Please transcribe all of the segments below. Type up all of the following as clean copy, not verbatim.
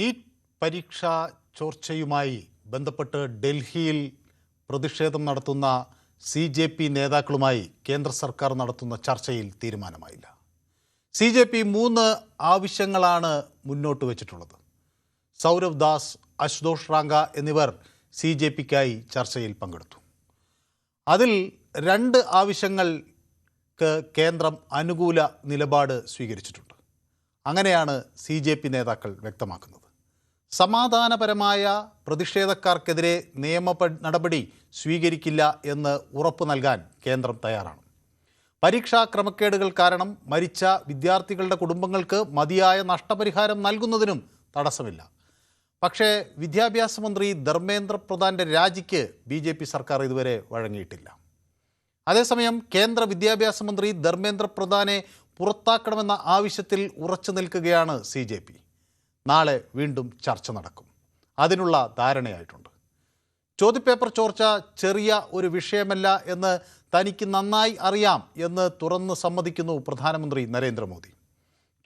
NEET പരീക്ഷാ ചോർച്ചയുമായി ബന്ധപ്പെട്ട് ഡൽഹിയിൽ പ്രതിഷേധം നടത്തുന്ന CJP നേതാക്കളുമായി കേന്ദ്ര സർക്കാർ നടത്തുന്ന ചർച്ചയിൽ തീരുമാനമായില്ല. CJP 3 ആവശ്യങ്ങളാണ് മുന്നോട്ട് വച്ചിട്ടുള്ളത്. സൗരവ് ദാസ്, അശുതോഷ് റാങ്ക എന്നിവർ CJPക്കായി ചർച്ചയിൽ പങ്കെടുത്തു. അതിൽ 2 ആവശ്യങ്ങൾക്ക് കേന്ദ്രം അനുകൂല നിലപാട് സ്വീകരിച്ചിട്ടുണ്ട്. അങ്ങനെയാണ് CJP നേതാക്കൾ വ്യക്തമാക്കുന്നത്. സമാധാനപരമായ പ്രതിഷേധക്കാർക്കെതിരെ നിയമ നടപടി സ്വീകരിക്കില്ല എന്ന് ഉറപ്പു നൽകാൻ കേന്ദ്രം തയ്യാറാണ്. പരീക്ഷാ ക്രമക്കേടുകൾ കാരണം മരിച്ച വിദ്യാർത്ഥികളുടെ കുടുംബങ്ങൾക്ക് മതിയായ നഷ്ടപരിഹാരം നൽകുന്നതിനും തടസ്സമില്ല. പക്ഷേ വിദ്യാഭ്യാസ മന്ത്രി ധർമ്മേന്ദ്ര പ്രധാൻ്റെ രാജിക്ക് BJP സർക്കാർ ഇതുവരെ വഴങ്ങിയിട്ടില്ല. അതേസമയം കേന്ദ്ര വിദ്യാഭ്യാസ മന്ത്രി ധർമ്മേന്ദ്ര പ്രധാനെ പുറത്താക്കണമെന്ന ആവശ്യത്തിൽ ഉറച്ചു നിൽക്കുകയാണ് CJP. നാളെ വീണ്ടും ചർച്ച നടക്കും. അതിനുള്ള ധാരണയായിട്ടുണ്ട്. ചോദ്യപേപ്പർ ചോർച്ച ചെറിയ ഒരു വിഷയമല്ല എന്ന് തനിക്ക് നന്നായി അറിയാം എന്ന് തുറന്ന് സമ്മതിക്കുന്നു പ്രധാനമന്ത്രി നരേന്ദ്രമോദി.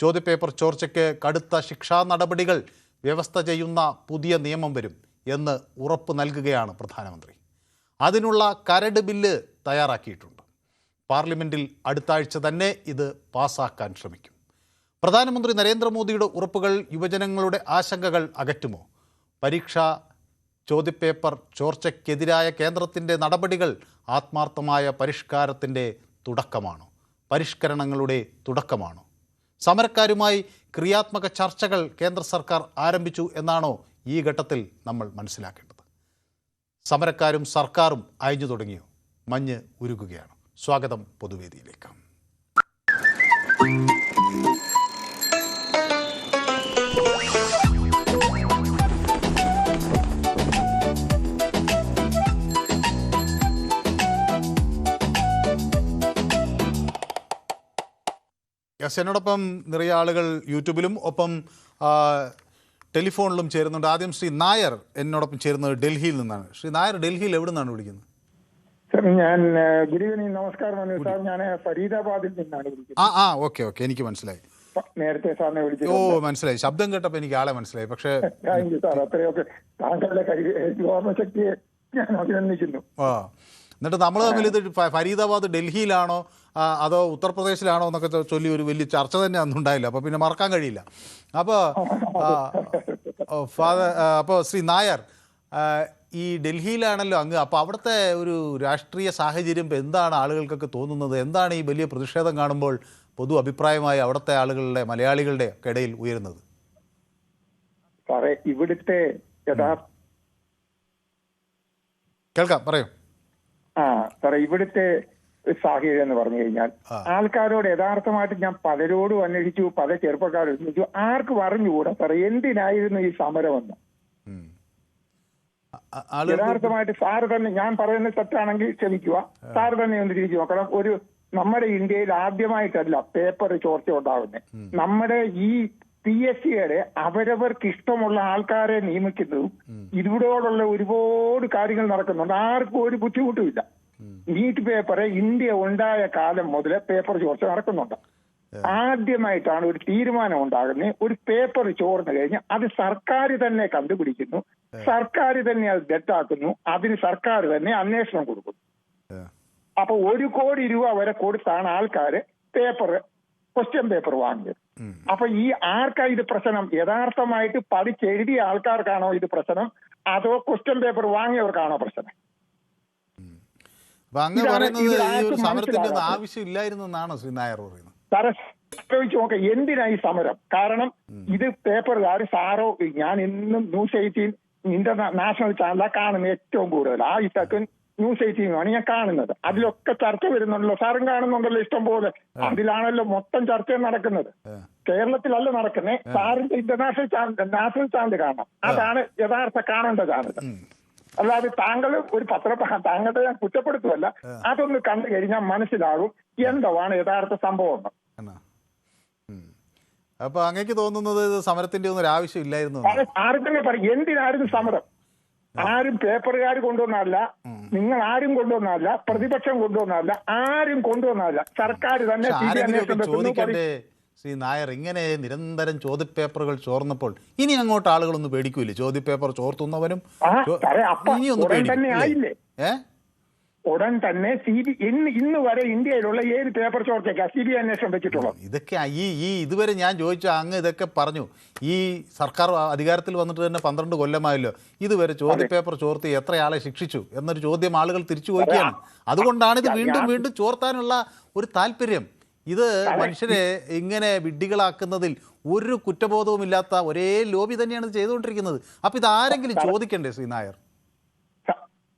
ചോദ്യപേപ്പർ ചോർച്ചയ്ക്ക് കടുത്ത ശിക്ഷാ നടപടികൾ വ്യവസ്ഥ ചെയ്യുന്ന പുതിയ നിയമം വരും എന്ന് ഉറപ്പ് നൽകുകയാണ് പ്രധാനമന്ത്രി. അതിനുള്ള കരട് ബില്ല് തയ്യാറാക്കിയിട്ടുണ്ട്. പാർലമെൻറ്റിൽ അടുത്ത ആഴ്ച തന്നെ ഇത് പാസ്സാക്കാൻ ശ്രമിക്കും. പ്രധാനമന്ത്രി നരേന്ദ്രമോദിയുടെ ഉറപ്പുകൾ യുവജനങ്ങളുടെ ആശങ്കകൾ അകറ്റുമോ? പരീക്ഷാ ചോദ്യപേപ്പർ ചോർച്ചയ്ക്കെതിരായ കേന്ദ്രത്തിൻ്റെ നടപടികൾ ആത്മാർത്ഥമായ പരിഷ്കാരത്തിൻ്റെ തുടക്കമാണോ? പരിഷ്കരണങ്ങളുടെ തുടക്കമാണോ? സമരക്കാരുമായി ക്രിയാത്മക ചർച്ചകൾ കേന്ദ്ര സർക്കാർ ആരംഭിച്ചു എന്നാണോ ഈ ഘട്ടത്തിൽ നമ്മൾ മനസ്സിലാക്കേണ്ടത്? സമരക്കാരും സർക്കാരും അയഞ്ഞു തുടങ്ങിയോ? മഞ്ഞ് ഉരുകുകയാണ്. സ്വാഗതം പൊതുവേദിയിലേക്ക്. എന്നോടൊപ്പം നിറയെ ആളുകൾ യൂട്യൂബിലും ഒപ്പം ടെലിഫോണിലും ചേരുന്നുണ്ട്. ആദ്യം ശ്രീ നായർ എന്നോടൊപ്പം ചേരുന്നത് ഡൽഹിയിൽ നിന്നാണ്. ശ്രീ നായർ, ഡൽഹിയിൽ എവിടെ നിന്നാണ് വിളിക്കുന്നത്? സർ, ഞാൻ ഗുഡ് ഈവനിങ്, നമസ്കാരം സാർ. ഞാൻ ഫരീദാബാദിൽ നിന്നാണ് വിളിക്കുന്നത്. ഓക്കെ, എനിക്ക് മനസ്സിലായി. നേരത്തെ സാറിനെ വിളിച്ചു. മനസ്സിലായി. ശബ്ദം കേട്ടപ്പോൾ എനിക്ക് ആളെ മനസ്സിലായി. പക്ഷേ താങ്ക് യു സാർ. അത്രയൊക്കെ താങ്കളുടെ ഓർമ്മശക്തിയെ ഞാൻ അഭിനന്ദിക്കുന്നു. എന്നിട്ട് നമ്മൾ തമ്മിൽ ഇത് ഫരീദാബാദ് ഡൽഹിയിലാണോ അതോ ഉത്തർപ്രദേശിലാണോ എന്നൊക്കെ ചൊല്ലി ഒരു വലിയ ചർച്ച തന്നെ അന്ന് ഉണ്ടായില്ല. അപ്പോൾ പിന്നെ മറക്കാൻ കഴിയില്ല. അപ്പോൾ ശ്രീ നായർ, ഈ ഡൽഹിയിലാണല്ലോ അങ്ങ്. അപ്പോൾ അവിടുത്തെ ഒരു രാഷ്ട്രീയ സാഹചര്യം എന്താണ് ആളുകൾക്കൊക്കെ തോന്നുന്നത്? എന്താണ് ഈ വലിയ പ്രതിഷേധം കാണുമ്പോൾ പൊതു അഭിപ്രായമായി അവിടുത്തെ ആളുകളുടെ, മലയാളികളുടെ ഇടയിൽ ഉയരുന്നത്? സാറേ, ഇവിടുത്തെ കേൾക്കാം, പറയൂ. സാറേ, ഇവിടുത്തെ സാഹചര്യം എന്ന് പറഞ്ഞു കഴിഞ്ഞാൽ ആൾക്കാരോട് യഥാർത്ഥമായിട്ട് ഞാൻ പലരോടും അന്വേഷിച്ചു, പല ചെറുപ്പക്കാരും അന്വേഷിച്ചു. ആർക്കും അറിഞ്ഞുകൂടാ സാറേ എന്തിനായിരുന്നു ഈ സമരമെന്ന്. യഥാർത്ഥമായിട്ട് സാറ് തന്നെ, ഞാൻ പറയുന്നത് തെറ്റാണെങ്കിൽ ക്ഷമിക്കുക, സാറ് തന്നെ ഒന്ന് തിരിച്ചു നോക്കണം. നമ്മുടെ ഇന്ത്യയിൽ ആദ്യമായിട്ടല്ല പേപ്പർ ചോർച്ച ഉണ്ടാകുന്നത്. നമ്മുടെ ഈ PSCയുടെ അവരവർക്ക് ഇഷ്ടമുള്ള ആൾക്കാരെ നിയമിക്കുന്നതും ഇതിനോടുള്ള ഒരുപാട് കാര്യങ്ങൾ നടക്കുന്നുണ്ട്. ആർക്കും ഒരു ബുദ്ധിമുട്ടുമില്ല. നീറ്റ് പേപ്പർ ഇന്ത്യ ഉണ്ടായ കാലം മുതൽ പേപ്പർ ചോർച്ച നടക്കുന്നുണ്ട്. ആദ്യമായിട്ടാണ് ഒരു തീരുമാനം ഉണ്ടാകുന്നത്. ഒരു പേപ്പർ ചോർന്നു കഴിഞ്ഞാൽ അത് സർക്കാർ തന്നെ കണ്ടുപിടിക്കുന്നു, സർക്കാർ തന്നെ അത് തെറ്റാക്കുന്നു, അതിന് സർക്കാർ തന്നെ അന്വേഷണം കൊടുക്കുന്നു. അപ്പൊ 1 കോടി രൂപ വരെ കൊടുത്താണ് ആൾക്കാര് ക്വസ്റ്റ്യൻ പേപ്പർ വാങ്ങിയത്. അപ്പൊ ഈ ആർക്കാ ഇത് പ്രശ്നം? യഥാർത്ഥമായിട്ട് പഠിച്ചെഴുതിയ ആൾക്കാർക്കാണോ ഇത് പ്രശ്നം, അതോ ക്വസ്റ്റ്യൻ പേപ്പർ വാങ്ങിയവർക്കാണോ പ്രശ്നം? ആവശ്യമില്ലായിരുന്നാണ് ശ്രീ നായർ പറയുന്നത്. സാറെ, ചോദിച്ചു നോക്കാം എന്തിനാ ഈ സമരം? കാരണം ഇത് പേപ്പറുകാർ സാറോ, ഞാൻ എന്നും ന്യൂസ് 18 ഇന്റർനാഷണൽ ചാനലാണ് കാണുന്നത് ഏറ്റവും കൂടുതൽ. ആ ന്യൂസ് 18 ഞാൻ കാണുന്നത്. അതിലൊക്കെ ചർച്ച വരുന്നുണ്ടല്ലോ, സാറും കാണുന്നുണ്ടല്ലോ ഇഷ്ടം പോലെ. അതിലാണല്ലോ മൊത്തം ചർച്ച നടക്കുന്നത്. കേരളത്തിലല്ല നടക്കുന്നത്. സാറിന്റെ നാഷണൽ ചാനൽ കാണണം. അതാണ് യഥാർത്ഥ കാണേണ്ട ചാനൽ. അല്ലാതെ താങ്കൾ ഒരു താങ്കളുടെ ഞാൻ കുറ്റപ്പെടുത്തുമല്ല. അതൊന്ന് കണ്ടു കഴിഞ്ഞാൽ മനസ്സിലാകും എന്താണ് യഥാർത്ഥ സംഭവം. അപ്പൊ അങ്ങേക്ക് തോന്നുന്നത് സമരത്തിന്റെ ഒന്നും ആവശ്യം ഇല്ലായിരുന്നു? ആർക്കും പറയും എന്തിനായിരുന്നു സമരം? ആരും പേപ്പറുകാർ കൊണ്ടുവന്നല്ല, നിങ്ങൾ ആരും കൊണ്ടുവന്നല്ല, പ്രതിപക്ഷം കൊണ്ടുവന്നല്ല, ആരും കൊണ്ടുവന്നല്ല. സർക്കാർ തന്നെ ശ്രീ നായർ, ഇങ്ങനെ നിരന്തരം ചോദ്യപേപ്പറുകൾ ചോർന്നപ്പോൾ ഇനി അങ്ങോട്ട് ആളുകളൊന്നും പേടിക്കൂലേ? ചോദ്യപേപ്പർ ചോർത്തുന്നവനും ഇനിയൊന്നും പേടിക്കില്ലേ? ഉടൻ തന്നെ ഇന്ന് വരെ ഇന്ത്യയിലുള്ള ഏത് പേപ്പർ ചോർച്ചയ്ക്കാ CBI അന്വേഷണം വെച്ചിട്ടുള്ളത്? ഇതൊക്കെ ഇതുവരെ ഞാൻ ചോദിച്ച അങ്ങ് ഇതൊക്കെ പറഞ്ഞു. ഈ സർക്കാർ അധികാരത്തിൽ വന്നിട്ട് തന്നെ 12 കൊല്ലമായല്ലോ. ഇതുവരെ ചോദ്യപേപ്പർ ചോർത്തി എത്രയാളെ ശിക്ഷിച്ചു എന്നൊരു ചോദ്യം ആളുകൾ തിരിച്ചു ചോദിക്കുകയാണ്. അതുകൊണ്ടാണ് ഇത് വീണ്ടും വീണ്ടും ചോർത്താനുള്ള ഒരു താല്പര്യം. ഇത് മനുഷ്യരെ ഇങ്ങനെ വിഡ്ഢികളാക്കുന്നതിൽ ഒരു കുറ്റബോധവുമില്ലാത്ത ഒരേ ലോബി തന്നെയാണ് ചെയ്തുകൊണ്ടിരിക്കുന്നത്. അപ്പൊ ഇത് ആരെങ്കിലും ചോദിക്കണ്ടേ ശ്രീ നായർ?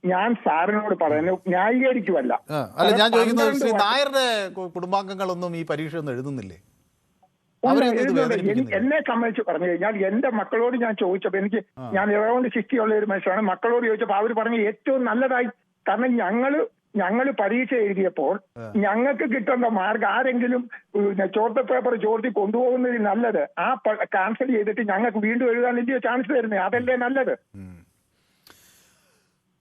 ഞാൻ സാറിനോട് പറയുന്നു, ന്യായീകരിക്കുമല്ല. അല്ല, ഞാൻ ചോദിക്കുന്നത് ശ്രീ നായരുടെ കുടുംബാംഗങ്ങളൊന്നും ഈ പരീക്ഷ ഒന്നും എഴുതുന്നില്ലേ? എന്നെ സംബന്ധിച്ച് പറഞ്ഞു കഴിഞ്ഞാൽ എന്റെ മക്കളോട് ഞാൻ ചോദിച്ചപ്പോ ഞാൻ അറൗണ്ട് 60 ഉള്ള ഒരു മനുഷ്യനാണ്. മക്കളോട് ചോദിച്ചപ്പോ അവർ പറഞ്ഞു ഏറ്റവും നല്ലതായി. കാരണം ഞങ്ങള് പരീക്ഷ എഴുതിയപ്പോൾ ഞങ്ങൾക്ക് കിട്ടേണ്ട മാർക്ക് ആരെങ്കിലും ചോദ്യപേപ്പർ ചോർത്തി കൊണ്ടുപോകുന്നതിൽ നല്ലത് ആ ക്യാൻസൽ ചെയ്തിട്ട് ഞങ്ങൾക്ക് വീണ്ടും എഴുതാൻ ഇന്ത്യ ചാൻസ് തരുന്നത്. അതല്ലേ നല്ലത്?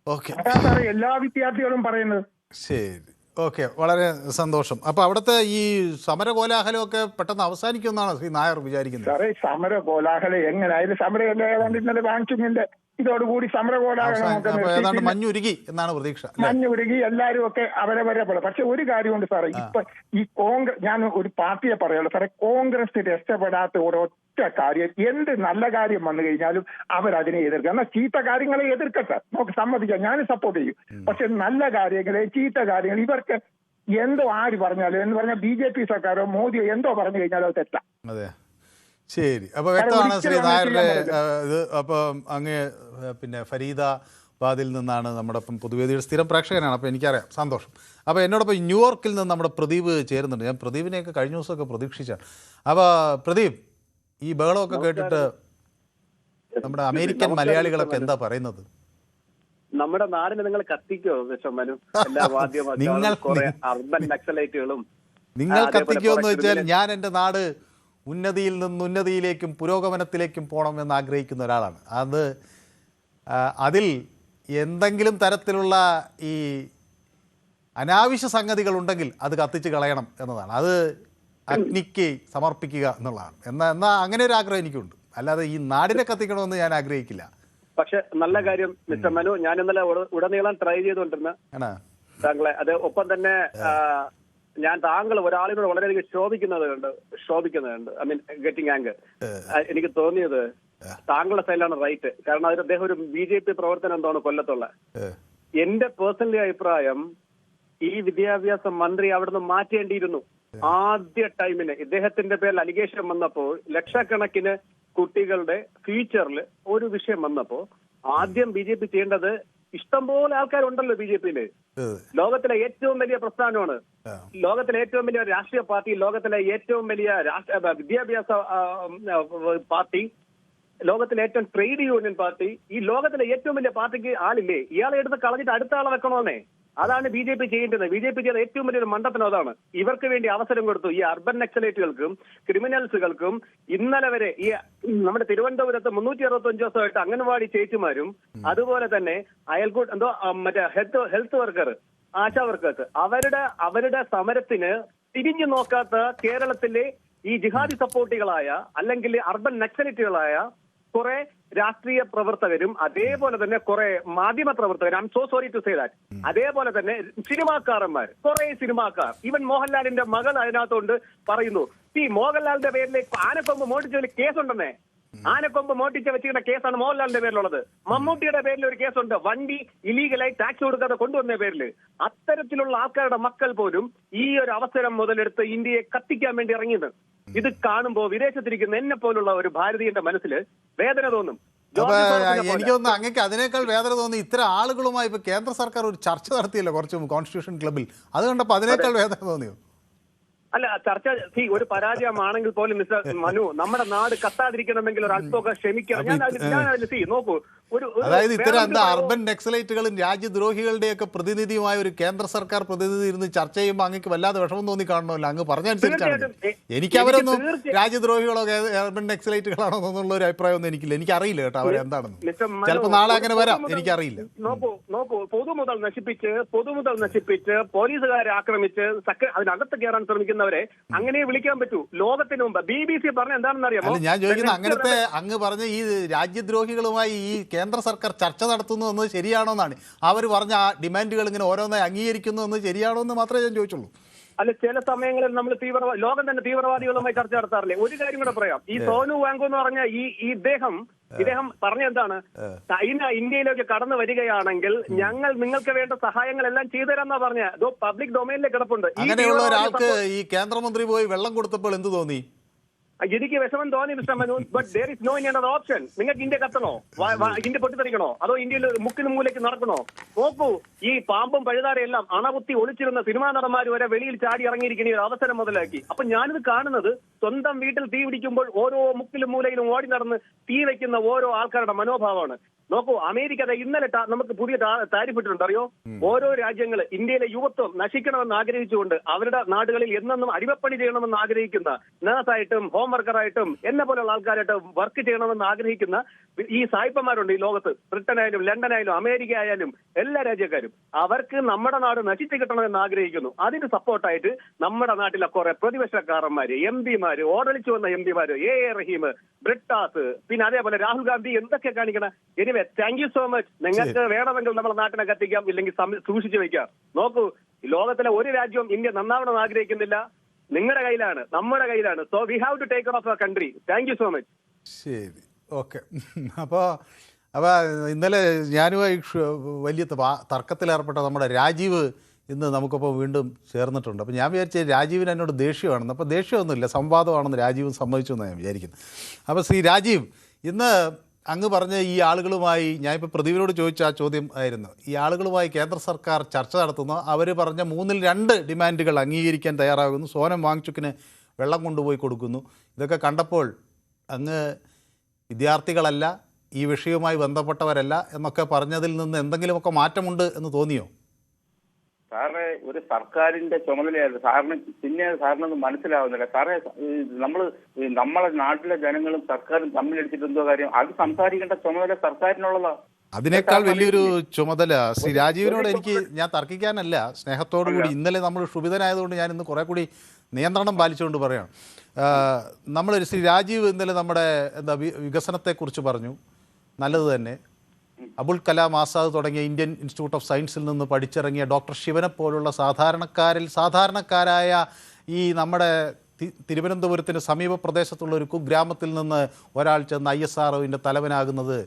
അതാ സാറേ എല്ലാ വിദ്യാർത്ഥികളും പറയുന്നത്. ശരി, ഓക്കെ, വളരെ സന്തോഷം. അപ്പൊ അവിടുത്തെ ഈ സമര കോലാഹലമൊക്കെ പെട്ടെന്ന് അവസാനിക്കുമെന്നാണ് ശ്രീ നായർ വിചാരിക്കുന്നത്? സാറേ, സമര കോലാഹലം എങ്ങനെയായാലും സമരം ഇന്നലെ വാങ്ങിച്ചിന്റെ ഇതോടുകൂടി സമര കോലാഹലം മഞ്ഞുരുകി എന്നാണ് പ്രതീക്ഷ. മഞ്ഞുരുകി എല്ലാവരും ഒക്കെ അവരവരെ പോലെ. പക്ഷെ ഒരു കാര്യമുണ്ട് സാറേ, ഇപ്പൊ ഈ ഞാൻ ഒരു പാർട്ടിയെ പറയുള്ളൂ സാറേ, കോൺഗ്രസ് രക്ഷപ്പെടാത്ത ഒരൊറ്റ കാര്യം, എന്ത് നല്ല കാര്യം വന്നു കഴിഞ്ഞാലും അവരതിനെ എതിർക്കുക. എന്നാൽ ചീത്ത കാര്യങ്ങളെ എതിർക്കട്ടെ, നമുക്ക് സമ്മതിക്കാം, ഞാൻ സപ്പോർട്ട് ചെയ്യും. പക്ഷെ നല്ല കാര്യങ്ങളെ ചീത്ത കാര്യങ്ങൾ ഇവർക്ക് എന്തോ ആര് പറഞ്ഞാലും എന്ന് പറഞ്ഞാൽ BJP സർക്കാരോ മോദിയോ എന്തോ പറഞ്ഞു കഴിഞ്ഞാലോ തെറ്റാ. അതെ, ശരി. അപ്പോൾ വ്യക്തമാണ് ശ്രീ നായരുടെ ഇത്. അപ്പോൾ അങ്ങ് പിന്നെ ഫരീദാബാദിൽ നിന്നാണ് നമ്മുടെ പൊതുവേദിയുടെ സ്ഥിരം പ്രേക്ഷകനാണ്. അപ്പോൾ എനിക്കറിയാം, സന്തോഷം. അപ്പോൾ എന്നോടൊപ്പം ന്യൂയോർക്കിൽ നിന്ന് നമ്മുടെ പ്രദീപ് ചേരുന്നുണ്ട്. ഞാൻ പ്രദീപിനെയൊക്കെ കഴിഞ്ഞ ദിവസമൊക്കെ പ്രതീക്ഷിച്ചാണ്. അപ്പോൾ പ്രദീപ്, ഈ ബഹളമൊക്കെ കേട്ടിട്ട് നമ്മുടെ അമേരിക്കൻ മലയാളികളൊക്കെ എന്താ പറയുന്നത്? നമ്മുടെ നാടിനെ നിങ്ങൾ കത്തിക്കോ വിഷമനു? നിങ്ങൾ കത്തിക്കോ എന്ന് വെച്ചാൽ, ഞാൻ എൻ്റെ നാട് ഉന്നതിയിൽ നിന്ന് ഉന്നതിയിലേക്കും പുരോഗമനത്തിലേക്കും പോകണമെന്ന് ആഗ്രഹിക്കുന്ന ഒരാളാണ്. അതിൽ എന്തെങ്കിലും തരത്തിലുള്ള ഈ അനാവശ്യ സംഗതികളുണ്ടെങ്കിൽ അത് കത്തിച്ച് കളയണം എന്നതാണ്. അത് അഗ്നിക്ക് സമർപ്പിക്കുക എന്നുള്ളതാണ്. എന്നാ അങ്ങനെ ഒരു ആഗ്രഹം എനിക്കുണ്ട്. അല്ലാതെ ഈ നാടിനെ കത്തിക്കണമെന്ന് ഞാൻ ആഗ്രഹിക്കില്ല. പക്ഷെ നല്ല കാര്യം മിസ്റ്റർ മനു, ഞാൻ ഇന്നലെ ഉടനീളം ട്രൈ ചെയ്തുകൊണ്ടിരുന്ന താങ്കളെ, അത് ഒപ്പം തന്നെ ഞാൻ താങ്കൾ ഒരാളിനോട് വളരെയധികം ശോഭിക്കുന്നുണ്ട്. I mean getting anchor. എനിക്ക് തോന്നിയത് താങ്കളുടെ സൈഡിലാണ് റൈറ്റ്. കാരണം അതിൽ അദ്ദേഹം ഒരു BJP പ്രവർത്തനം എന്താണ് കൊല്ലത്തുള്ള. എന്റെ പേഴ്സണലി അഭിപ്രായം, ഈ വിദ്യാഭ്യാസ മന്ത്രി അവിടുന്ന് മാറ്റേണ്ടിയിരുന്നു. ആദ്യ ടൈമിന് ഇദ്ദേഹത്തിന്റെ പേരിൽ അലിഗേഷൻ വന്നപ്പോൾ, ലക്ഷക്കണക്കിന് കുട്ടികളുടെ ഫ്യൂച്ചറിൽ ഒരു വിഷയം വന്നപ്പോ ആദ്യം BJP ചെയ്യേണ്ടത്, ഇഷ്ടംപോലെ ആൾക്കാരുണ്ടല്ലോ BJPയില്, ലോകത്തിലെ ഏറ്റവും വലിയ പ്രസ്ഥാനമാണ്, ലോകത്തിലെ ഏറ്റവും വലിയ രാഷ്ട്രീയ പാർട്ടി, ലോകത്തിലെ ഏറ്റവും വലിയ വിദ്യാഭ്യാസ പാർട്ടി, ലോകത്തിലെ ഏറ്റവും ട്രേഡ് യൂണിയൻ പാർട്ടി, ഈ ലോകത്തിലെ ഏറ്റവും വലിയ പാർട്ടിക്ക് ആളില്ലേ? ഇയാളെ എടുത്ത് കളഞ്ഞിട്ട് അടുത്ത ആളെ വെക്കണമെന്നേ. അതാണ് BJP ചെയ്യേണ്ടത്. BJP ചെയ്ത ഏറ്റവും വലിയൊരു മണ്ടത്തനം അതാണ്. ഇവർക്ക് വേണ്ടി അവസരം കൊടുത്തു. ഈ അർബൻ നക്സലൈറ്റുകൾക്കും ക്രിമിനൽസുകൾക്കും ഇന്നലെ വരെ ഈ നമ്മുടെ തിരുവനന്തപുരത്ത് 365 ദിവസമായിട്ട് അംഗൻവാടി ചേച്ചിമാരും അതുപോലെ തന്നെ അയൽക്കൂട്ട് മറ്റേ ഹെൽത്ത് വർക്കർ, ആശാ വർക്കേഴ്സ്, അവരുടെ സമരത്തിന് തിരിഞ്ഞു നോക്കാത്ത കേരളത്തിലെ ഈ ജിഹാദി സപ്പോർട്ടികളായ അല്ലെങ്കിൽ അർബൻ നക്സലൈറ്റുകളായ കുറെ രാഷ്ട്രീയ പ്രവർത്തകരും അതേപോലെ തന്നെ കുറെ മാധ്യമ പ്രവർത്തകരും, I am so sorry to say that, അതേപോലെ തന്നെ സിനിമാക്കാരന്മാർ, കുറെ സിനിമാക്കാർ, ഈവൻ മോഹൻലാലിന്റെ മകൾ അതിനകത്തോണ്ട് പറയുന്നു, മോഹൻലാലിന്റെ പേരിൽ ആനക്കൊമ്പ് മോട്ടിച്ചതിൽ കേസുണ്ടെന്നേ. ആനക്കൊമ്പ് മോട്ടിച്ച് വെച്ചിരുന്ന കേസാണ് മോഹൻലാലിന്റെ പേരിലുള്ളത്. മമ്മൂട്ടിയുടെ പേരിൽ ഒരു കേസുണ്ട്, വണ്ടി ഇലീഗലായി ടാക്സ് കൊടുക്കാതെ കൊണ്ടുവന്ന പേരിൽ. അത്തരത്തിലുള്ള ആൾക്കാരുടെ മക്കൾ പോലും ഈ ഒരു അവസരം മുതലെടുത്ത് ഇന്ത്യയെ കത്തിക്കാൻ വേണ്ടി ഇറങ്ങിയത്. ഇത് കാണുമ്പോൾ വിദേശത്തിരിക്കുന്ന എന്നെ പോലുള്ള ഒരു ഭാരതീയന്റെ മനസ്സിൽ വേദന തോന്നും. എനിക്കൊന്ന് അങ്ങക്ക് അതിനേക്കാൾ വേദന തോന്നി, ഇത്തരം ആളുകളുമായി ഇപ്പൊ കേന്ദ്ര സർക്കാർ ഒരു ചർച്ച നടത്തിയല്ലോ കുറച്ച് കോൺസ്റ്റിറ്റ്യൂഷൻ ക്ലബിൽ, അത് കണ്ടപ്പോ അതിനേക്കാൾ വേദന തോന്നിയോ? അല്ല, ചർച്ച ഒരു പരാജയമാണെങ്കിൽ പോലും മിസ്റ്റർ മനു, നമ്മുടെ നാട് കത്താതിരിക്കണമെങ്കിൽ ഒരു അല്പമൊക്കെ ക്ഷമിക്കണം. ഞാൻ അതിൽ നോക്കൂ, അതായത് ഇത്തരം എന്താ അർബൻ നക്സലൈറ്റുകളും രാജ്യദ്രോഹികളുടെയൊക്കെ പ്രതിനിധിയുമായ ഒരു കേന്ദ്ര സർക്കാർ പ്രതിനിധി ഇരുന്ന് ചർച്ച ചെയ്യുമ്പോൾ അങ്ങക്ക് വല്ലാതെ വിഷമം തോന്നി കാണണമല്ലോ. അങ്ങ് പറഞ്ഞനുസരിച്ചാണ്. എനിക്ക് അവരൊന്നും രാജ്യദ്രോഹികളോ അർബൻ നക്സലൈറ്റുകളാണോ എന്നുള്ള ഒരു അഭിപ്രായമൊന്നും എനിക്കില്ല. എനിക്കറിയില്ല കേട്ടോ അവരെന്താണെന്ന്. ചിലപ്പോൾ നാളെ അങ്ങനെ വരാം, എനിക്കറിയില്ല. നോക്കൂ, പൊതുമുതൽ നശിപ്പിച്ച് പോലീസുകാരെ ആക്രമിച്ച് അതിനകത്ത് കയറാൻ ശ്രമിക്കുന്നവരെ അങ്ങനെ വിളിക്കാൻ പറ്റൂ. ലോകത്തിന് മുമ്പ് BBC പറഞ്ഞ എന്താണെന്ന് അറിയാമോ? ഞാൻ ചോദിക്കുന്നത് അങ്ങനത്തെ അങ്ങ് പറഞ്ഞ ഈ രാജ്യദ്രോഹികളുമായി ഈ കേന്ദ്ര സർക്കാർ ചർച്ച നടത്തുന്നു എന്നത് ശരിയാണോ എന്നാണ്. അവർ പറഞ്ഞ ആ ഡിമാൻഡുകൾ ഇങ്ങനെ ഓരോന്നായി അംഗീകരിക്കുന്നു എന്ന് ശരിയാണോ എന്ന് മാത്രമേ ഞാൻ ചോദിച്ചുള്ളൂ. അല്ല, ചില സമയങ്ങളിൽ നമ്മൾ ലോകം തന്നെ തീവ്രവാദികളുമായി ചർച്ച നടത്താറില്ലേ? ഒരു കാര്യം കൂടെ പറയാം. ഈ സോനു വാങ്കു എന്ന് പറഞ്ഞ ഈ ഇദ്ദേഹം പറഞ്ഞ എന്താണ്, ചൈന ഇന്ത്യയിലേക്ക് കടന്നു വരികയാണെങ്കിൽ ഞങ്ങൾ നിങ്ങൾക്ക് വേണ്ട സഹായങ്ങളെല്ലാം ചെയ്തുതരാന്നാ പറഞ്ഞ. പബ്ലിക് ഡൊമൈനിലേക്ക് കിടപ്പുണ്ട്. അങ്ങനെയുള്ള ഒരാൾക്ക് ഈ കേന്ദ്രമന്ത്രി പോയി വെള്ളം കൊടുത്തപ്പോൾ എന്ത് തോന്നി? എനിക്ക് വിഷമം തോന്നി mister Manu. But there is no ഇനി അനദർ ഓപ്ഷൻ. നിങ്ങൾക്ക് ഇന്ത്യ കത്തണോ? ഇന്ത്യ പൊട്ടിത്തെറിക്കണോ? അതോ ഇന്ത്യയിൽ മുക്കിന് മൂലയ്ക്ക് നടക്കണോ? നോക്കൂ, ഈ പാമ്പും പഴുതാരെയെല്ലാം അണകുത്തി ഒളിച്ചിരുന്ന സിനിമാ നടന്മാർ വരെ വെളിയിൽ ചാടി ഇറങ്ങിയിരിക്കുന്ന ഒരു അവസരം മുതലാക്കി. അപ്പൊ ഞാനിത് കാണുന്നത് സ്വന്തം വീട്ടിൽ തീ പിടിക്കുമ്പോൾ ഓരോ മുക്കിലും മൂലയിലും ഓടി നടന്ന് തീ വയ്ക്കുന്ന ഓരോ ആൾക്കാരുടെ മനോഭാവമാണ്. നോക്കൂ, അമേരിക്ക ഇന്നലെ നമുക്ക് പുതിയ താരിഫ് ഇട്ടിട്ടുണ്ട്. അറിയോ? ഓരോ രാജ്യങ്ങൾ ഇന്ത്യയിലെ യുവത്വം നശിക്കണമെന്ന് ആഗ്രഹിച്ചുകൊണ്ട് അവരുടെ നാടുകളിൽ എന്നെന്നും അടിമപ്പണി ചെയ്യണമെന്ന് ആഗ്രഹിക്കുന്ന നേഴ്സായിട്ടും ഹോം വർക്കറായിട്ടും എന്നെ പോലെയുള്ള ആൾക്കാരായിട്ടും വർക്ക് ചെയ്യണമെന്ന് ആഗ്രഹിക്കുന്ന ഈ സായിപ്പന്മാരുണ്ട് ഈ ലോകത്ത്. ബ്രിട്ടനായാലും ലണ്ടനായാലും അമേരിക്ക ആയാലും എല്ലാ രാജ്യക്കാരും അവർക്ക് നമ്മുടെ നാട് നശിച്ചു കിട്ടണമെന്ന് ആഗ്രഹിക്കുന്നു. അതിന് സപ്പോർട്ടായിട്ട് നമ്മുടെ നാട്ടിലെ കുറെ പ്രതിപക്ഷക്കാരന്മാര്, MP-മാര്, ഓടലിച്ചു വന്ന MP-മാര്, A.A. റഹീം, ബ്രിട്ടാസ്, പിന്നെ അതേപോലെ രാഹുൽ ഗാന്ധി എന്തൊക്കെ കാണിക്കണം. Anyway, thank you so much. നിങ്ങൾക്ക് വേണമെങ്കിൽ നമ്മുടെ നാട്ടിനെ കത്തിക്കാം, ഇല്ലെങ്കിൽ സൂക്ഷിച്ചു വെക്കാം. നോക്കൂ, ലോകത്തിലെ ഒരു രാജ്യവും ഇന്ത്യ നന്നാവണമെന്ന് ആഗ്രഹിക്കുന്നില്ല. നിങ്ങളുടെ കയ്യിലാണ്, നമ്മുടെ കയ്യിലാണ്. So we have to take of our country. Thank you so much. ശരി, ഓക്കെ. അപ്പോൾ ഇന്നലെ ഞാനുമായി വലിയ തർക്കത്തിലേർപ്പെട്ട നമ്മുടെ രാജീവ് ഇന്ന് നമുക്കിപ്പോൾ വീണ്ടും ചേർന്നിട്ടുണ്ട്. അപ്പോൾ ഞാൻ വിചാരിച്ച രാജീവിന് എന്നോട് ദേഷ്യമാണെന്ന്. അപ്പോൾ ദേഷ്യമൊന്നുമില്ല, സംവാദമാണെന്ന് രാജീവ് സമ്മതിച്ചു എന്നാണ് ഞാൻ വിചാരിക്കുന്നത്. അപ്പോൾ ശ്രീ രാജീവ്, ഇന്ന് അങ്ങ് പറഞ്ഞ ഈ ആളുകളുമായി ഞാനിപ്പോൾ പ്രദീപിനോട് ചോദിച്ച ആ ചോദ്യം ആയിരുന്നു. ഈ ആളുകളുമായി കേന്ദ്ര സർക്കാർ ചർച്ച നടത്തുന്നു. അവർ പറഞ്ഞ 3-2 ഡിമാൻഡുകൾ അംഗീകരിക്കാൻ തയ്യാറാകുന്നു. സോനം വാങ്ചുക്കിന് വെള്ളം കൊണ്ടുപോയി കൊടുക്കുന്നു. ഇതൊക്കെ കണ്ടപ്പോൾ അങ്ങ് വിദ്യാർത്ഥികളല്ല, ഈ വിഷയവുമായി ബന്ധപ്പെട്ടവരല്ല എന്നൊക്കെ പറഞ്ഞതിൽ നിന്ന് എന്തെങ്കിലുമൊക്കെ മാറ്റമുണ്ട് എന്ന് തോന്നിയോ? സാറേ, ഒരു സർക്കാരിന്റെ ചുമതലയായിരുന്നു സാറിന്. പിന്നെ സാറിനൊന്നും മനസ്സിലാവുന്നില്ല സാറേ. നമ്മളെ നാട്ടിലെ ജനങ്ങളും സർക്കാരും തമ്മിലടിച്ചിട്ട് എന്തോ കാര്യം? അത് സംസാരിക്കേണ്ട ചുമതല സർക്കാരിനുള്ളതാ. അതിനേക്കാൾ വലിയൊരു ചുമതല ശ്രീ രാജീവിനോട് ഞാൻ തർക്കിക്കാനല്ല, സ്നേഹത്തോടു കൂടി. ഇന്നലെ നമ്മൾ ക്ഷുഭിതനായതുകൊണ്ട് ഞാൻ ഇന്ന് കുറെ കൂടി നിയന്ത്രണം പാലിച്ചുകൊണ്ട് പറയാം. ശ്രീ രാജീവ് ഇന്നലെ നമ്മുടെ വികസനത്തെക്കുറിച്ച് പറഞ്ഞു. നല്ലത് തന്നെ. അബുൽ കലാം ആസാദ് തുടങ്ങിയ ഇന്ത്യൻ ഇൻസ്റ്റിറ്റ്യൂട്ട് ഓഫ് സയൻസിൽ നിന്ന് പഠിച്ചിറങ്ങിയ ഡോക്ടർ ശിവനെ പോലുള്ള സാധാരണക്കാരായ ഈ നമ്മുടെ തിരുവനന്തപുരത്തിന് സമീപ പ്രദേശത്തുള്ള ഒരു കുഗ്രാമത്തിൽ നിന്ന് ഒരാൾ ചെന്ന് ISROവിൻ്റെ തലവനാകുന്നത്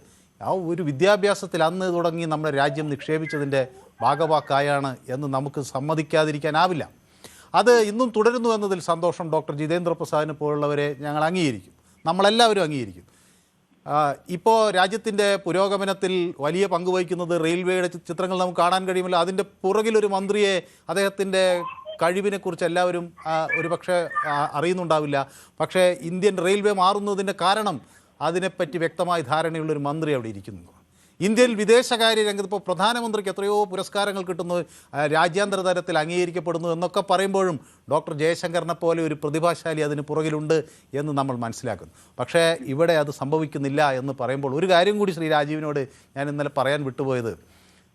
ആ ഒരു വിദ്യാഭ്യാസത്തിൽ അന്ന് തുടങ്ങി നമ്മുടെ രാജ്യം നിക്ഷേപിച്ചതിൻ്റെ ഭാഗവാക്കായാണ് എന്ന് നമുക്ക് സമ്മതിക്കാതിരിക്കാനാവില്ല. അത് ഇന്നും തുടരുന്നു എന്നതിൽ സന്തോഷം. ഡോക്ടർ ജിതേന്ദ്ര പ്രസാദിനെ പോലുള്ളവരെ ഞങ്ങൾ അംഗീകരിക്കും, നമ്മളെല്ലാവരും അംഗീകരിക്കും. ഇപ്പോൾ രാജ്യത്തിൻ്റെ പുരോഗമനത്തിൽ വലിയ പങ്ക് വഹിക്കുന്നത് റെയിൽവേയുടെ ചിത്രങ്ങൾ നമുക്ക് കാണാൻ കഴിയുമല്ലോ. അതിൻ്റെ പുറകിലൊരു മന്ത്രിയെ, അദ്ദേഹത്തിൻ്റെ കഴിവിനെക്കുറിച്ച് എല്ലാവരും ഒരുപക്ഷെ അറിയുന്നുണ്ടാവില്ല. പക്ഷേ ഇന്ത്യൻ റെയിൽവേ മാറുന്നതിൻ്റെ കാരണം അതിനെപ്പറ്റി വ്യക്തമായ ധാരണയുള്ളൊരു മന്ത്രി അവിടെ ഇരിക്കുന്നു. ഇന്ത്യയിൽ വിദേശകാര്യ രംഗത്ത് ഇപ്പോൾ പ്രധാനമന്ത്രിക്ക് എത്രയോ പുരസ്കാരങ്ങൾ കിട്ടുന്നു, രാജ്യാന്തര തലത്തിൽ അംഗീകരിക്കപ്പെടുന്നു എന്നൊക്കെ പറയുമ്പോഴും ഡോക്ടർ ജയശങ്കറിനെ പോലെ ഒരു പ്രതിഭാശാലി അതിന് പുറകിലുണ്ട് എന്ന് നമ്മൾ മനസ്സിലാക്കുന്നു. പക്ഷേ ഇവിടെ അത് സംഭവിക്കുന്നില്ല എന്ന് പറയുമ്പോൾ ഒരു കാര്യം കൂടി ശ്രീ രാജീവിനോട് ഞാൻ ഇന്നലെ പറയാൻ വിട്ടുപോയത്,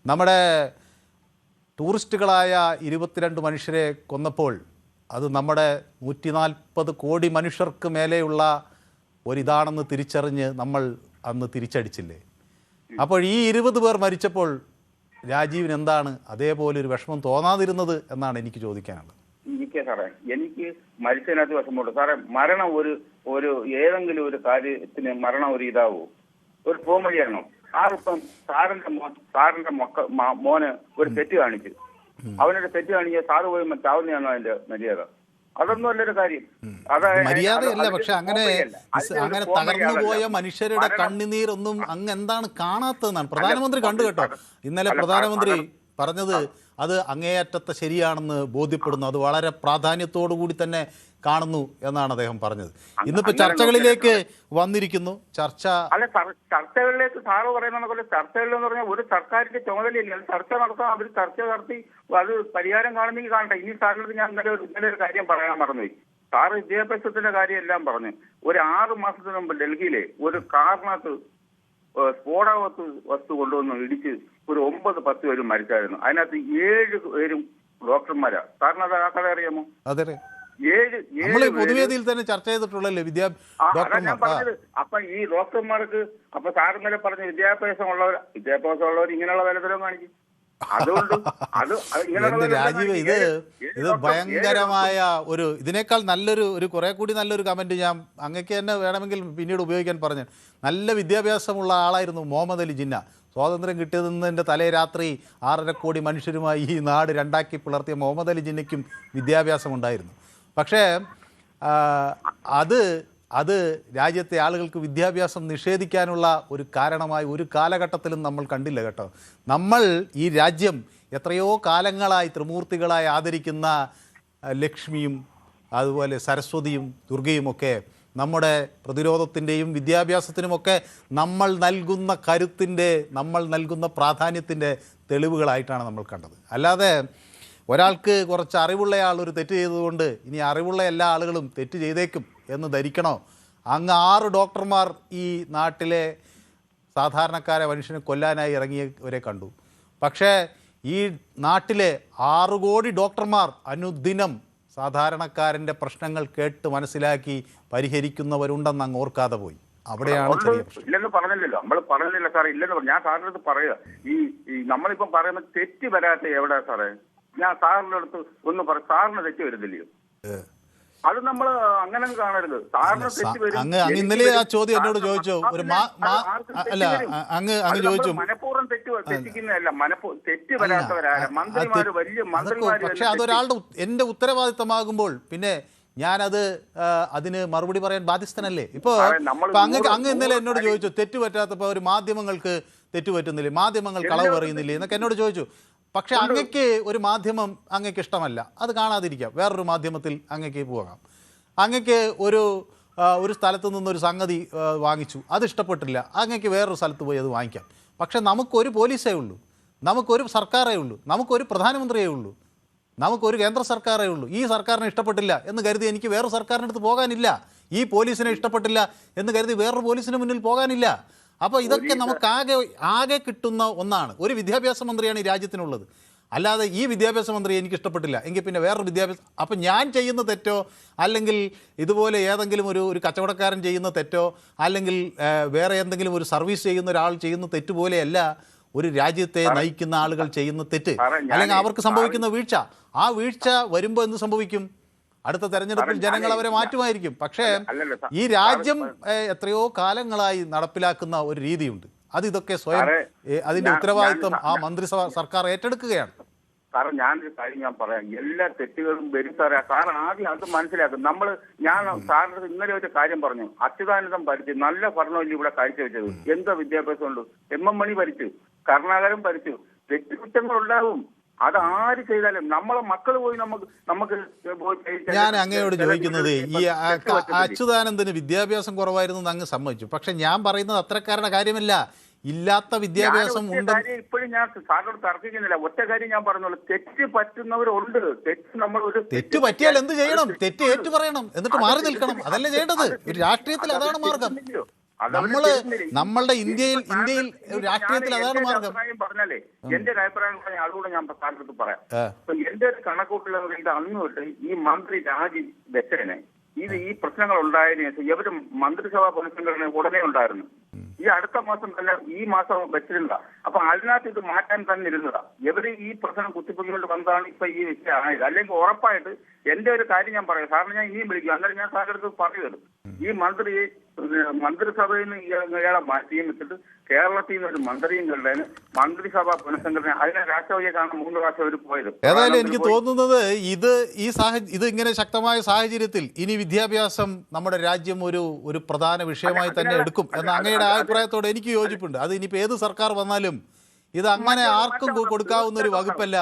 നമ്മുടെ ടൂറിസ്റ്റുകളായ 22 മനുഷ്യരെ കൊന്നപ്പോൾ അത് നമ്മുടെ 140 കോടി മനുഷ്യർക്ക് മേലെയുള്ള ഒരിതാണെന്ന് തിരിച്ചറിഞ്ഞ് നമ്മൾ അന്ന് തിരിച്ചടിച്ചില്ലേ? അപ്പോൾ ഈ 20 പേർ മരിച്ചപ്പോൾ രാജീവിന് എന്താണ് അതേപോലെ ഒരു വിഷമം തോന്നാതിരുന്നത് എന്നാണ് എനിക്ക് ചോദിക്കാനുള്ളത്. സാറേ, എനിക്ക് മരിച്ചതിനകത്ത് വിഷമമുണ്ട് സാറേ. മരണം ഒരു ഏതെങ്കിലും ഒരു കാര്യത്തിന് മരണം ഒരു ഇതാവോ? ഒരു പോംവഴിയാണോ? സാറിപ്പം സാറിന്റെ മോന് ഒരു തെറ്റ് കാണിച്ചു, അവനൊരു തെറ്റ് കാണിക്കുക സാറ് പോയി ചാവുന്നതാണോ അതിന്റെ മര്യാദ? അതൊന്നും അല്ലൊരു കാര്യം. മര്യാദയല്ല. പക്ഷെ അങ്ങനെ തകർന്നുപോയ മനുഷ്യരുടെ കണ്ണുനീരൊന്നും അങ്ങ് എന്താണ് കാണാത്തതെന്നാണ്. പ്രധാനമന്ത്രി കണ്ടു കേട്ടോ. ഇന്നലെ പ്രധാനമന്ത്രി പറഞ്ഞത് അത് അങ്ങേയറ്റത്തെ ശരിയാണെന്ന് ബോധ്യപ്പെടുന്നു, അത് വളരെ പ്രാധാന്യത്തോടു കൂടി തന്നെ കാണുന്നു എന്നാണ് അദ്ദേഹം പറഞ്ഞത്. ഇന്നിപ്പോൾ ചർച്ചകളിലേക്ക് വന്നിരിക്കുന്നു. അല്ല, ചർച്ചകളിലേക്ക് സാറ് പറയുന്ന പോലെ ചർച്ചകളിലെന്ന് പറഞ്ഞാൽ ഒരു സർക്കാരിന്റെ ചുമതലയില്ല. അത് ചർച്ച നടത്താം, അവർ ചർച്ച നടത്തി അത് പരിഹാരം കാണുന്നെങ്കിൽ കാണട്ടെ. ഇനി സാറിനടുത്ത് ഞാൻ ഇന്നലെ ഒരു കാര്യം പറയാൻ മറന്നുപോയി. സാറ് വിദ്യാഭ്യാസത്തിന്റെ കാര്യം എല്ലാം പറഞ്ഞു. ഒരു 6 മാസത്തിന് മുമ്പ് ഡൽഹിയിലെ ഒരു കാറിനകത്ത് സ്ഫോടക വസ്തു കൊണ്ടുവന്ന് ഇടിച്ച് ഒരു 9-10 പേരും മരിച്ചായിരുന്നു. അതിനകത്ത് 7 പേരും ഡോക്ടർമാരാ. സാറിന് അത് ആ കഥ അറിയാമോ? അതെ, പൊതുവേദിയിൽ തന്നെ ചർച്ച ചെയ്തിട്ടുള്ളല്ലേ ഞാൻ പറഞ്ഞത്. അപ്പൊ ഈ ഡോക്ടർമാർക്ക് അപ്പൊ സാർ ഇന്നലെ പറഞ്ഞ വിദ്യാഭ്യാസമുള്ളവർ ഇങ്ങനെയുള്ള വിലതരം കാണിക്കും. അതുകൊണ്ട് രാജീവ്, ഇത് ഭയങ്കരമായ ഇതിനേക്കാൾ നല്ലൊരു കുറെ കൂടി നല്ലൊരു കമന്റ് ഞാൻ അങ്ങക്ക് തന്നെ വേണമെങ്കിൽ പിന്നീട് ഉപയോഗിക്കാൻ പറഞ്ഞു. നല്ല വിദ്യാഭ്യാസമുള്ള ആളായിരുന്നു മുഹമ്മദ് അലി ജിന്ന. സ്വാതന്ത്ര്യം കിട്ടിയതിൻ്റെ തലേ രാത്രി 6.5 കോടി മനുഷ്യരുമായി ഈ നാട് രണ്ടാക്കി പിളർത്തിയ മുഹമ്മദ് അലി ജിന്നയ്ക്കും വിദ്യാഭ്യാസം ഉണ്ടായിരുന്നു. പക്ഷേ അത് രാജ്യത്തെ ആളുകൾക്ക് വിദ്യാഭ്യാസം നിഷേധിക്കാനുള്ള ഒരു കാരണമായി ഒരു കാലഘട്ടത്തിലും നമ്മൾ കണ്ടില്ല കേട്ടോ. നമ്മൾ ഈ രാജ്യം എത്രയോ കാലങ്ങളായി ത്രിമൂർത്തികളായി ആദരിക്കുന്ന ലക്ഷ്മിയും അതുപോലെ സരസ്വതിയും ദുർഗയുമൊക്കെ നമ്മുടെ പ്രതിരോധത്തിൻ്റെയും വിദ്യാഭ്യാസത്തിനുമൊക്കെ നമ്മൾ നൽകുന്ന കരുത്തിൻ്റെ, നമ്മൾ നൽകുന്ന പ്രാധാന്യത്തിൻ്റെ തെളിവുകളായിട്ടാണ് നമ്മൾ കണ്ടത്. അല്ലാതെ ഒരാൾക്ക് കുറച്ച് അറിവുള്ളയാൾ ഒരു തെറ്റ് ചെയ്തതുകൊണ്ട് ഇനി അറിവുള്ള എല്ലാ ആളുകളും തെറ്റ് ചെയ്തേക്കും എന്ന് ധരിക്കണോ? അങ്ങ് 6 ഡോക്ടർമാർ ഈ നാട്ടിലെ സാധാരണക്കാരെ മനുഷ്യനെ കൊല്ലാനായി ഇറങ്ങിയവരെ കണ്ടു. പക്ഷേ ഈ നാട്ടിലെ 6 കോടി ഡോക്ടർമാർ അനുദിനം സാധാരണക്കാരൻ്റെ പ്രശ്നങ്ങൾ കേട്ട് മനസ്സിലാക്കി പരിഹരിക്കുന്നവരുണ്ടെന്ന് അങ്ങ് ഓർക്കാതെ പോയി. അവിടെയാണ് ചെറിയ പ്രശ്നം. ഇല്ലെന്ന് പറഞ്ഞില്ലല്ലോ, നമ്മൾ പറഞ്ഞില്ല സാറേ, ഇല്ലെന്ന് പറഞ്ഞു. ഞാൻ സാറിൻ്റെ അടുത്ത് പറയുക, ഈ നമ്മളിപ്പം പറയുന്ന തെറ്റ് വരാത്ത എവിടെയാ സാറേ? ഞാൻ സാറിൻ്റെ അടുത്ത് ഒന്ന് പറ, സാറിന് തെറ്റ് വരുന്നില്ലയോ? അത് നമ്മൾ അങ്ങനെ കാണരുത്. സാറിന് തെറ്റ് വരും. അങ്ങ് ഇന്നലെ ആ ചോദ്യം എന്നോട് ചോദിച്ചു. അങ്ങ് ചോദിച്ചു മനഃപൂർവ്വം തെറ്റിക്കുന്നതല്ല, തെറ്റ് വരാത്തവരാണ് മന്ത്രിമാര്, വലിയ മന്ത്രിമാര്. പക്ഷെ അതൊരാളുടെ എൻ്റെ ഉത്തരവാദിത്തമാകുമ്പോൾ പിന്നെ ഞാനത് അതിന് മറുപടി പറയാൻ ബാധ്യസ്ഥനല്ലേ? ഇപ്പോൾ അങ്ങ് ഇന്നലെ എന്നോട് ചോദിച്ചു തെറ്റ് പറ്റാത്തപ്പോൾ ഒരു മാധ്യമങ്ങൾക്ക് തെറ്റ് പറ്റുന്നില്ലേ, മാധ്യമങ്ങൾ കളവ് പറയുന്നില്ലേ എന്നൊക്കെ എന്നോട് ചോദിച്ചു. പക്ഷെ അങ്ങക്ക് ഒരു മാധ്യമം അങ്ങക്ക് ഇഷ്ടമല്ല, അത് കാണാതിരിക്കാം, വേറൊരു മാധ്യമത്തിൽ അങ്ങക്ക് പോകാം. അങ്ങക്ക് ഒരു സ്ഥലത്ത് നിന്നൊരു സംഗതി വാങ്ങിച്ചു, അത് ഇഷ്ടപ്പെട്ടില്ല, അങ്ങക്ക് വേറൊരു സ്ഥലത്ത് പോയി അത് വാങ്ങിക്കാം. പക്ഷെ നമുക്കൊരു പോലീസേ ഉള്ളൂ, നമുക്കൊരു സർക്കാരേ ഉള്ളൂ, നമുക്കൊരു പ്രധാനമന്ത്രിയേ ഉള്ളൂ, നമുക്കൊരു കേന്ദ്ര സർക്കാരേ ഉള്ളൂ. ഈ സർക്കാരിനെ ഇഷ്ടപ്പെട്ടില്ല എന്ന് കരുതി എനിക്ക് വേറൊരു സർക്കാരിൻ്റെ അടുത്ത് പോകാനില്ല. ഈ പോലീസിനെ ഇഷ്ടപ്പെട്ടില്ല എന്ന് കരുതി വേറൊരു പോലീസിന് മുന്നിൽ പോകാനില്ല. അപ്പോൾ ഇതൊക്കെ നമുക്ക് ആകെ കിട്ടുന്ന ഒന്നാണ്. ഒരു വിദ്യാഭ്യാസ മന്ത്രിയാണ് ഈ രാജ്യത്തിനുള്ളത്. അല്ലാതെ ഈ വിദ്യാഭ്യാസ മന്ത്രി എനിക്ക് ഇഷ്ടപ്പെട്ടില്ല എങ്കിൽ പിന്നെ വേറൊരു വിദ്യാഭ്യാസം, അപ്പം ഞാൻ ചെയ്യുന്ന തെറ്റോ അല്ലെങ്കിൽ ഇതുപോലെ ഏതെങ്കിലും ഒരു കച്ചവടക്കാരൻ ചെയ്യുന്ന തെറ്റോ അല്ലെങ്കിൽ വേറെ എന്തെങ്കിലും ഒരു സർവീസ് ചെയ്യുന്ന ഒരാൾ ചെയ്യുന്ന തെറ്റ് പോലെയല്ല ഒരു രാജ്യത്തെ നയിക്കുന്ന ആളുകൾ ചെയ്യുന്ന തെറ്റ്, അല്ലെങ്കിൽ അവർക്ക് സംഭവിക്കുന്ന വീഴ്ച. ആ വീഴ്ച വരുമ്പോൾ എന്ത് സംഭവിക്കും? അടുത്ത തെരഞ്ഞെടുപ്പിൽ ജനങ്ങൾ അവരെ മാറ്റുമായിരിക്കും. പക്ഷേ ഈ രാജ്യം എത്രയോ കാലങ്ങളായി നടപ്പിലാക്കുന്ന ഒരു രീതിയുണ്ട്. ഇതൊക്കെ സ്വയം അതിന്റെ ഉത്തരവാദിത്വം ആ മന്ത്രിസഭ സർക്കാർ ഏറ്റെടുക്കുകയാണ്. കാരണം ഞാനൊരു കാര്യം ഞാൻ പറയാം, എല്ലാ തെറ്റുകളും വരും സാറേ. സാർ ആദ്യം അത് മനസ്സിലാക്കും. ഞാൻ സാറിന് ഇന്നലെ ഒരു കാര്യം പറഞ്ഞു, അച്യുതാനന്ദൻ ഭരിച്ചു, നല്ല ഭരണമല്ലേ ഇവിടെ കാഴ്ചവെച്ചത്. എന്താ വിദ്യാഭ്യാസം ഉണ്ട്? MM മണി ഭരിച്ചു, കരുണാകരൻ ഭരിച്ചു. തെറ്റുകുറ്റങ്ങൾ ഉണ്ടാവും, അത് ആര് ചെയ്താലും നമ്മളെ മക്കൾ പോയി നമുക്ക് ഞാൻ അങ്ങയോട് ചോദിക്കുന്നത്, ഈ അച്യുതാനന്ദന് വിദ്യാഭ്യാസം കുറവായിരുന്നു അങ്ങ് സമ്മതിച്ചു. പക്ഷെ ഞാൻ പറയുന്നത് അത്രക്കാരുടെ കാര്യമല്ല, ഇല്ലാത്ത വിദ്യാഭ്യാസം ഉണ്ട്. ഇപ്പോഴും ഞാൻ സാറിനോട് തർക്കിക്കുന്നില്ല. ഒറ്റ കാര്യം ഞാൻ പറഞ്ഞോളൂ, തെറ്റ് പറ്റുന്നവരുണ്ട്. തെറ്റ് പറ്റിയാൽ എന്ത് ചെയ്യണം? തെറ്റ് ഏറ്റു പറയണം, എന്നിട്ട് മാറി നിൽക്കണം. അതല്ലേ ചെയ്യേണ്ടത്? ഒരു രാഷ്ട്രീയത്തിൽ അതാണ് മാർഗം. നമ്മളുടെ ഇന്ത്യയിൽ രാഷ്ട്രീയത്തിൽ അതാണ് മാർഗം. പറഞ്ഞാലേ എന്റെ ഒരു അഭിപ്രായം പറഞ്ഞ അതുകൂടെ ഞാൻ സാറിനടുത്ത് പറയാം. എന്റെ ഒരു കണക്കൂട്ടുള്ള അന്ന് തൊട്ട് ഈ മന്ത്രി രാജി വെച്ചതിനെ ഈ പ്രശ്നങ്ങൾ ഉണ്ടായതിനു ശേഷം ഇവര് മന്ത്രിസഭാ പുനഃസംഘടന ഉടനെ ഉണ്ടായിരുന്നു. ഈ അടുത്ത മാസം തന്നെ ഈ മാസം വെച്ചിരുന്ന. അപ്പൊ അതിനകത്ത് ഇത് മാറ്റാൻ തന്നെ ഇരുന്നതാ. ഇവര് ഈ പ്രശ്നം കുത്തിപ്പൊക്കിക്കൊണ്ട് വന്നതാണ് ഇപ്പൊ ഈ വിഷയം ആയത്. അല്ലെങ്കിൽ ഉറപ്പായിട്ട് എന്റെ ഒരു കാര്യം ഞാൻ പറയാം, സാറിന് ഞാൻ ഇനിയും വിളിക്കും, അന്നേരം ഞാൻ സാറിന്റെ അടുത്ത് പറയുന്നത്, ഈ മന്ത്രിസഭയിൽ നിന്ന് ഇയാളെ മാറ്റിയും വെച്ചിട്ട് കേരളത്തിൽ നിന്ന് ഒരു മന്ത്രിയും കണ്ടതിന് മന്ത്രിസഭാ പുനഃസംഘടന അതിനെ രാഷ്ട്രപതിയെ കാണാൻ 3 പ്രാവശ്യം അവർ പോയത്. ഏതായാലും എനിക്ക് തോന്നുന്നത് ഇത് ഇങ്ങനെ ശക്തമായ സാഹചര്യത്തിൽ ഇനി വിദ്യാഭ്യാസം നമ്മുടെ രാജ്യം ഒരു പ്രധാന വിഷയമായി തന്നെ എടുക്കും എന്ന അങ്ങയുടെ അഭിപ്രായത്തോടെ എനിക്ക് യോജിപ്പുണ്ട്. അത് ഇനിയിപ്പോൾ ഏത് സർക്കാർ വന്നാലും ഇത് അങ്ങനെ ആർക്കും കൊടുക്കാവുന്ന ഒരു വകുപ്പല്ല.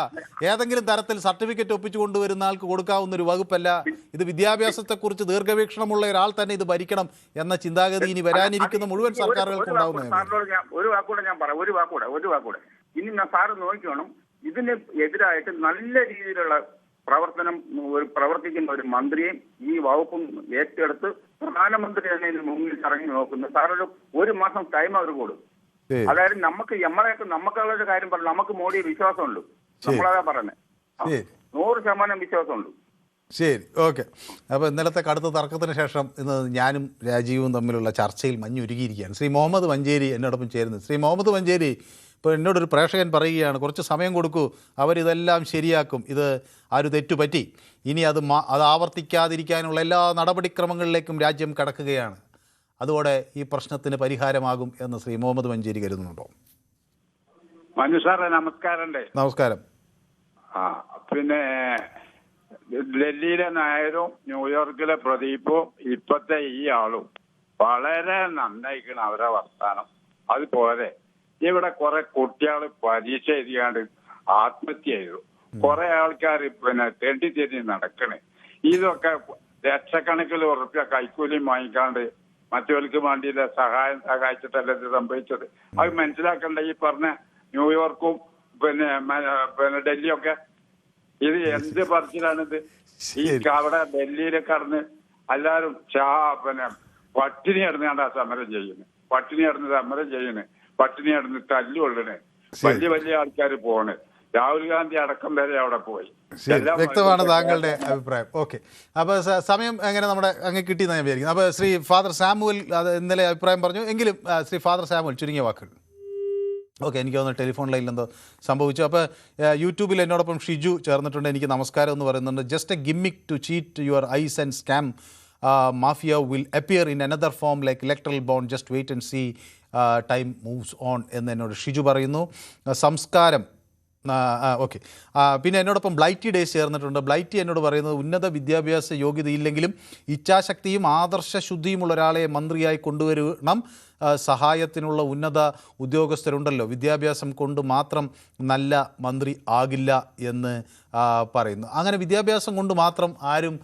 ഏതെങ്കിലും തരത്തിൽ സർട്ടിഫിക്കറ്റ് ഒപ്പിച്ചു കൊണ്ടുവരുന്ന ആൾക്ക് കൊടുക്കാവുന്ന ഒരു വകുപ്പല്ല. ഇത് വിദ്യാഭ്യാസത്തെക്കുറിച്ച് ദീർഘവീക്ഷണമുള്ള ഒരാൾ തന്നെ ഇത് ഭരിക്കണം എന്ന ചിന്താഗതി ഇനി വരാനിരിക്കുന്ന മുഴുവൻ സർക്കാരുകൾക്കും ഉണ്ടാവുന്നതാണ്. ഒരു വാക്കൂടെ ഞാൻ പറയാം, ഒരു വാക്കൂടെ ഇനി സാറ് നോക്കണം, ഇതിന് എതിരായിട്ട് നല്ല രീതിയിലുള്ള പ്രവർത്തിക്കുന്ന ഒരു മന്ത്രിയും ഈ വകുപ്പും ഏറ്റെടുത്ത് പ്രധാനമന്ത്രി തന്നെ ഇതിന് മുന്നിൽ ഇറങ്ങി നോക്കുന്നു. സാറൊരു 1 മാസം ടൈം അവർ കൊടുക്കും. അതായത് നമുക്കുള്ള കാര്യം പറഞ്ഞു, നമുക്ക് മോഡിയെ വിശ്വാസമുണ്ട്, നമ്മളതാ പറയുന്നത്, 100% വിശ്വാസമുണ്ട്. ശരി, ഓക്കെ. അപ്പോൾ ഇന്നലത്തെ കടുത്ത തർക്കത്തിന് ശേഷം ഇന്ന് ഞാനും രാജീവും തമ്മിലുള്ള ചർച്ചയിൽ മഞ്ഞുരുകിയിരിക്കുകയാണ്. ശ്രീ മുഹമ്മദ് മഞ്ചേരി എന്നോടൊപ്പം ചേരുന്നു. ശ്രീ മുഹമ്മദ് മഞ്ചേരി, ഇപ്പോൾ എന്നോടൊരു പ്രേക്ഷകൻ പറയുകയാണ്, കുറച്ച് സമയം കൊടുക്കൂ, അവരിതെല്ലാം ശരിയാക്കും, ഇത് ആ ഒരു തെറ്റുപറ്റി, ഇനി അത് ആവർത്തിക്കാതിരിക്കാനുള്ള എല്ലാ നടപടിക്രമങ്ങളിലേക്കും രാജ്യം കടക്കുകയാണ്, അതോടെ ഈ പ്രശ്നത്തിന് പരിഹാരമാകും എന്ന് ശ്രീ മുഹമ്മദ് മഞ്ചേരി കരുതുന്നുണ്ടോ? മനു സാറേ നമസ്കാരമുണ്ട്. നമസ്കാരം. പിന്നെ ഡൽഹിയിലെ നായരും ന്യൂയോർക്കിലെ പ്രദീപും ഇപ്പത്തെ ഈ ആളും വളരെ നന്നായിക്കണം അവരെ വർത്താനം. അതുപോലെ ഇവിടെ കുറെ കുട്ടികൾ പരീക്ഷ എഴുതിയാണ്ട് ആത്മഹത്യ ചെയ്തു, കുറെ ആൾക്കാർ പിന്നെ തെണ്ടി നടക്കണേ. ഇതൊക്കെ ലക്ഷക്കണക്കിൽ ഉറുപ്പ്യ കൈക്കൂലിയും വാങ്ങിക്കാണ്ട് മറ്റവർക്ക് വേണ്ടിയില്ല സഹായിച്ചിട്ടല്ല ഇത് സംഭവിച്ചത്. അത് മനസ്സിലാക്കണ്ട. ഈ പറഞ്ഞ ന്യൂയോർക്കും പിന്നെ ഡൽഹിയൊക്കെ ഇത് എന്ത് പറച്ചിലാണിത്? ഈ അവിടെ ഡൽഹിയിലെ കടന്ന് എല്ലാരും പിന്നെ പട്ടിണി കിടന്നാണ്ടാ സമരം ചെയ്യുന്നത്, പട്ടിണി കിടന്ന് തല്ലുകൊള്ളണേ, വലിയ ആൾക്കാർ പോണ്. രാഹുൽ ഗാന്ധി അടക്കം വരെ അവിടെ പോയി. വ്യക്തമാണ് താങ്കളുടെ അഭിപ്രായം. ഓക്കെ, അപ്പോൾ സമയം എങ്ങനെ നമ്മുടെ അങ്ങ് കിട്ടിയെന്ന് ഞാൻ വിചാരിക്കുന്നു. അപ്പോൾ ശ്രീ ഫാദർ സാമുവൽ അത് ഇന്നലെ അഭിപ്രായം പറഞ്ഞു, എങ്കിലും ശ്രീ ഫാദർ സാമുവൽ ചുരുങ്ങിയ വാക്കുകൾ. ഓക്കെ, എനിക്ക് തോന്നുന്നു ടെലിഫോൺ ലൈനിൽ എന്തോ സംഭവിച്ചു. അപ്പോൾ യൂട്യൂബിൽ എന്നോടൊപ്പം ഷിജു ചേർന്നിട്ടുണ്ട്. എനിക്ക് നമസ്കാരം എന്ന് പറയുന്നുണ്ട്. Just a gimmick to cheat your eyes and scam mafia will appear in another form like electoral bond, just wait and see time moves on എന്ന് എന്നോട് ഷിജു പറയുന്നു. സംസ്കാരം. ഓക്കെ, പിന്നെ എന്നോടൊപ്പം ബ്ലൈറ്റി ഡേയ്സ് ചേർന്നിട്ടുണ്ട്. ബ്ലൈറ്റി എന്നോട് പറയുന്നത്, ഉന്നത വിദ്യാഭ്യാസ യോഗ്യതയില്ലെങ്കിലും ഇച്ഛാശക്തിയും ആദർശശുദ്ധിയുമുള്ള ഒരാളെ മന്ത്രിയായി കൊണ്ടുവരണം. സഹായത്തിനുള്ള ഉന്നത ഉദ്യോഗസ്ഥരുണ്ടല്ലോ, വിദ്യാഭ്യാസം കൊണ്ട് മാത്രം നല്ല മന്ത്രി ആകില്ല എന്ന് പറയുന്നു. അങ്ങനെ വിദ്യാഭ്യാസം കൊണ്ട് മാത്രം ആരും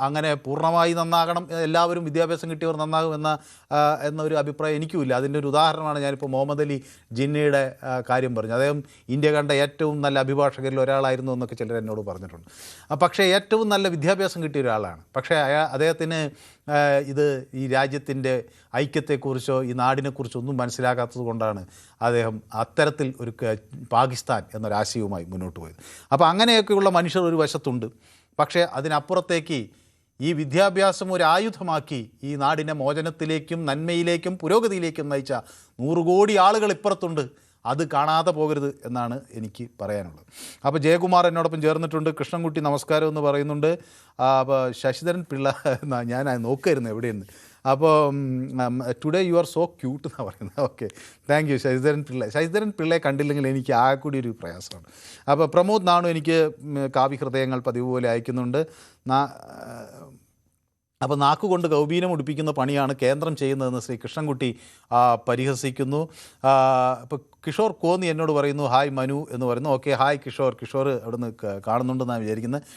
അങ്ങനെ പൂർണ്ണമായി നന്നാകണം, എല്ലാവരും വിദ്യാഭ്യാസം കിട്ടിയവർ നന്നാകും എന്നൊരു അഭിപ്രായം എനിക്കുമില്ല. അതിൻ്റെ ഒരു ഉദാഹരണമാണ് ഞാനിപ്പോൾ മുഹമ്മദ് അലി ജിന്നയുടെ കാര്യം പറഞ്ഞു. അദ്ദേഹം ഇന്ത്യ കണ്ട ഏറ്റവും നല്ല അഭിഭാഷകരിൽ ഒരാളായിരുന്നു എന്നൊക്കെ ചിലർ എന്നോട് പറഞ്ഞിട്ടുണ്ട്. പക്ഷേ ഏറ്റവും നല്ല വിദ്യാഭ്യാസം കിട്ടിയ ഒരാളാണ്. പക്ഷേ അദ്ദേഹത്തിന് ഈ രാജ്യത്തിൻ്റെ ഐക്യത്തെക്കുറിച്ചോ ഈ നാടിനെക്കുറിച്ചോ ഒന്നും മനസ്സിലാക്കാത്തത് കൊണ്ടാണ് അദ്ദേഹം അത്തരത്തിൽ ഒരു പാകിസ്ഥാൻ എന്നൊരാശയവുമായി മുന്നോട്ട് പോയത്. അപ്പോൾ അങ്ങനെയൊക്കെയുള്ള മനുഷ്യർ ഒരു വശത്തുണ്ട്. പക്ഷേ അതിനപ്പുറത്തേക്ക് ഈ വിദ്യാഭ്യാസം ഒരു ആയുധമാക്കി ഈ നാടിനെ മോചനത്തിലേക്കും നന്മയിലേക്കും പുരോഗതിയിലേക്കും നയിച്ച 100 കോടി ആളുകൾ ഇപ്പുറത്തുണ്ട്. അത് കാണാതെ പോകരുത് എന്നാണ് എനിക്ക് പറയാനുള്ളത്. അപ്പോൾ ജയകുമാർ എന്നോടൊപ്പം ചേർന്നിട്ടുണ്ട്. കൃഷ്ണൻകുട്ടി നമസ്കാരം എന്ന് പറയുന്നുണ്ട്. അപ്പോൾ ശശിധരൻ പിള്ള ഞാൻ നോക്കായിരുന്നു എവിടെയെന്ന്. അപ്പോൾ today you are so cute എന്നാണ് പറയുന്നത്. ഓക്കെ, താങ്ക് യു ശശിധരൻ പിള്ളയെ കണ്ടില്ലെങ്കിൽ എനിക്ക് ആ കൂടി ഒരു പ്രയാസമാണ്. അപ്പോൾ പ്രമോദ് നാണു എനിക്ക് കാവ്യഹൃദയങ്ങൾ പതിവ് പോലെ അയക്കുന്നുണ്ട്. അപ്പോൾ നാക്കുകൊണ്ട് ഗൗബീനം ഉടിപ്പിക്കുന്ന പണിയാണ് കേന്ദ്രം ചെയ്യുന്നതെന്ന് ശ്രീ കൃഷ്ണൻകുട്ടി പരിഹസിക്കുന്നു. ഇപ്പോൾ കിഷോർ കോന്നി എന്നോട് പറയുന്നു, ഹായ് മനു എന്ന് പറയുന്നു. ഓക്കെ, ഹായ് കിഷോർ അവിടെ നിന്ന് കാണുന്നുണ്ടെന്നാണ് വിചാരിക്കുന്നത്.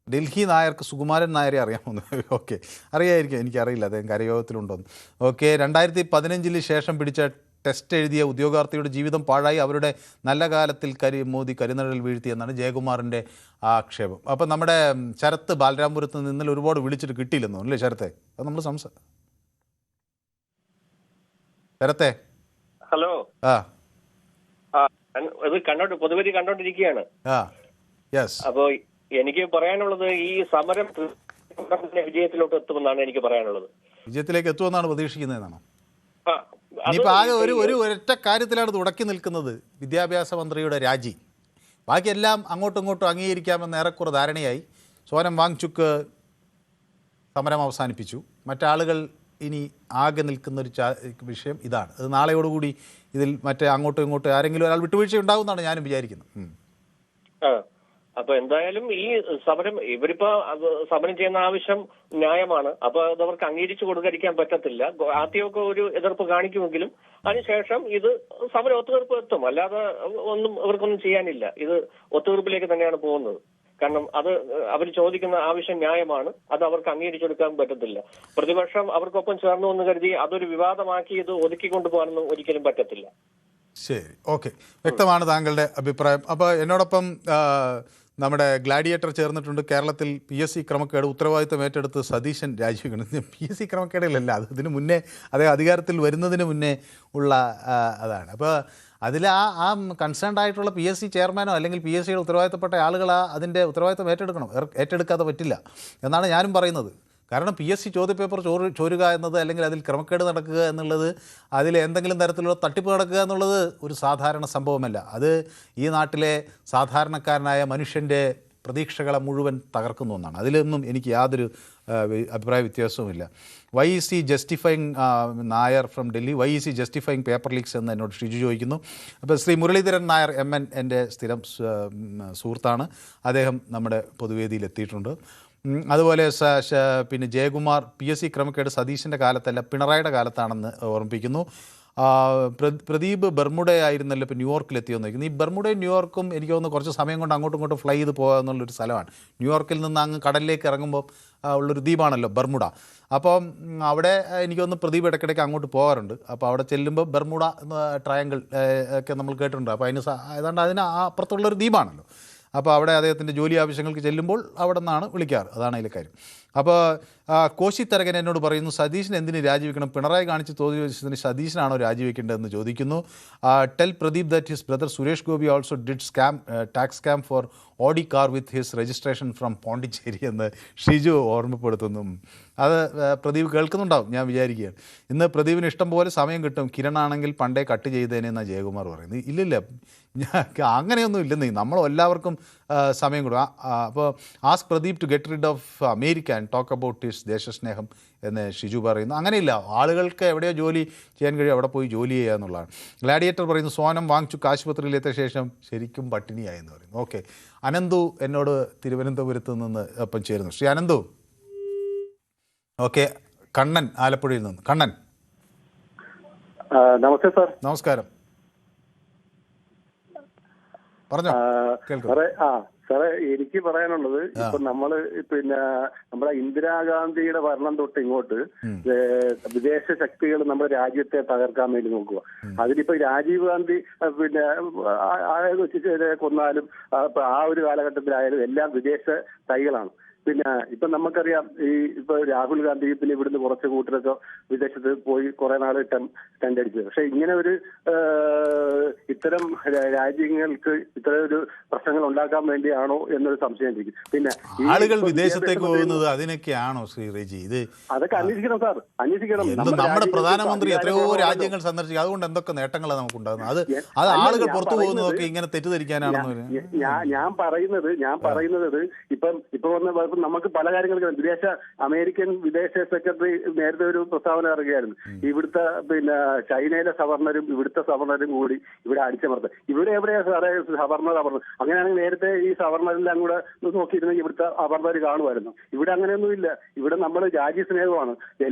ഡൽഹി നായർക്ക് സുകുമാരൻ നായരെ അറിയാമെന്ന്. ഓക്കെ, അറിയായിരിക്കും, എനിക്കറിയില്ല അദ്ദേഹം കരയോഗത്തിലുണ്ടോന്ന്. ഓക്കെ, 2015 ശേഷം പിടിച്ച ടെസ്റ്റ് എഴുതിയ ഉദ്യോഗാർത്ഥിയുടെ ജീവിതം പാഴായി, അവരുടെ നല്ല കാലത്തിൽ മോദി കരിനിഴൽ വീഴ്ത്തി എന്നാണ് ജയകുമാറിൻ്റെ ആക്ഷേപം. അപ്പം നമ്മുടെ ശരത്ത് ബാലരാംപുരത്ത് നിന്ന് ഇന്നലെ ഒരുപാട് വിളിച്ചിട്ട് കിട്ടിയില്ലെന്നോ അല്ലേ ശരത്തെ? അത് നമ്മൾ ശരത്തെ ഹലോ, ഇത് പൊതുവരി കണ്ടോണ്ടിരിക്കുകയാണ്. അപ്പോ എനിക്ക് പറയാനുള്ളത്, ഈ സമരം വിജയത്തിലോട്ട് എത്തുമെന്നാണ് എനിക്ക് പറയാനുള്ളത്. വിജയത്തിലേക്ക് എത്തുമെന്നാണ് പ്രതീക്ഷിക്കുന്നതെന്നാണോ? ഇനിയിപ്പോൾ ആകെ ഒരു ഒരൊറ്റ കാര്യത്തിലാണ് തുടക്കി നിൽക്കുന്നത്, വിദ്യാഭ്യാസ മന്ത്രിയുടെ രാജി. ബാക്കിയെല്ലാം അങ്ങോട്ടും ഇങ്ങോട്ടും അംഗീകരിക്കാമെന്ന് ഏറെക്കുറെ ധാരണയായി. സോനം വാങ്ചുക്ക് സമരം അവസാനിപ്പിച്ചു. മറ്റാളുകൾ ഇനി ആകെ നിൽക്കുന്നൊരു വിഷയം ഇതാണ്. അത് നാളെയോടുകൂടി ഇതിൽ അങ്ങോട്ടും ഇങ്ങോട്ടും ആരെങ്കിലും ഒരാൾ വിട്ടുവീഴ്ച ഉണ്ടാകുമെന്നാണ് ഞാനും വിചാരിക്കുന്നത്. അപ്പൊ എന്തായാലും ഈ സമരം ഇവരിപ്പോ സമരം ചെയ്യുന്ന ആവശ്യം ന്യായമാണ്. അപ്പൊ അത് അവർക്ക് അംഗീകരിച്ചു കൊടുക്കാതിരിക്കാൻ പറ്റത്തില്ല. ആദ്യമൊക്കെ ഒരു എതിർപ്പ് കാണിക്കുമെങ്കിലും അതിനുശേഷം ഇത് സമരം ഒത്തുതീർപ്പ് എത്തും. അല്ലാതെ ഒന്നും ഇവർക്കൊന്നും ചെയ്യാനില്ല. ഇത് ഒത്തുതീർപ്പിലേക്ക് തന്നെയാണ് പോകുന്നത്. കാരണം അത് അവർ ചോദിക്കുന്ന ആവശ്യം ന്യായമാണ്. അത് അവർക്ക് അംഗീകരിച്ചെടുക്കാൻ പറ്റത്തില്ല. പ്രതിപക്ഷം അവർക്കൊപ്പം ചേർന്നു എന്ന് കരുതി അതൊരു വിവാദമാക്കി ഇത് ഒതുക്കിക്കൊണ്ടുപോകാനൊന്നും ഒരിക്കലും പറ്റത്തില്ല. ശരി, ഓക്കെ, വ്യക്തമാണ് താങ്കളുടെ അഭിപ്രായം. അപ്പോൾ എന്നോടൊപ്പം നമ്മുടെ ഗ്ലാഡിയേറ്റർ ചേർന്നിട്ടുണ്ട്. കേരളത്തിൽ PSC ക്രമക്കേട് ഉത്തരവാദിത്തം ഏറ്റെടുത്ത് സതീശൻ രാജിവെക്കണം. PSC ക്രമക്കേടിലല്ല, അതിന് മുന്നേ അദ്ദേഹം അധികാരത്തിൽ വരുന്നതിന് മുന്നേ ഉള്ള അതാണ്. അപ്പോൾ അതിൽ ആ കൺസേൺഡ് ആയിട്ടുള്ള PSC ചെയർമാനോ അല്ലെങ്കിൽ PSCയുടെ ഉത്തരവാദിത്തപ്പെട്ട ആളുകൾ അതിൻ്റെ ഉത്തരവാദിത്തം ഏറ്റെടുക്കാതെ പറ്റില്ല എന്നാണ് ഞാനും പറയുന്നത്. കാരണം PSC ചോദ്യപേപ്പർ ചോരുക എന്നത് അല്ലെങ്കിൽ അതിൽ ക്രമക്കേട് നടക്കുക എന്നുള്ളത്, അതിൽ എന്തെങ്കിലും തരത്തിലുള്ള തട്ടിപ്പ് നടക്കുക എന്നുള്ളത് ഒരു സാധാരണ സംഭവമല്ല. അത് ഈ നാട്ടിലെ സാധാരണക്കാരനായ മനുഷ്യൻ്റെ പ്രതീക്ഷകളെ മുഴുവൻ തകർക്കുന്ന ഒന്നാണ്. അതിലൊന്നും എനിക്ക് യാതൊരു അഭിപ്രായ വ്യത്യാസവുമില്ല. Why is he justifying Nair from Delhi, why is he justifying paper leaks എന്ന് എന്നോട് ഷിജു ചോദിക്കുന്നു. അപ്പോൾ ശ്രീ മുരളീധരൻ നായർ MN എൻ്റെ സ്ഥിരം സുഹൃത്താണ്. അദ്ദേഹം നമ്മുടെ പൊതുവേദിയിൽ എത്തിയിട്ടുണ്ട്. അതുപോലെ പിന്നെ ജയകുമാർ PSC ക്രമക്കേട് സതീശൻ്റെ കാലത്തല്ല പിണറായിയുടെ കാലത്താണെന്ന് ഓർമ്മിപ്പിക്കുന്നു. പ്രദീപ് ബർമുഡ ആയിരുന്നല്ലോ ഇപ്പോൾ ന്യൂയോർക്കിലെത്തിയെന്ന് ചോദിക്കുന്നു. ഈ ബർമുഡയും ന്യൂയോർക്കും എനിക്ക് തോന്നുന്നു കുറച്ച് സമയം കൊണ്ട് അങ്ങോട്ടും ഇങ്ങോട്ടും ഫ്ലൈ ചെയ്ത് പോകുക എന്നുള്ളൊരു സ്ഥലമാണ്. ന്യൂയോർക്കിൽ നിന്ന് അങ്ങ് കടലിലേക്ക് ഇറങ്ങുമ്പോൾ ഉള്ളൊരു ദ്വീപാണല്ലോ ബർമുഡ. അപ്പം അവിടെ എനിക്ക് തോന്നുന്നു പ്രദീപ് ഇടയ്ക്കിടയ്ക്ക് അങ്ങോട്ട് പോകാറുണ്ട്. അപ്പോൾ അവിടെ ചെല്ലുമ്പോൾ ബർമുഡ ട്രയാങ്കിൾ ഒക്കെ നമ്മൾ കേട്ടിട്ടുണ്ട്. അപ്പോൾ ഏതാണ്ട് അതിന് അപ്പുറത്തുള്ളൊരു ദ്വീപാണല്ലോ. അപ്പോൾ അവിടെ അദ്ദേഹത്തിൻ്റെ ജോലി ആവശ്യങ്ങൾക്ക് ചെല്ലുമ്പോൾ അവിടെ നിന്നാണ് വിളിക്കാറ്. അതാണ് അതിലെ കാര്യം. അപ്പോൾ കോശി തരകൻ എന്നോട് പറയുന്നു, സതീശൻ എന്തിന് രാജിവെക്കണം? പിണറായി കാണിച്ച് തോന്നിയതിന് സതീശനാണോ രാജിവെക്കേണ്ടതെന്ന് ചോദിക്കുന്നു. Tell Pradeep that his brother Suresh Gopi also did tax scam for Audi car with his registration from Pondicherry എന്ന് ഷിജു ഓർമ്മപ്പെടുത്തുന്നു. അത് പ്രദീപ് കേൾക്കുന്നുണ്ടാവും ഞാൻ വിചാരിക്കുകയാണ്. ഇന്ന് പ്രദീപിന് ഇഷ്ടം പോലെ സമയം കിട്ടും. കിരണാണെങ്കിൽ പണ്ടേ കട്ട് ചെയ്തേനെന്നാണ് ജയകുമാർ പറയുന്നത്. ഇല്ലില്ല, അങ്ങനെയൊന്നും ഇല്ലെന്നേ, നമ്മളെല്ലാവർക്കും സമയം കൊടുക്കും. അപ്പോൾ ask Pradeep to get rid of America and talk about his ദേശസ്നേഹം എന്ന് ഷിജു പറയുന്നു. അങ്ങനെയില്ല, ആളുകൾക്ക് എവിടെയോ ജോലി ചെയ്യാൻ കഴിയും അവിടെ പോയി ജോലി ചെയ്യുക എന്നുള്ളതാണ്. ഗ്ലാഡിയേറ്റർ പറയുന്നു, സോനം വാങ്ങിച്ചു ആശുപത്രിയിലെത്തിയ ശേഷം ശരിക്കും പട്ടിണിയായെന്ന് പറയുന്നു. ഓക്കെ, അനന്തു എന്നോട് തിരുവനന്തപുരത്ത് നിന്ന് ഒപ്പം ചേരുന്നു. ശ്രീ അനന്തു. ഓക്കെ, കണ്ണൻ ആലപ്പുഴയിൽ നിന്ന്. കണ്ണൻ, നമസ്തേ സാർ. നമസ്കാരം, പറഞ്ഞോ, കേൾക്കാം. സാറേ, എനിക്ക് പറയാനുള്ളത്, ഇപ്പൊ നമ്മുടെ ഇന്ദിരാഗാന്ധിയുടെ ഭരണം തൊട്ട് ഇങ്ങോട്ട് വിദേശ ശക്തികൾ നമ്മുടെ രാജ്യത്തെ തകർക്കാൻ വേണ്ടി നോക്കുക. അതിലിപ്പോ രാജീവ് ഗാന്ധി കൊന്നാലും ആ ഒരു കാലഘട്ടത്തിലായാലും എല്ലാം വിദേശ തൈകളാണ്. ഇപ്പൊ നമുക്കറിയാം, ഇപ്പൊ രാഹുൽ ഗാന്ധി ഇവിടുന്ന് കുറച്ച് കൂട്ടരൊക്കെ വിദേശത്ത് പോയി കുറെ നാള് ടെൻഡ് അടിച്ചത്. പക്ഷെ ഇങ്ങനെ ഒരു ഇത്തരം രാജ്യങ്ങൾക്ക് ഇത്തരം ഒരു പ്രശ്നങ്ങൾ ഉണ്ടാക്കാൻ വേണ്ടിയാണോ എന്നൊരു സംശയം എനിക്ക്. ആളുകൾ വിദേശത്തേക്ക് പോകുന്നത് അതിനൊക്കെയാണോ ശ്രീ റെജി? ഇത് അതൊക്കെ അന്വേഷിക്കണം സാർ, അന്വേഷിക്കണം. നമ്മുടെ പ്രധാനമന്ത്രി എത്രയോ രാജ്യങ്ങൾ സന്ദർശിക്കും, അതുകൊണ്ട് എന്തൊക്കെ നേട്ടങ്ങളാണ് നമുക്ക് ഉണ്ടാകുന്നത്? അത് ആളുകൾ പുറത്തു പോകുന്നതൊക്കെ ഇങ്ങനെ തെറ്റിദ്ധരിക്കാനാണെന്ന് ഞാൻ പറയുന്നത്. ഇപ്പൊ വന്ന നമുക്ക് പല കാര്യങ്ങളും വിദേശ അമേരിക്കൻ വിദേശ സെക്രട്ടറി നേരത്തെ ഒരു പ്രസ്താവന ഇറങ്ങിയായിരുന്നു. ഇവിടുത്തെ ചൈനയിലെ സവർണരും ഇവിടുത്തെ സവർണരും കൂടി ഇവിടെ അടിച്ചമർത്തുക. ഇവിടെ എവിടെയാ സാറേ സവർണർ അവർണർ? അങ്ങനെയാണെങ്കിൽ നേരത്തെ ഈ സവർണരെല്ലാം കൂടെ നോക്കിയിരുന്നെങ്കിൽ ഇവിടുത്തെ അവർണർ കാണുമായിരുന്നു. ഇവിടെ അങ്ങനെയൊന്നുമില്ല. ഇവിടെ നമ്മൾ രാജ്യസ്നേഹമാണ്.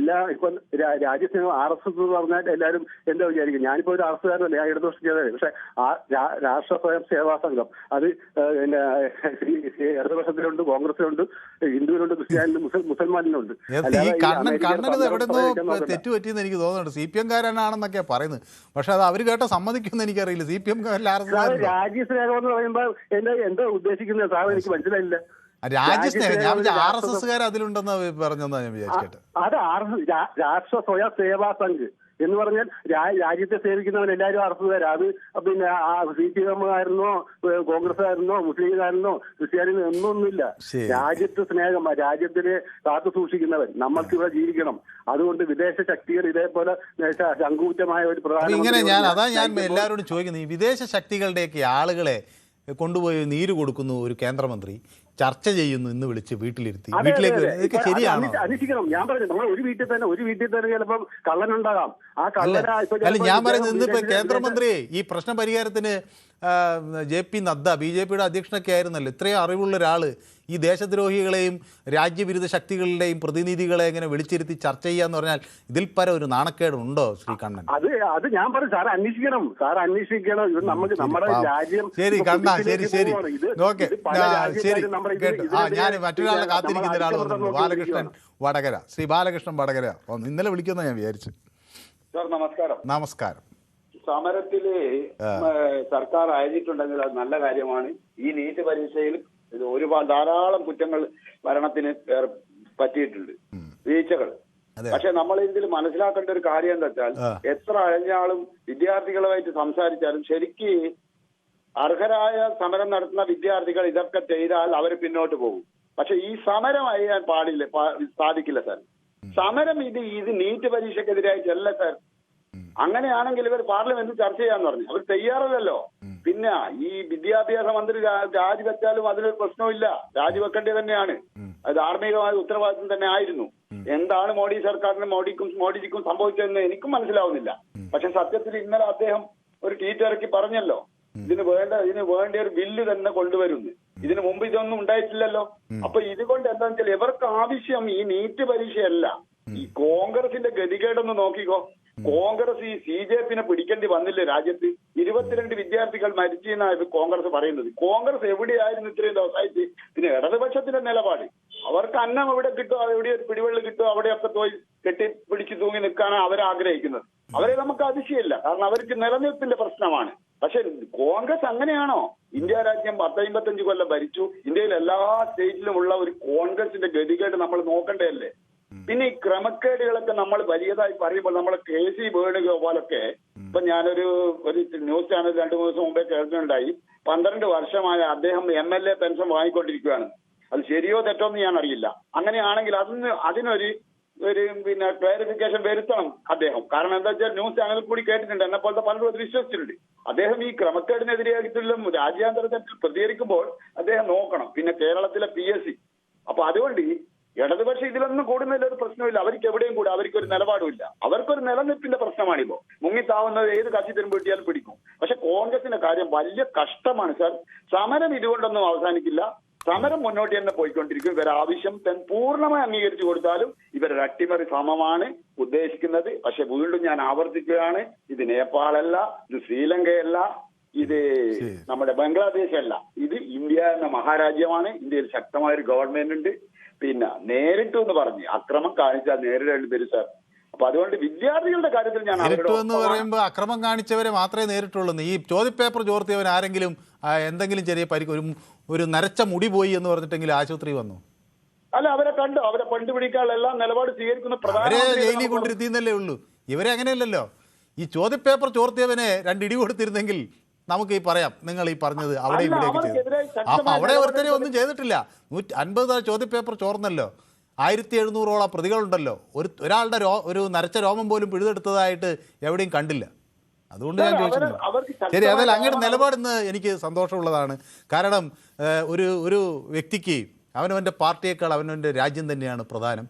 ഇപ്പം രാജ്യസ്നേഹം RSS എന്ന് പറഞ്ഞാൽ എല്ലാവരും എന്താ വിചാരിക്കും? ഞാനിപ്പോ ഒരു RSSകാരനല്ല, ഞാൻ ഇടതുപക്ഷം ചെയ്തത്. പക്ഷെ ആ രാഷ്ട്ര സ്വയം സേവാ സംഘം അത് ഇടതുപക്ഷത്തിലുണ്ട്, കോൺഗ്രസിലുണ്ട്, ഹിന്ദുവിനുണ്ട്, ക്രിസ്ത്യാനിലുണ്ട്, മുസൽമാനിലുണ്ട്. തെറ്റുപറ്റിയെന്ന് എനിക്ക് തോന്നുന്നുണ്ട്. CPM-കാരനാണെന്നൊക്കെയാ പറയുന്നത്. പക്ഷെ അത് അവർ കേട്ട സമ്മതിക്കുമെന്ന് എനിക്കറിയില്ല. രാജ്യസ്നേഹം എന്ന് പറയുമ്പോൾ എന്താ ഉദ്ദേശിക്കുന്നത് സാർ? എനിക്ക് മനസ്സിലായില്ല. രാജ്യസ്നേഹം, ഞാൻ RSSകാർ അതിലുണ്ടെന്ന് പറഞ്ഞെന്നാ ഞാൻ വിചാരിക്കട്ടെ. അത് രാഷ്ട്ര സ്വയം സേവാ സംഘ് എന്ന് പറഞ്ഞാൽ രാജ്യത്തെ സേവിക്കുന്നവൻ എല്ലാവരും RSSകാരാ. അത് CPM-കാരനോ കോൺഗ്രസ്സുകാരനോ മുസ്ലിംകാരനോ ക്രിസ്ത്യാനിനോ ഒന്നൊന്നുമില്ല. രാജ്യത്ത് സ്നേഹം, രാജ്യത്തിനെ കാത്തു സൂക്ഷിക്കുന്നവൻ. നമ്മൾക്കിവിടെ ജീവിക്കണം. അതുകൊണ്ട് വിദേശ ശക്തികൾ ഇതേപോലെ ശങ്കൂറ്റമായ ഒരു ഇങ്ങനെ ഞാൻ എല്ലാവരോടും ചോദിക്കുന്നത്, ഈ വിദേശ ശക്തികളുടെയൊക്കെ ആളുകളെ കൊണ്ടുപോയി നീര് കൊടുക്കുന്നു ഒരു കേന്ദ്രമന്ത്രി. ചർച്ച ചെയ്യുന്നു, ഇന്ന് വിളിച്ച് വീട്ടിലിരുത്തി, അതെ, വീട്ടിലേക്ക് അതെ, ഇതൊക്കെ ശരിയാണോ? അന്വേഷിക്കണം. ഞാൻ പറഞ്ഞു, നമ്മൾ ഒരു വീട്ടിൽ തന്നെ ചിലപ്പം കള്ളനുണ്ടാകാം. ആ അല്ല കള്ളന ഞാൻ പറയുന്നത് ഇന്നിപ്പോ കേന്ദ്രമന്ത്രിയെ ഈ പ്രശ്ന പരിഹാരത്തിന് JP നദ്ദ BJPയുടെ അധ്യക്ഷനൊക്കെ ആയിരുന്നല്ലോ. ഇത്രയും അറിവുള്ള ഒരാള് ഈ ദേശദ്രോഹികളെയും രാജ്യവിരുദ്ധ ശക്തികളുടെയും പ്രതിനിധികളെ എങ്ങനെ വിളിച്ചിരുത്തി ചർച്ച ചെയ്യാന്ന് പറഞ്ഞാൽ ഇതിൽ പരം ഒരു നാണക്കേടുണ്ടോ ശ്രീ കണ്ണൻ? അത് ഞാൻ പറഞ്ഞു, സാർ അന്വേഷിക്കണം. ഇത് നമുക്ക് നമ്മുടെ രാജ്യം. ശരി കണ്ണ, ശരി ഓക്കെ, ശരി കേട്ടു. ഞാൻ മറ്റൊരാളെ കാത്തിരിക്കുന്ന ഒരാൾ വന്നിട്ടുണ്ട്, ബാലകൃഷ്ണൻ വടകര. ശ്രീ ബാലകൃഷ്ണൻ വടകര ഇന്നലെ വിളിക്കുന്ന ഞാൻ വിചാരിച്ചു. സാർ നമസ്കാരം. നമസ്കാരം. സമരത്തില് സർക്കാർ അയച്ചിട്ടുണ്ടെങ്കിൽ അത് നല്ല കാര്യമാണ്. ഈ നീറ്റ് പരീക്ഷയിൽ ധാരാളം കുറ്റങ്ങൾ ഭരണത്തിന് പറ്റിയിട്ടുണ്ട്, വീഴ്ചകൾ. പക്ഷെ നമ്മൾ ഇതിൽ മനസ്സിലാക്കേണ്ട ഒരു കാര്യം എന്താ വെച്ചാൽ, എത്ര അഴഞ്ഞാളും വിദ്യാർത്ഥികളുമായിട്ട് സംസാരിച്ചാലും ശരിക്ക് അർഹരായ സമരം നടത്തുന്ന വിദ്യാർത്ഥികൾ ഇതൊക്കെ ചെയ്താൽ അവർ പിന്നോട്ട് പോകും. പക്ഷെ ഈ സമരം അയ്യാൻ സാധിക്കില്ല സാർ. സമരം ഇത് നീറ്റ് പരീക്ഷക്കെതിരായിട്ടല്ല സാർ. അങ്ങനെയാണെങ്കിൽ ഇവർ പാർലമെന്റിൽ ചർച്ച ചെയ്യാന്ന് പറഞ്ഞു. അവർ തയ്യാറല്ലല്ലോ. പിന്നെ ഈ വിദ്യാഭ്യാസ മന്ത്രി രാജിവെച്ചാലും അതിനൊരു പ്രശ്നമില്ല, രാജിവെക്കേണ്ടത് തന്നെയാണ്. അത് ധാർമ്മികമായ ഉത്തരവാദിത്വം തന്നെ ആയിരുന്നു. എന്താണ് മോഡി സർക്കാരിനും മോഡിജിക്കും സംഭവിച്ചതെന്ന് എനിക്കും മനസ്സിലാവുന്നില്ല. പക്ഷെ സത്യത്തിൽ ഇന്നലെ അദ്ദേഹം ഒരു ട്വീറ്റ് ഇറക്കി പറഞ്ഞല്ലോ, ഇതിന് വേണ്ട ഒരു ബില്ല് തന്നെ കൊണ്ടുവരുന്നു. ഇതിനു മുമ്പ് ഇതൊന്നും ഉണ്ടായിട്ടില്ലല്ലോ. അപ്പൊ ഇതുകൊണ്ട് എന്താണെന്ന് വെച്ചാൽ ഇവർക്ക് ആവശ്യം ഈ നീറ്റ് പരീക്ഷയല്ല, ഈ കോൺഗ്രസിന്റെ ഗതികേടൊന്ന് നോക്കിക്കോ. കോൺഗ്രസ് ഈ CJPനെ പിടിക്കേണ്ടി വന്നില്ലേ രാജ്യത്ത്? 22 വിദ്യാർത്ഥികൾ മരിച്ചെന്നാണ് കോൺഗ്രസ് പറയുന്നത്. കോൺഗ്രസ് എവിടെയായിരുന്നു ഇത്രയും ദിവസമായിട്ട്? പിന്നെ ഇടതുപക്ഷത്തിന്റെ നിലപാട്, അവർക്ക് അന്നം എവിടെ കിട്ടുമോ, എവിടെ പിടിവെള്ളി കിട്ടുമോ അവിടെയൊക്കെ പോയി കെട്ടിപ്പിടിച്ച് തൂങ്ങി നിൽക്കാനാണ് അവർ ആഗ്രഹിക്കുന്നത്. അവരെ നമുക്ക് അതിശയമില്ല, കാരണം അവർക്ക് നിലനിൽപ്പിന്റെ പ്രശ്നമാണ്. പക്ഷെ കോൺഗ്രസ് അങ്ങനെയാണോ? ഇന്ത്യ രാജ്യം 55 കൊല്ലം ഭരിച്ചു. ഇന്ത്യയിൽ എല്ലാ സ്റ്റേറ്റിലുമുള്ള ഒരു കോൺഗ്രസിന്റെ ഗതികേട് നമ്മൾ നോക്കണ്ടതല്ലേ? പിന്നെ ഈ ക്രമക്കേടുകളൊക്കെ നമ്മൾ വലിയതായി പറയുമ്പോൾ നമ്മൾ KC വേണുഗോപാലൊക്കെ, ഇപ്പൊ ഞാനൊരു ന്യൂസ് ചാനൽ 2 ദിവസം മുമ്പേ കേൾക്കുന്നുണ്ടായി, 12 വർഷമായ അദ്ദേഹം MLA പെൻഷൻ വാങ്ങിക്കൊണ്ടിരിക്കുകയാണ്. അത് ശരിയോ തെറ്റോ എന്ന് ഞാൻ അറിയില്ല. അങ്ങനെയാണെങ്കിൽ അതിനൊരു പിന്നെ ക്ലാരിഫിക്കേഷൻ വരുത്തണം അദ്ദേഹം. കാരണം എന്താ വെച്ചാൽ ന്യൂസ് ചാനലിൽ കൂടി കേട്ടിട്ടുണ്ട്, എന്നെ പോലത്തെ പലരും അത് വിശ്വസിച്ചിട്ടുണ്ട്. അദ്ദേഹം ഈ ക്രമക്കേടിനെതിരെയായിട്ടുള്ള രാജ്യാന്തര തലത്തിൽ പ്രതികരിക്കുമ്പോൾ അദ്ദേഹം നോക്കണം. പിന്നെ കേരളത്തിലെ PSC. അപ്പൊ അതുകൊണ്ട് ഇടതുപക്ഷം ഇതിലൊന്നും കൂടുന്നതിൽ ഒരു പ്രശ്നമില്ല. അവർക്ക് എവിടെയും കൂടെ അവർക്കൊരു നിലപാടുമില്ല. അവർക്കൊരു നിലനിൽപ്പിന്റെ പ്രശ്നമാണിപ്പോ. മുങ്ങിത്താവുന്നത് ഏത് കക്ഷി തിരുമ്പ് കിട്ടിയാലും പിടിക്കും. പക്ഷെ കോൺഗ്രസിന്റെ കാര്യം വലിയ കഷ്ടമാണ് സാർ. സമരം ഇതുകൊണ്ടൊന്നും അവസാനിക്കില്ല. സമരം മുന്നോട്ട് തന്നെ പോയിക്കൊണ്ടിരിക്കും. ഇവരുടെ ആവശ്യം പൂർണ്ണമായി അംഗീകരിച്ചു കൊടുത്താലും ഇവരുടെ അട്ടിമറി ശ്രമമാണ് ഉദ്ദേശിക്കുന്നത്. പക്ഷെ വീണ്ടും ഞാൻ ആവർത്തിക്കുകയാണ്, ഇത് നേപ്പാളല്ല, ഇത് ശ്രീലങ്കയല്ല, ഇത് നമ്മുടെ ബംഗ്ലാദേശ് അല്ല, ഇത് ഇന്ത്യ എന്ന മഹാരാജ്യമാണ്. ഇന്ത്യയിൽ ശക്തമായൊരു ഗവൺമെന്റ് ഉണ്ട്. പിന്നെ നേരിട്ടു എന്ന് പറഞ്ഞ് അക്രമം കാണിച്ചാൽ നേരിടേണ്ടി വരും സാർ. അപ്പൊ അതുകൊണ്ട് വിദ്യാർത്ഥികളുടെ കാര്യത്തിൽ ഞാൻ നേരിട്ടു എന്ന് പറയുമ്പോൾ അക്രമം കാണിച്ചവരെ മാത്രമേ നേരിട്ടുള്ളൂ. ഈ ചോദ്യപേപ്പർ ചോർത്തിയവൻ ആരെങ്കിലും എന്തെങ്കിലും ചെറിയ ഒരു നരച്ച മുടി പോയി എന്ന് പറഞ്ഞിട്ടെങ്കിലും ആശുപത്രി വന്നു? അല്ല, അവരെ കണ്ടു, അവരെ കണ്ടുപിടിക്കാനുള്ള എല്ലാ നിലപാട് സ്വീകരിക്കുന്ന അവരെ ജയിലിൽ കൊണ്ടിരുത്തിയെന്നല്ലേ ഉള്ളൂ. ഇവരെ അങ്ങനെയല്ലല്ലോ. ഈ ചോദ്യപേപ്പർ ചോർത്തിയവനെ 2 ഇടി കൊടുത്തിരുന്നെങ്കിൽ നമുക്ക് ഈ പറയാം, നിങ്ങൾ ഈ പറഞ്ഞത് അവിടെ ഇവിടെയൊക്കെ ചെയ്തു. അവിടെ ഒരുത്തരെ ഒന്നും ചെയ്തിട്ടില്ല. 150 ചോദ്യപേപ്പർ ചോർന്നല്ലോ. 1700ഓളം പ്രതികളുണ്ടല്ലോ. ഒരാളുടെ ഒരു നരച്ച രോമം പോലും പിഴുതെടുത്തതായിട്ട് എവിടെയും കണ്ടില്ല. അതുകൊണ്ട് ഞാൻ ചോദിച്ചത്. ശരി, അതായത് അങ്ങയുടെ നിലപാടിന്ന് എനിക്ക് സന്തോഷമുള്ളതാണ്. കാരണം ഒരു വ്യക്തിക്ക് അവനവൻ്റെ പാർട്ടിയേക്കാൾ അവനവൻ്റെ രാജ്യം തന്നെയാണ് പ്രധാനം.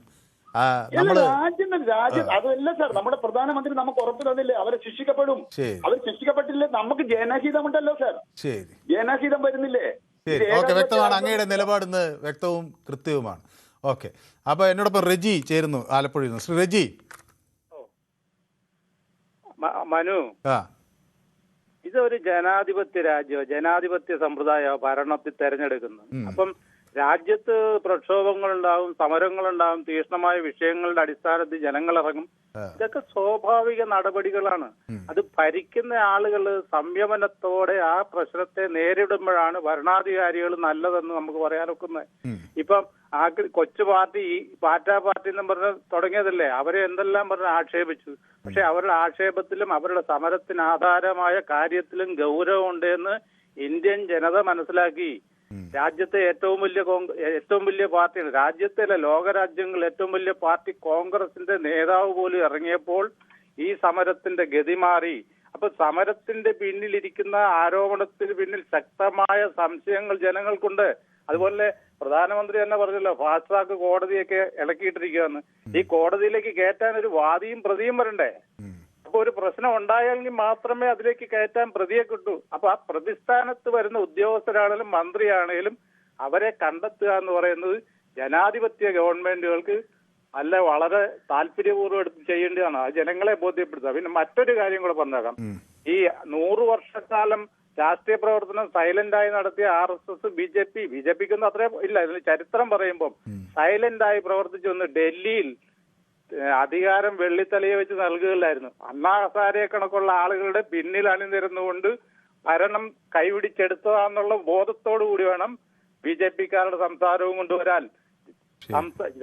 അതല്ല സാർ, നമ്മുടെ പ്രധാനമന്ത്രി നമുക്ക് ഉറപ്പ് തന്നില്ലേ അവരെ ശിക്ഷിക്കപ്പെടും. അവർ ശിക്ഷിക്കപ്പെട്ടില്ലേ? നമുക്ക് ജനഹിതമുണ്ടല്ലോ സാർ. ശരി, ജനഹിതം വരുന്നില്ലേ? ശരി, ഓക്കെ, വ്യക്തമാണ്. അങ്ങയുടെ നിലപാടിന്ന് വ്യക്തവും കൃത്യവുമാണ്. ഓക്കെ, അപ്പൊ എന്നോടൊപ്പം റെജി ചേരുന്നു ആലപ്പുഴയിൽ നിന്ന്. ശ്രീ റെജി. മനു, ഇതൊരു ജനാധിപത്യ രാജ്യമോ ജനാധിപത്യ സമ്പ്രദായമോ ഭരണത്തിൽ തെരഞ്ഞെടുക്കുന്നു. അപ്പം രാജ്യത്ത് പ്രക്ഷോഭങ്ങളുണ്ടാവും, സമരങ്ങളുണ്ടാവും, തീക്ഷ്ണമായ വിഷയങ്ങളുടെ അടിസ്ഥാനത്തിൽ ജനങ്ങൾ ഇറങ്ങും. ഇതൊക്കെ സ്വാഭാവിക നടപടികളാണ്. അത് ഭരിക്കുന്ന ആളുകൾ സംയമനത്തോടെ ആ പ്രശ്നത്തെ നേരിടുമ്പോഴാണ് ഭരണാധികാരികൾ നല്ലതെന്ന് നമുക്ക് പറയാനൊക്കുന്നത്. ഇപ്പം ആ കൊച്ചു പാർട്ടി പാറ്റാ പാർട്ടി എന്നും പറഞ്ഞ് തുടങ്ങിയതല്ലേ, അവരെ എന്തെല്ലാം പറഞ്ഞ് ആക്ഷേപിച്ചു. പക്ഷെ അവരുടെ ആക്ഷേപത്തിലും അവരുടെ സമരത്തിന് ആധാരമായ കാര്യത്തിലും ഗൗരവമുണ്ട് എന്ന് ഇന്ത്യൻ ജനത മനസ്സിലാക്കി. രാജ്യത്തെ ഏറ്റവും വലിയ പാർട്ടിയാണ്, രാജ്യത്തെ ലോകരാജ്യങ്ങളിൽ ഏറ്റവും വലിയ പാർട്ടി കോൺഗ്രസിന്റെ നേതാവ് പോലും ഇറങ്ങിയപ്പോൾ ഈ സമരത്തിന്റെ ഗതി മാറി. അപ്പൊ സമരത്തിന്റെ പിന്നിലിരിക്കുന്ന ആരോപണത്തിന് പിന്നിൽ ശക്തമായ സംശയങ്ങൾ ജനങ്ങൾക്കുണ്ട്. അതുപോലെ പ്രധാനമന്ത്രി തന്നെ പറഞ്ഞല്ലോ ഫാസ്റ്റ് ട്രാക്ക് കോടതിയൊക്കെ ഇളക്കിയിട്ടിരിക്കുകയെന്ന്. ഈ കോടതിയിലേക്ക് കയറ്റാൻ ഒരു വാദിയും പ്രതിയും വരണ്ടേ? അപ്പൊ ഒരു പ്രശ്നം ഉണ്ടായെങ്കിൽ മാത്രമേ അതിലേക്ക് കയറ്റാൻ പ്രതിയെ കിട്ടൂ. അപ്പൊ ആ പ്രതിസ്ഥാനത്ത് വരുന്ന ഉദ്യോഗസ്ഥരാണേലും മന്ത്രിയാണേലും അവരെ കണ്ടെത്തുക എന്ന് പറയുന്നത് ജനാധിപത്യ ഗവൺമെന്റുകൾക്ക് അല്ല വളരെ താല്പര്യപൂർവ്വം എടുത്ത് ചെയ്യേണ്ടതാണ്. അത് ജനങ്ങളെ ബോധ്യപ്പെടുത്തുക. പിന്നെ മറ്റൊരു കാര്യം കൂടെ പറഞ്ഞേക്കാം. ഈ 100 വർഷക്കാലം രാഷ്ട്രീയ പ്രവർത്തനം സൈലന്റായി നടത്തിയ RSS ബിജെപിക്കൊന്നും അത്രയും ഇല്ല. ഇതിന് ചരിത്രം പറയുമ്പോൾ സൈലന്റായി പ്രവർത്തിച്ചു വന്ന് ഡൽഹിയിൽ അധികാരം വെള്ളിത്തലയെ വെച്ച് നൽകുകയില്ലായിരുന്നു. അണ്ണാ ഹസാരെ കണക്കുള്ള ആളുകളുടെ പിന്നിൽ അണിനിരുന്നുകൊണ്ട് ഭരണം കൈപിടിച്ചെടുത്തതാന്നുള്ള ബോധത്തോടു കൂടി വേണം BJP-ക്കാരുടെ സംസാരവും കൊണ്ടുവരാൻ.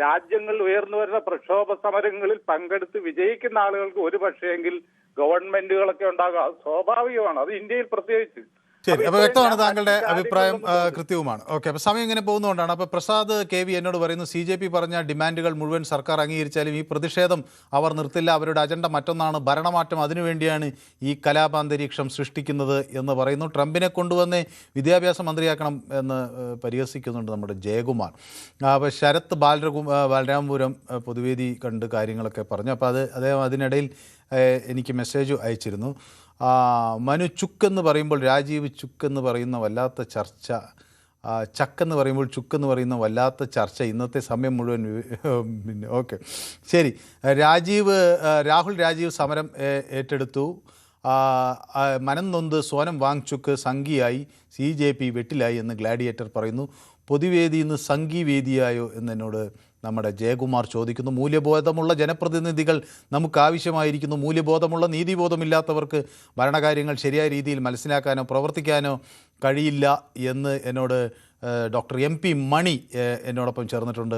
രാജ്യങ്ങളിൽ ഉയർന്നു വരുന്ന പ്രക്ഷോഭ സമരങ്ങളിൽ പങ്കെടുത്ത് വിജയിക്കുന്ന ആളുകൾക്ക് ഒരു പക്ഷേങ്കിൽ ഗവൺമെന്റുകളൊക്കെ ഉണ്ടാകുക അത് സ്വാഭാവികമാണ്. അത് ഇന്ത്യയിൽ പ്രത്യേകിച്ച്. ശരി, അപ്പോൾ വ്യക്തമാണ് താങ്കളുടെ അഭിപ്രായം, കൃത്യവുമാണ്. ഓക്കെ, അപ്പോൾ സമയം ഇങ്ങനെ പോകുന്നതുകൊണ്ടാണ്. അപ്പോൾ പ്രസാദ് KV എന്നോട് പറയുന്നു CJP പറഞ്ഞ ഡിമാൻഡുകൾ മുഴുവൻ സർക്കാർ അംഗീകരിച്ചാലും ഈ പ്രതിഷേധം അവർ നിർത്തില്ല, അവരുടെ അജണ്ട മറ്റൊന്നാണ്, ഭരണമാറ്റം, അതിനുവേണ്ടിയാണ് ഈ കലാപാന്തരീക്ഷം സൃഷ്ടിക്കുന്നത് എന്ന് പറയുന്നു. ട്രംപിനെ കൊണ്ടുവന്ന് വിദ്യാഭ്യാസ മന്ത്രിയാക്കണം എന്ന് പരിഹസിക്കുന്നുണ്ട് നമ്മുടെ ജയകുമാർ. അപ്പോൾ ശരത് ബാലരാമപുരം പൊതുവേദി കണ്ട് കാര്യങ്ങളൊക്കെ പറഞ്ഞു. അപ്പോൾ അദ്ദേഹം അതിനിടയിൽ എനിക്ക് മെസ്സേജ് അയച്ചിരുന്നു. മനു ചുക്കെന്ന് പറയുമ്പോൾ രാജീവ് ചുക്കെന്ന് പറയുന്ന വല്ലാത്ത ചർച്ച, ചക്കെന്ന് പറയുമ്പോൾ ചുക്കെന്ന് പറയുന്ന വല്ലാത്ത ചർച്ച, ഇന്നത്തെ സമയം മുഴുവൻ. പിന്നെ ഓക്കെ, ശരി. രാഹുൽ രാജീവ് സമരം ഏറ്റെടുത്തു. മനം നൊന്ത് സോനം വാങ്ചുക്ക് സംഘിയായി, CJP വെട്ടിലായി എന്ന് ഗ്ലാഡിയേറ്റർ പറയുന്നു. പൊതുവേദിയിൽ നിന്ന് സംഘീവേദിയായോ എന്നോട് നമ്മുടെ ജയകുമാർ ചോദിക്കുന്നു. മൂല്യബോധമുള്ള ജനപ്രതിനിധികൾ നമുക്ക് ആവശ്യമായിരിക്കുന്നു. മൂല്യബോധമുള്ള നീതിബോധമില്ലാത്തവർക്ക് ഭരണകാര്യങ്ങൾ ശരിയായ രീതിയിൽ മനസ്സിലാക്കാനോ പ്രവർത്തിക്കാനോ കഴിയില്ല എന്ന് എന്നോട് ഡോക്ടർ MP മണി എന്നോടൊപ്പം ചേർന്നിട്ടുണ്ട്.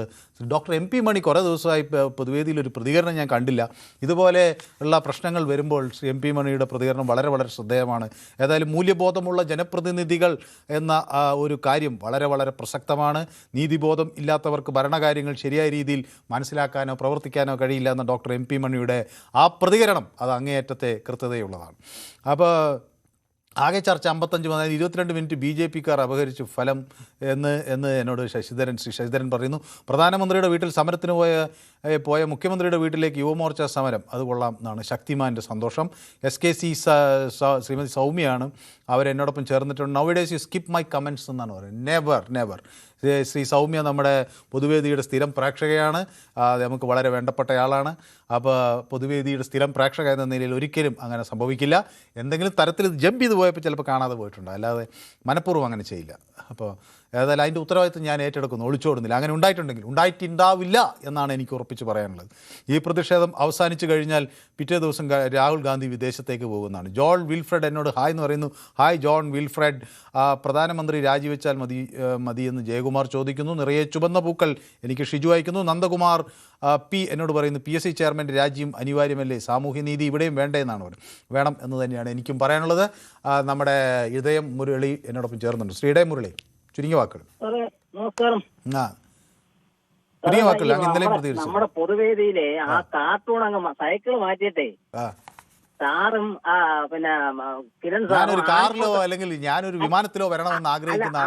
ഡോക്ടർ MP മണി കുറേ ദിവസമായി പൊതുവേദിയിലൊരു പ്രതികരണം ഞാൻ കണ്ടില്ല. ഇതുപോലെ ഉള്ള പ്രശ്നങ്ങൾ വരുമ്പോൾ MP മണിയുടെ പ്രതികരണം വളരെ വളരെ ശ്രദ്ധേയമാണ്. ഏതായാലും മൂല്യബോധമുള്ള ജനപ്രതിനിധികൾ എന്ന ഒരു കാര്യം വളരെ വളരെ പ്രസക്തമാണ്. നീതിബോധം ഇല്ലാത്തവർക്ക് ഭരണകാര്യങ്ങൾ ശരിയായ രീതിയിൽ മനസ്സിലാക്കാനോ പ്രവർത്തിക്കാനോ കഴിയില്ല എന്ന ഡോക്ടർ MP മണിയുടെ ആ പ്രതികരണം അത് അങ്ങേയറ്റത്തെ കൃത്യതയുള്ളതാണ്. അപ്പോൾ ആകെ ചർച്ച 55 അതായത് 22 മിനിറ്റ് BJP-ക്കാർ അപഹരിച്ചു ഫലം എന്ന് എന്നോട് ശശിധരൻ പറയുന്നു. പ്രധാനമന്ത്രിയുടെ വീട്ടിൽ സമരത്തിന് പോയ മുഖ്യമന്ത്രിയുടെ വീട്ടിലേക്ക് യുവമോർച്ച സമരം, അത് കൊള്ളാം എന്നാണ് ശക്തിമാൻ്റെ സന്തോഷം. SKC ശ്രീമതി സൗമ്യയാണ്, അവരെന്നോടൊപ്പം ചേർന്നിട്ടുണ്ട്. Nowadays you skip my comments എന്നാണ് പറയുന്നത്. നെവർ. ശ്രീ സൗമ്യ നമ്മുടെ പൊതുവേദിയുടെ സ്ഥിരം പ്രേക്ഷകയാണ്, നമുക്ക് വളരെ വേണ്ടപ്പെട്ടയാളാണ്. അപ്പോൾ പൊതുവേദിയുടെ സ്ഥിരം പ്രേക്ഷക എന്ന നിലയിൽ ഒരിക്കലും അങ്ങനെ സംഭവിക്കില്ല. എന്തെങ്കിലും തരത്തിൽ ജമ്പ് ചെയ്ത് പോയപ്പോൾ ചിലപ്പോൾ കാണാതെ പോയിട്ടുണ്ട്, അല്ലാതെ മനഃപൂർവ്വം അങ്ങനെ ചെയ്യില്ല. അപ്പോൾ ഏതായാലും അതിൻ്റെ ഉത്തരവാദിത്വം ഞാൻ ഏറ്റെടുക്കുന്നു, ഒളിച്ചോടുന്നില്ല. അങ്ങനെ ഉണ്ടായിട്ടുണ്ടാവില്ല എന്നാണ് എനിക്ക് ഉറപ്പിച്ച് പറയാനുള്ളത്. ഈ പ്രതിഷേധം അവസാനിച്ചു കഴിഞ്ഞാൽ പിറ്റേ ദിവസം രാഹുൽ ഗാന്ധി വിദേശത്തേക്ക് പോകുന്നതാണ്. ജോൺ വിൽഫ്രഡ് എന്നോട് ഹായ് എന്ന് പറയുന്നു. Hi John Wilfred. പ്രധാനമന്ത്രി രാജിവെച്ചാൽ മതിയെന്ന് ജയകുമാർ ചോദിക്കുന്നു. നിറയെ ചുവന്ന പൂക്കൾ എനിക്ക് ഷിജു അയക്കുന്നു. നന്ദകുമാർ P എന്നോട് പറയുന്നു PSC ചെയർമാൻ്റെ രാജ്യം അനിവാര്യമല്ലേ, സാമൂഹ്യനീതി ഇവിടെയും വേണ്ടേ എന്നാണ് പറയുന്നത്. വേണം എന്ന് തന്നെയാണ് എനിക്കും പറയാനുള്ളത്. നമ്മുടെ ഇടയം മുരളി എന്നോടൊപ്പം ചേർന്നുണ്ട്. ശ്രീ ഇടയം മുരളി, ചുരുങ്ങിയ വാക്കുകൾ. നമസ്കാരം. ചുരുങ്ങിയ വാക്കുകൾ. അങ്ങ് ഇന്നലെയും പ്രതികരിച്ചു. നമ്മുടെ പൊതുവേദിയിലെ ആ കാർട്ടൂൺ അങ്ങ് സൈക്കിൾ മാറ്റിയിട്ടേ സാറും പിന്നെ കിരൺ ഞാനൊരു കാറിലോ അല്ലെങ്കിൽ ഞാനൊരു വിമാനത്തിലോ വരണമെന്ന് ആഗ്രഹിക്കുന്ന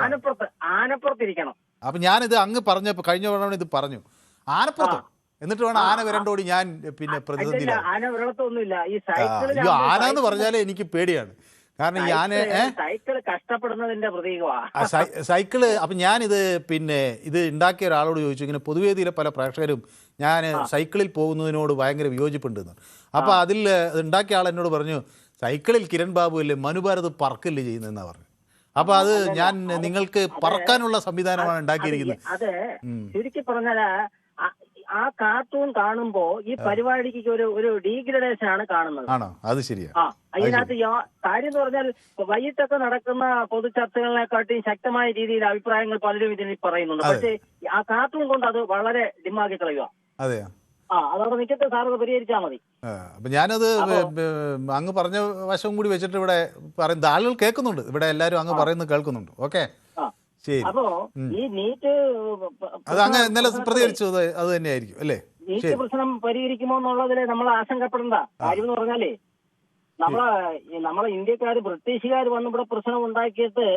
ആനപ്പുറത്തിരിക്കണം. അപ്പൊ ഞാനിത് അങ്ങ് പറഞ്ഞപ്പോ കഴിഞ്ഞ തവണ ഇത് പറഞ്ഞു ആനപ്പുറത്തോ, എന്നിട്ട് വേണം ആന വരണ്ടോടി ഞാൻ പിന്നെ പ്രതിനിധി. ആന വരളത്തൊന്നുമില്ല. ഈ സൈക്കിൾ ആന എന്ന് പറഞ്ഞാലേ എനിക്ക് പേടിയാണ്. കാരണം ഞാൻ സൈക്കിൾ കഷ്ടപ്പെടുന്നതിന്റെ പ്രതീകമാണ് സൈക്കിള്. അപ്പം ഞാനിത് പിന്നെ ഇത് ഉണ്ടാക്കിയ ഒരാളോട് ചോദിച്ചു, ഇങ്ങനെ പൊതുവേദിയിലെ പല പ്രേക്ഷകരും ഞാൻ സൈക്കിളിൽ പോകുന്നതിനോട് ഭയങ്കര വിയോജിപ്പുണ്ടെന്ന്. അപ്പോൾ അതിൽ ഉണ്ടാക്കിയ ആൾ എന്നോട് പറഞ്ഞു, സൈക്കിളിൽ കിരൺ ബാബു അല്ലേ മനുഭാരത് പറക്കല്ലേ ചെയ്യുന്നതെന്നാണ് പറഞ്ഞു. അപ്പോൾ അത് ഞാൻ നിങ്ങൾക്ക് പറക്കാനുള്ള സംവിധാനമാണ് ഉണ്ടാക്കിയിരിക്കുന്നത്. അത് ചുരുക്കി പറഞ്ഞാൽ ആ കാർട്ടൂൺ കാണുമ്പോ ഈ പരിപാടിക്ക് ഒരു ഡീഗ്രഡേഷൻ ആണ് കാണുന്നത്. ആണോ? അത് ശരിയാണ്. അതിനകത്ത് കാര്യം എന്ന് പറഞ്ഞാൽ വൈകിട്ടൊക്കെ നടക്കുന്ന പൊതു ചർച്ചകളെക്കാട്ടിയും ശക്തമായ രീതിയിൽ അഭിപ്രായങ്ങൾ പലരും ഇതിൽ പറയുന്നുണ്ട്. പക്ഷേ ആ കാർട്ടൂൺ കൊണ്ട് അത് വളരെ ഡിമാക്കി കളയുക. അതെയോ? അതവിടെ നിൽക്കട്ടെ, സാർ പരിഹരിച്ചാൽ മതി. അപ്പൊ ഞാനത് അങ്ങ് പറഞ്ഞ വശം കൂടി വെച്ചിട്ട് ഇവിടെ പറയുന്നത് ആളുകൾ കേൾക്കുന്നുണ്ട്, ഇവിടെ എല്ലാവരും അങ്ങ് പറയുന്നത് കേൾക്കുന്നുണ്ട്. ഓക്കെ, ശരി. അപ്പോ ഈ നീറ്റ് അത് അങ്ങ് ഇന്നലെ പ്രതികരിച്ചത് അത് തന്നെയായിരിക്കും അല്ലേ? നീറ്റ് പ്രശ്നം പരിഹരിക്കുമോ എന്നുള്ളതില് നമ്മൾ ആശങ്കപ്പെടേണ്ട കാര്യം എന്ന് പറഞ്ഞാലേ നമ്മളെ ഇന്ത്യക്കാര് ബ്രിട്ടീഷുകാർ വന്ന് ഇവിടെ പ്രശ്നം ഉണ്ടാക്കിയിട്ട്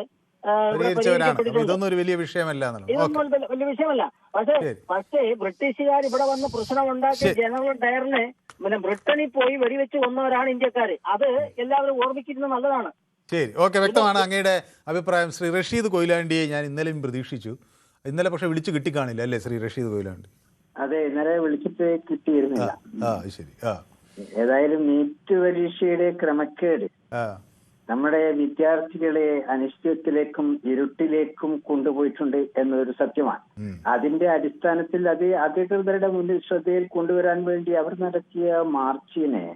പരിഹരിച്ചവരാണ്. ഇതൊന്നും ഒരു വലിയ വിഷയമല്ല. ഇതൊന്നും വലിയ വിഷയമല്ല. പക്ഷേ ബ്രിട്ടീഷുകാർ ഇവിടെ വന്ന് പ്രശ്നം ഉണ്ടാക്കി ജനറൽ ഡയറിനെ ബ്രിട്ടനിൽ പോയി വെടിവെച്ച് കൊന്നവരാണ് ഇന്ത്യക്കാര്. അത് എല്ലാവരും ഓർമ്മിക്കുന്നത് നല്ലതാണ്. ശരി, ഓക്കെ, വ്യക്തമാണ് അങ്ങയുടെ അഭിപ്രായം. ശ്രീ റഷീദ് കൊയിലാണ്ടിയെ ഞാൻ ഇന്നലെയും പ്രതീക്ഷിച്ചു. ഇന്നലെ പക്ഷെ വിളിച്ചു കിട്ടിക്കാണില്ല അല്ലേ ശ്രീ റഷീദ് കൊയിലാണ്ടി? അതെ, ഇന്നലെ വിളിച്ചിട്ട് കിട്ടിയിരുന്നില്ല. ശരി. ഏതായാലും നീറ്റ് പരീക്ഷയുടെ ക്രമക്കേട് നമ്മുടെ വിദ്യാർത്ഥികളെ അനിശ്ചയത്തിലേക്കും ഇരുട്ടിലേക്കും കൊണ്ടുപോയിട്ടുണ്ട് എന്നതൊരു സത്യമാണ്. അതിന്റെ അടിസ്ഥാനത്തിൽ അത് അധികൃതരുടെ മുന്നിൽ ശ്രദ്ധയിൽ കൊണ്ടുവരാൻ വേണ്ടി അവർ നടത്തിയ മാർച്ചിനെ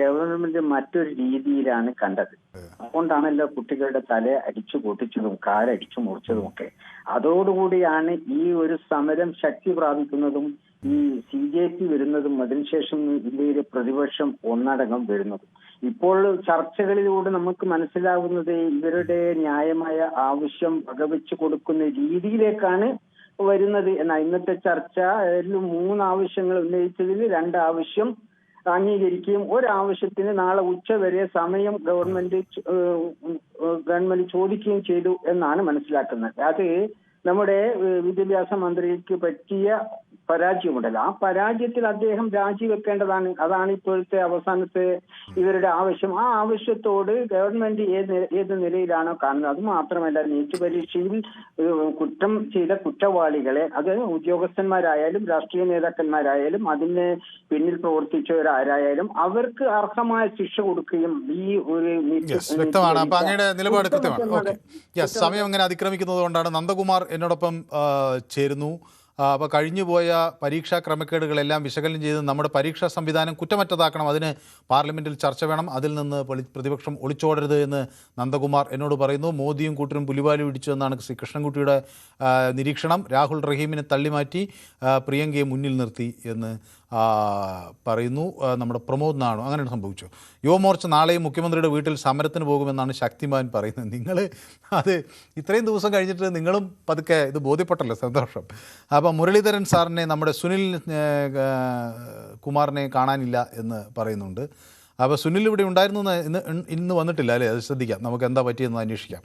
ഗവൺമെന്റ് മറ്റൊരു രീതിയിലാണ് കണ്ടത്. അതുകൊണ്ടാണല്ലോ കുട്ടികളുടെ തല അടിച്ചു പൊട്ടിച്ചതും കാലടിച്ചു മുറിച്ചതും ഒക്കെ. അതോടുകൂടിയാണ് ഈ ഒരു സമരം ശക്തി പ്രാപിക്കുന്നതും ഈ CJP വരുന്നതും അതിനുശേഷം ഇന്ത്യയിലെ പ്രതിപക്ഷം ഒന്നടങ്കം വരുന്നതും. ഇപ്പോൾ ചർച്ചകളിലൂടെ നമുക്ക് മനസ്സിലാവുന്നത് ഇവരുടെ ന്യായമായ ആവശ്യം വകവെച്ചു കൊടുക്കുന്ന രീതിയിലേക്കാണ് വരുന്നത് എന്നാൽ ഇന്നത്തെ ചർച്ച 3 ആവശ്യങ്ങൾ ഉന്നയിച്ചതിൽ 2 ആവശ്യം അംഗീകരിക്കുകയും ഒരാവശ്യത്തിന് നാളെ ഉച്ചവരെ സമയം ഗവൺമെന്റ് ചോദിക്കുകയും ചെയ്തു എന്നാണ് മനസ്സിലാക്കുന്നത്. അത് നമ്മുടെ വിദ്യാഭ്യാസ മന്ത്രിക്ക് പറ്റിയ പരാജയമുണ്ടല്ലോ, ആ പരാജയത്തിൽ അദ്ദേഹം രാജിവെക്കേണ്ടതാണ്. അതാണ് ഇപ്പോഴത്തെ അവസാനത്തെ ഇവരുടെ ആവശ്യം. ആ ആവശ്യത്തോട് ഗവൺമെന്റ് ഏത് നിലയിലാണോ കാണുന്നത്. അത് മാത്രമല്ല, നീറ്റ് പരീക്ഷയിൽ കുറ്റം ചെയ്ത കുറ്റവാളികളെ, അത് ഉദ്യോഗസ്ഥന്മാരായാലും രാഷ്ട്രീയ നേതാക്കന്മാരായാലും അതിന് പിന്നിൽ പ്രവർത്തിച്ചവരാരായാലും അവർക്ക് അർഹമായ ശിക്ഷ കൊടുക്കുകയും ഈ ഒരു വ്യക്തമാണ്. അപ്പൊ അങ്ങയുടെ നിലപാട് കൃത്യമാണ്. ഓക്കെ, സമയം അങ്ങനെ അതിക്രമിക്കുന്നത് കൊണ്ടാണ് നന്ദകുമാർ എന്നോടൊപ്പം ചേരുന്നു. അപ്പോൾ കഴിഞ്ഞുപോയ പരീക്ഷാ ക്രമക്കേടുകളെല്ലാം വിശകലനം ചെയ്ത് നമ്മുടെ പരീക്ഷാ സംവിധാനം കുറ്റമറ്റതാക്കണം, അതിന് പാർലമെൻറ്റിൽ ചർച്ച വേണം, അതിൽ നിന്ന് പ്രതിപക്ഷം ഒളിച്ചോടരുത് എന്ന് നന്ദകുമാർ എന്നോട് പറയുന്നു. മോദിയും കൂട്ടരും പുലിവാലി പിടിച്ചു എന്നാണ് ശ്രീ കൃഷ്ണൻകുട്ടിയുടെ നിരീക്ഷണം. രാഹുൽ റഹീമിനെ തള്ളിമാറ്റി പ്രിയങ്കയെ മുന്നിൽ നിർത്തി എന്ന് പറയുന്നു നമ്മുടെ പ്രമോദ് നാണു. അങ്ങനെ സംഭവിച്ചു. യുവമോർച്ച നാളെയും മുഖ്യമന്ത്രിയുടെ വീട്ടിൽ സമരത്തിന് പോകുമെന്നാണ് ശക്തിമാൻ പറയുന്നത്. നിങ്ങൾ അത് ഇത്രയും ദിവസം കഴിഞ്ഞിട്ട് നിങ്ങളും പതുക്കെ ഇത് ബോധ്യപ്പെട്ടല്ലോ, സന്തോഷം. അപ്പോൾ മുരളീധരൻ സാറിനെ, നമ്മുടെ സുനിൽ കുമാറിനെ കാണാനില്ല എന്ന് പറയുന്നുണ്ട്. അപ്പോൾ സുനിൽ ഇവിടെ ഉണ്ടായിരുന്നു ഇന്ന് വന്നിട്ടില്ല അല്ലേ? അത് ശ്രദ്ധിക്കാം, നമുക്ക് എന്താ പറ്റിയെന്ന് അന്വേഷിക്കാം.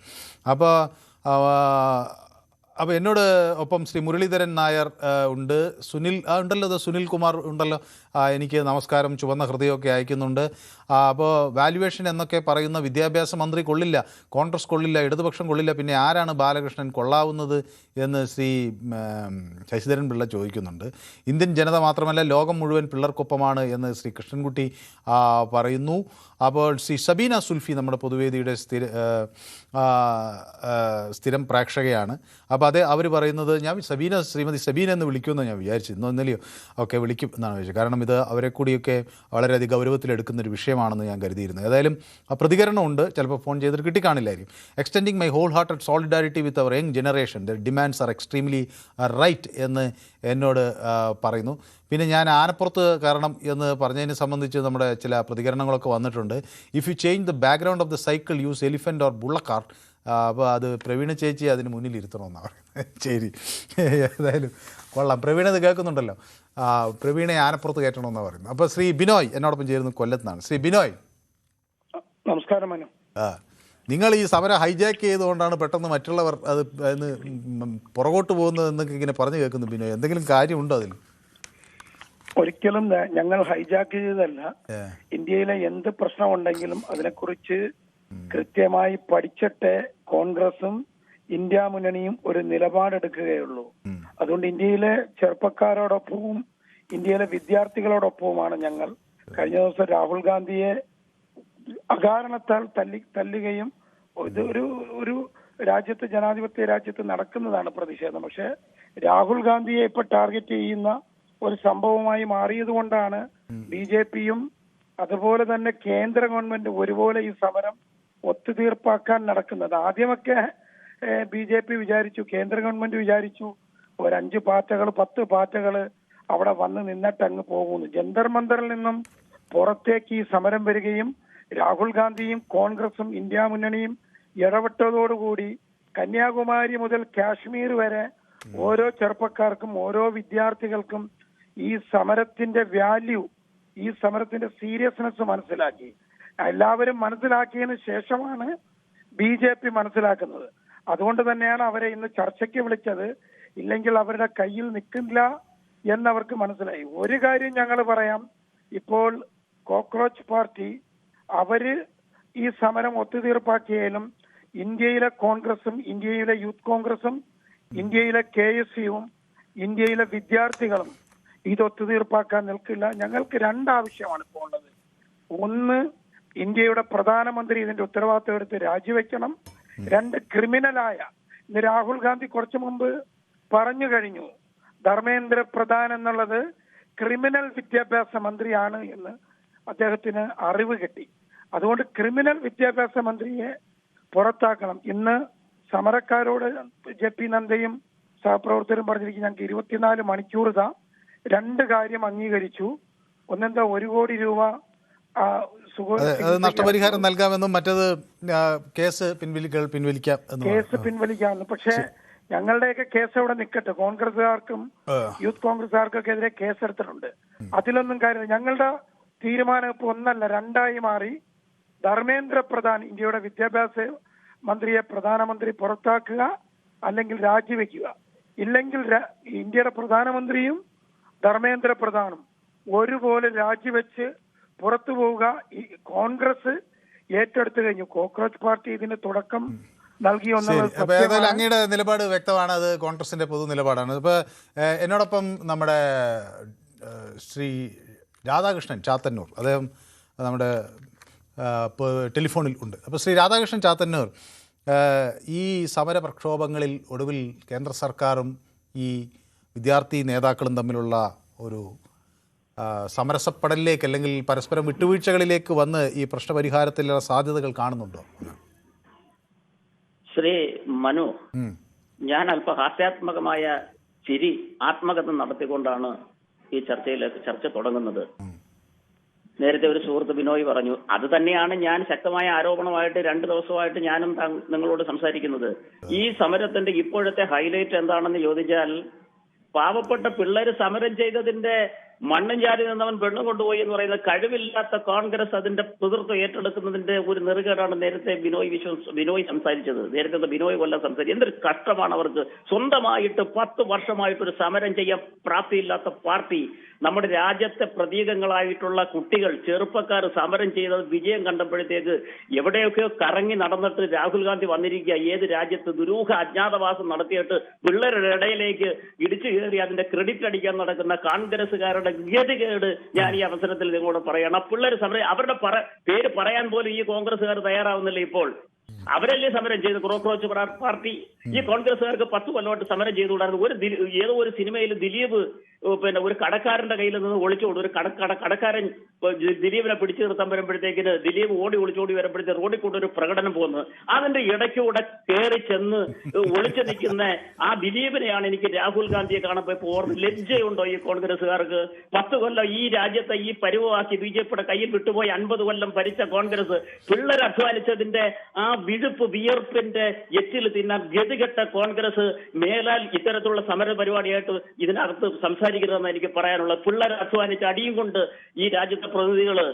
അപ്പോൾ എന്നോട് ഒപ്പം ശ്രീ മുരളീധരൻ നായർ ഉണ്ട്, സുനിൽ ഉണ്ടല്ലോ, അത് സുനിൽ കുമാർ ഉണ്ടല്ലോ, എനിക്ക് നമസ്കാരം, ചുവന്ന ഹൃദയമൊക്കെ അയക്കുന്നുണ്ട്. അപ്പോൾ വാല്യുവേഷൻ എന്നൊക്കെ പറയുന്ന വിദ്യാഭ്യാസ മന്ത്രി കൊള്ളില്ല, കോൺഗ്രസ് കൊള്ളില്ല, ഇടതുപക്ഷം കൊള്ളില്ല, പിന്നെ ആരാണ് ബാലകൃഷ്ണൻ കൊള്ളാവുന്നത് എന്ന് ശ്രീ ശശിധരൻ പിള്ള ചോദിക്കുന്നുണ്ട്. ഇന്ത്യൻ ജനത മാത്രമല്ല ലോകം മുഴുവൻ പിള്ളർക്കൊപ്പമാണ് എന്ന് ശ്രീ കൃഷ്ണൻകുട്ടി പറയുന്നു. അപ്പോൾ ശ്രീ സബീന സുൽഫി നമ്മുടെ പൊതുവേദിയുടെ സ്ഥിരം പ്രേക്ഷകയാണ്. അപ്പോൾ അവർ പറയുന്നത്, ഞാൻ ശ്രീമതി സബീന എന്ന് വിളിക്കുമെന്ന് ഞാൻ വിചാരിച്ചു, ഇന്നലെയോ ഒക്കെ വിളിക്കും എന്നാണ് വിചാരിച്ചത്. കാരണം ഇത് അവരെ കൂടിയൊക്കെ വളരെയധികം ഗൗരവത്തിലെടുക്കുന്നൊരു വിഷയമാണെന്ന് ഞാൻ കരുതിയിരുന്നത്. ഏതായാലും പ്രതികരണമുണ്ട്, ചിലപ്പോൾ ഫോൺ ചെയ്തിട്ട് കിട്ടിക്കാണില്ലായിരിക്കും. Extending my whole hearted solidarity with our young generation, the demands are extremely right എന്ന് എന്നോട് പറയുന്നു. പിന്നെ ഞാൻ ആനപ്പുറത്ത് കയറണം എന്ന് പറഞ്ഞതിനെ സംബന്ധിച്ച് നമ്മുടെ ചില പ്രതികരണങ്ങളൊക്കെ വന്നിട്ടുണ്ട്. If you change the background of the cycle use elephant or bullock cart. അപ്പോൾ അത് പ്രവീണ ചേച്ചി അതിന് മുന്നിൽ ഇരുത്തണമെന്നാണ് പറയുന്നത്. ശരി, ഏതായാലും കൊള്ളാം. പ്രവീണ ഇത് കേൾക്കുന്നുണ്ടല്ലോ, പ്രവീണയെ ആനപ്പുറത്ത് കയറ്റണമെന്നാണ് പറയുന്നത്. അപ്പോൾ ശ്രീ ബിനോയ് എന്നോടൊപ്പം ചേരുന്നു കൊല്ലത്തുനിന്നാണ്. ശ്രീ ബിനോയ്, നമസ്കാരം. മനു, നിങ്ങൾ ഈ സമരം ഹൈജാക്ക് ചെയ്തുകൊണ്ടാണ് പെട്ടെന്ന് മറ്റുള്ളവർ അത് പുറകോട്ട് പോകുന്നത് എന്നൊക്കെ ഇങ്ങനെ പറഞ്ഞു കേൾക്കുന്നു. ബിനോയ്, എന്തെങ്കിലും കാര്യമുണ്ടോ അതിൽ? ഒരിക്കലും ഞങ്ങൾ ഹൈജാക്ക് ചെയ്തതല്ല. ഇന്ത്യയിലെ എന്ത് പ്രശ്നമുണ്ടെങ്കിലും അതിനെക്കുറിച്ച് കൃത്യമായി പഠിച്ചിട്ട് കോൺഗ്രസും ഇന്ത്യ മുന്നണിയും ഒരു നിലപാടെടുക്കുകയുള്ളൂ. അതുകൊണ്ട് ഇന്ത്യയിലെ ചെറുപ്പക്കാരോടൊപ്പവും ഇന്ത്യയിലെ വിദ്യാർത്ഥികളോടൊപ്പവുമാണ് ഞങ്ങൾ. കഴിഞ്ഞ ദിവസം രാഹുൽ ഗാന്ധിയെ അകാരണത്താൽ തല്ലുകയും ഇത് ഒരു രാജ്യത്ത്, ജനാധിപത്യ രാജ്യത്ത് നടക്കുന്നതാണ് പ്രതിഷേധം. പക്ഷെ രാഹുൽ ഗാന്ധിയെ ഇപ്പൊ ടാർഗറ്റ് ചെയ്യുന്ന ഒരു സംഭവമായി മാറിയത് കൊണ്ടാണ് BJPയും അതുപോലെ തന്നെ കേന്ദ്ര ഗവൺമെന്റ് ഒരുപോലെ ഈ സമരം ഒത്തുതീർപ്പാക്കാൻ നടക്കുന്നത്. ആദ്യമൊക്കെ BJP വിചാരിച്ചു, കേന്ദ്ര ഗവൺമെന്റ് വിചാരിച്ചു ഒരു 5 പാറ്റകൾ 10 പാറ്റകൾ അവിടെ വന്ന് നിന്നിട്ട് അങ്ങ് പോകുന്നു. ജന്തർ മന്ദറിൽ നിന്നും പുറത്തേക്ക് ഈ സമരം വരികയും രാഹുൽ ഗാന്ധിയും കോൺഗ്രസും ഇന്ത്യ മുന്നണിയും ഇടപെട്ടതോടുകൂടി കന്യാകുമാരി മുതൽ കാശ്മീർ വരെ ഓരോ ചെറുപ്പക്കാർക്കും ഓരോ വിദ്യാർത്ഥികൾക്കും ഈ സമരത്തിന്റെ വാല്യൂ, ഈ സമരത്തിന്റെ സീരിയസ്നെസ് മനസ്സിലാക്കി. എല്ലാവരും മനസ്സിലാക്കിയതിന് ശേഷമാണ് BJP മനസ്സിലാക്കുന്നത്. അതുകൊണ്ട് തന്നെയാണ് അവരെ ഇന്ന് ചർച്ചയ്ക്ക് വിളിച്ചത്. ഇല്ലെങ്കിൽ അവരുടെ കയ്യിൽ നിൽക്കില്ല എന്നവർക്ക് മനസ്സിലായി. ഒരു കാര്യം ഞങ്ങൾ പറയാം, ഇപ്പോൾ കോക്രോച്ച് പാർട്ടി അവര് ഈ സമരം ഒത്തുതീർപ്പാക്കിയാലും ഇന്ത്യയിലെ കോൺഗ്രസും ഇന്ത്യയിലെ യൂത്ത് കോൺഗ്രസും ഇന്ത്യയിലെ KSUവും ഇന്ത്യയിലെ വിദ്യാർത്ഥികളും ഇത് ഒത്തുതീർപ്പാക്കാൻ നിൽക്കില്ല. ഞങ്ങൾക്ക് രണ്ടാവശ്യമാണ് ഇപ്പോൾ ഉള്ളത്. ഒന്ന്, ഇന്ത്യയുടെ പ്രധാനമന്ത്രി ഇതിന്റെ ഉത്തരവാദിത്വം എടുത്ത് രാജിവെക്കണം. രണ്ട്, ക്രിമിനലായ, ഇന്ന് രാഹുൽ ഗാന്ധി കുറച്ചു മുമ്പ് പറഞ്ഞു കഴിഞ്ഞു, ധർമ്മേന്ദ്ര പ്രധാൻ എന്നുള്ളത് ക്രിമിനൽ വിദ്യാഭ്യാസ മന്ത്രിയാണ് എന്ന് അദ്ദേഹത്തിന് അറിവ് കിട്ടി. അതുകൊണ്ട് ക്രിമിനൽ വിദ്യാഭ്യാസ മന്ത്രിയെ പുറത്താക്കണം. ഇന്ന് സമരക്കാരോട് JP നദ്ദയും സഹപ്രവർത്തകരും പറഞ്ഞിരിക്കും, ഞങ്ങൾക്ക് 24 മണിക്കൂർ ഇതാ. രണ്ട് കാര്യം അംഗീകരിച്ചു. ഒന്നെന്താ, 1 കോടി രൂപ നഷ്ടപരിഹാരം നൽകാമെന്നും മറ്റത് കേസ് പിൻവലിക്കാമെന്നും. പക്ഷേ ഞങ്ങളുടെയൊക്കെ കേസ് അവിടെ നിൽക്കട്ടെ. കോൺഗ്രസുകാർക്കും യൂത്ത് കോൺഗ്രസുകാർക്കൊക്കെ എതിരെ കേസെടുത്തിട്ടുണ്ട്. അതിലൊന്നും കാര്യമില്ല. ഞങ്ങളുടെ തീരുമാനം ഇപ്പൊ ഒന്നല്ല, രണ്ടായി മാറി. ധർമ്മേന്ദ്ര പ്രധാൻ, ഇന്ത്യയുടെ വിദ്യാഭ്യാസ മന്ത്രിയെ പ്രധാനമന്ത്രി പുറത്താക്കുക, അല്ലെങ്കിൽ രാജിവെക്കുക. ഇല്ലെങ്കിൽ ഇന്ത്യയുടെ പ്രധാനമന്ത്രിയും ധർമ്മേന്ദ്ര പ്രധാനും ഒരുപോലെ രാജിവെച്ച് പുറത്തു പോവുക. ഈ കോൺഗ്രസ് ഏറ്റെടുത്തു കഴിഞ്ഞു. കോക്രോച്ച് പാർട്ടി ഇതിന് തുടക്കം നൽകി. ഏതായാലും അങ്ങയുടെ നിലപാട് വ്യക്തമാണ്, അത് കോൺഗ്രസിന്റെ പൊതു നിലപാടാണ്. ഇപ്പൊ എന്നോടൊപ്പം നമ്മുടെ ശ്രീ രാധാകൃഷ്ണൻ ചാത്തന്നൂർ, അദ്ദേഹം നമ്മുടെ ടെലിഫോണിൽ ഉണ്ട്. അപ്പോൾ ശ്രീ രാധാകൃഷ്ണൻ ചാത്തന്നൂർ, ഈ സമര പ്രക്ഷോഭങ്ങളിൽ ഒടുവിൽ കേന്ദ്ര സർക്കാരും ഈ വിദ്യാർത്ഥി നേതാക്കളും തമ്മിലുള്ള ഒരു സമരസപ്പെടലിലേക്ക് അല്ലെങ്കിൽ പരസ്പരം വിട്ടുവീഴ്ചകളിലേക്ക് വന്ന് ഈ പ്രശ്നപരിഹാരത്തിലുള്ള സാധ്യതകൾ കാണുന്നുണ്ടോ? ശ്രീ മനു, ഞാൻ അല്പ ഹാസ്യാത്മകമായ ചിരി ആത്മകഥം നടത്തിക്കൊണ്ടാണ് ഈ ചർച്ച തുടങ്ങുന്നത്. നേരത്തെ ഒരു സുഹൃത്ത് ബിനോയ് പറഞ്ഞു, അത് തന്നെയാണ് ഞാൻ ശക്തമായ ആരോപണമായിട്ട് 2 ദിവസമായിട്ട് ഞാനും നിങ്ങളോട് സംസാരിക്കുന്നത്. ഈ സമരത്തിന്റെ ഇപ്പോഴത്തെ ഹൈലൈറ്റ് എന്താണെന്ന് ചോദിച്ചാൽ, പാവപ്പെട്ട പിള്ളേര് സമരം ചെയ്തതിന്റെ മണ്ണും ചാരി നിന്നവൻ പെണ്ണും കൊണ്ടുപോയി എന്ന് പറയുന്ന കഴിവില്ലാത്ത കോൺഗ്രസ് അതിന്റെ നേതൃത്വം ഏറ്റെടുക്കുന്നതിന്റെ ഒരു നെറുകേടാണ് നേരത്തെ ബിനോയ് സംസാരിച്ചത്. നേരത്തെ ബിനോയ് കൊല്ലം സംസാരിച്ചത്. എന്തൊരു കഷ്ടമാണ് അവർക്ക്. സ്വന്തമായിട്ട് 10 വർഷമായിട്ട് ഒരു സമരം ചെയ്യാൻ പ്രാപ്തിയില്ലാത്ത പാർട്ടി, നമ്മുടെ രാജ്യത്തെ പ്രതീകങ്ങളായിട്ടുള്ള കുട്ടികൾ, ചെറുപ്പക്കാർ സമരം ചെയ്തത് വിജയം കണ്ടപ്പോഴത്തേക്ക് എവിടെയൊക്കെയോ കറങ്ങി നടന്നിട്ട് രാഹുൽ ഗാന്ധി വന്നിരിക്കുക. ഏത് രാജ്യത്ത് ദുരൂഹ അജ്ഞാതവാസം നടത്തിയിട്ട് പിള്ളേരുടെ ഇടയിലേക്ക് ഇടിച്ചു കയറി അതിന്റെ ക്രെഡിറ്റ് അടിക്കാൻ നടക്കുന്ന കോൺഗ്രസുകാരുടെ ഗതികേട് ഞാൻ ഈ അവസരത്തിൽ നിങ്ങളോട് പറയണം. പിള്ളേർ സമരം, അവരുടെ പേര് പറയാൻ പോലും ഈ കോൺഗ്രസുകാർ തയ്യാറാവുന്നില്ല. ഇപ്പോൾ അവരല്ലേ സമരം ചെയ്ത് കോക്രോച്ച് പാർട്ടി. ഈ കോൺഗ്രസുകാർക്ക് 10 കൊല്ലമായിട്ട് സമരം ചെയ്തുകൂടായിരുന്നു. ഏതോ ഒരു സിനിമയിൽ ദിലീപ് ഒരു കടക്കാരന്റെ കയ്യിൽ നിന്ന് ഒളിച്ചോടും. ഒരു കടക്കാരൻ ദിലീപിനെ പിടിച്ചു നിർത്താൻ വരുമ്പോഴത്തേക്കിന് ദിലീപ് ഒളിച്ചോടി വരുമ്പോഴത്തേക്ക് റോഡിൽ കൂടെ ഒരു പ്രകടനം പോകുന്നു. അതിന്റെ ഇടയ്ക്കൂടെ കയറി ചെന്ന് ഒളിച്ചു നിൽക്കുന്ന ആ ദിലീപിനെയാണ് എനിക്ക് രാഹുൽ ഗാന്ധിയെ കാണുമ്പോൾ ഓർമ്മ. ലജ്ജയുണ്ടോ ഈ കോൺഗ്രസുകാർക്ക്? 10 കൊല്ലം ഈ രാജ്യത്തെ ഈ പരുവമാക്കി BJPയുടെ കയ്യിൽ വിട്ടുപോയി 50 കൊല്ലം ഭരിച്ച കോൺഗ്രസ് പിള്ളേർ അധ്വാനിച്ചതിന്റെ ആ വിഴുപ്പ് വിയർപ്പിന്റെ എച്ചിൽ തിന്നാൻ ഗതികെട്ട കോൺഗ്രസ് മേലാൽ ഇത്തരത്തിലുള്ള സമര പരിപാടിയായിട്ട് ഇതിനകത്ത് സംസാരിക്കരുതെന്ന് എനിക്ക് പറയാനുള്ളത്. പിള്ളേർ അധ്വാനിച്ച് അടിയും കൊണ്ട് ഈ രാജ്യത്തെ പ്രതിനിധികള്,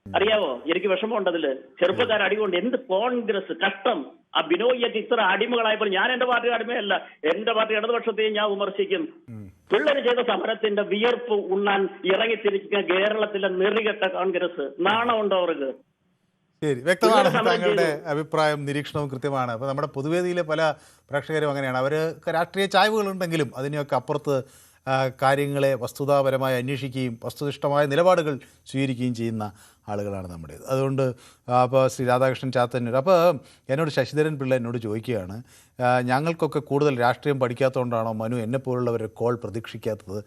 അറിയാവോ, എനിക്ക് വിഷമമുണ്ട് അതില്. ചെറുപ്പക്കാർ അടികൊണ്ട് എന്ത് കോൺഗ്രസ് കഷ്ടം. ആ ബിനോയിയൊക്കെ ഇത്ര അടിമകളായപ്പോൾ, ഞാൻ എന്റെ പാർട്ടിയുടെ അടിമയല്ല, എന്റെ പാർട്ടി ഇടതുപക്ഷത്തെയും ഞാൻ വിമർശിക്കും. പിള്ളേർ ചെയ്ത സമരത്തിന്റെ വിയർപ്പ് ഉണ്ണാൻ ഇറങ്ങിത്തിരിക്കുന്ന കേരളത്തിലെ നെറികെട്ട കോൺഗ്രസ്. നാണമുണ്ടോ അവർക്ക്? ശരി, വ്യക്തമാണ് താങ്കളുടെ അഭിപ്രായം, നിരീക്ഷണവും കൃത്യമാണ്. അപ്പോൾ നമ്മുടെ പൊതുവേദിയിലെ പല പ്രേക്ഷകരും അങ്ങനെയാണ്. അവർ രാഷ്ട്രീയ ചായ്വുകളുണ്ടെങ്കിലും അതിനെയൊക്കെ അപ്പുറത്ത് കാര്യങ്ങളെ വസ്തുതാപരമായി അന്വേഷിക്കുകയും വസ്തുനിഷ്ഠമായ നിലപാടുകൾ സ്വീകരിക്കുകയും ചെയ്യുന്ന ആളുകളാണ് നമ്മുടേത്. അതുകൊണ്ട് അപ്പോൾ ശ്രീ രാധാകൃഷ്ണൻ ചാത്തന്നൂർ, അപ്പോൾ എന്നോട് ശശിധരൻ പിള്ള എന്നോട് ചോദിക്കുകയാണ്, ഞങ്ങൾക്കൊക്കെ കൂടുതൽ രാഷ്ട്രീയം പഠിക്കാത്തതുകൊണ്ടാണോ മനു എന്നെപ്പോലുള്ളവരെ കോൾ പ്രതീക്ഷിക്കാത്തത്?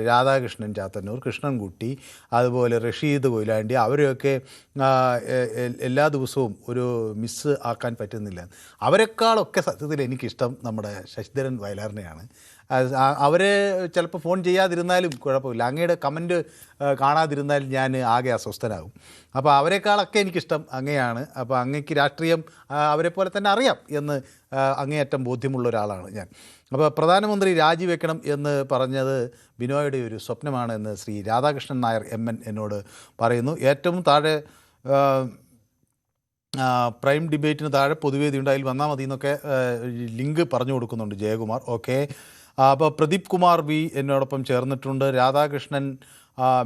രാധാകൃഷ്ണൻ ചാത്തന്നൂർ, കൃഷ്ണൻകുട്ടി, അതുപോലെ റഷീദ് കൊയിലാണ്ടി, അവരെയൊക്കെ എല്ലാ ദിവസവും ഒരു മിസ് ആക്കാൻ പറ്റുന്നില്ല. അവരെക്കാളൊക്കെ സത്യത്തിൽ എനിക്കിഷ്ടം നമ്മുടെ ശശിധരൻ വയലാറിനെയാണ്. അവരെ ചിലപ്പോൾ ഫോൺ ചെയ്യാതിരുന്നാലും കുഴപ്പമില്ല, അങ്ങയുടെ കമൻറ്റ് കാണാതിരുന്നാലും ഞാൻ ആകെ അസ്വസ്ഥനാകും. അപ്പോൾ അവരെക്കാളൊക്കെ എനിക്കിഷ്ടം അങ്ങയാണ്. അപ്പോൾ അങ്ങയ്ക്ക് രാഷ്ട്രീയം അവരെ പോലെ തന്നെ അറിയാം എന്ന് അങ്ങേയറ്റം ബോധ്യമുള്ള ഒരാളാണ് ഞാൻ. അപ്പോൾ പ്രധാനമന്ത്രി രാജിവെക്കണം എന്ന് പറഞ്ഞത് ബിനോയുടെ ഒരു സ്വപ്നമാണ് എന്ന് ശ്രീ രാധാകൃഷ്ണൻ നായർ MN എന്നോട് പറയുന്നു. ഏറ്റവും താഴെ പ്രൈം ഡിബേറ്റിന് താഴെ പൊതുവേദി ഉണ്ട്, അതിൽ വന്നാൽ മതി എന്നൊക്കെ ലിങ്ക് പറഞ്ഞു കൊടുക്കുന്നുണ്ട് ജയകുമാർ. ഓക്കെ, അപ്പോൾ പ്രദീപ് കുമാർ ബി എന്നോടൊപ്പം ചേർന്നിട്ടുണ്ട്. Radhakrishnan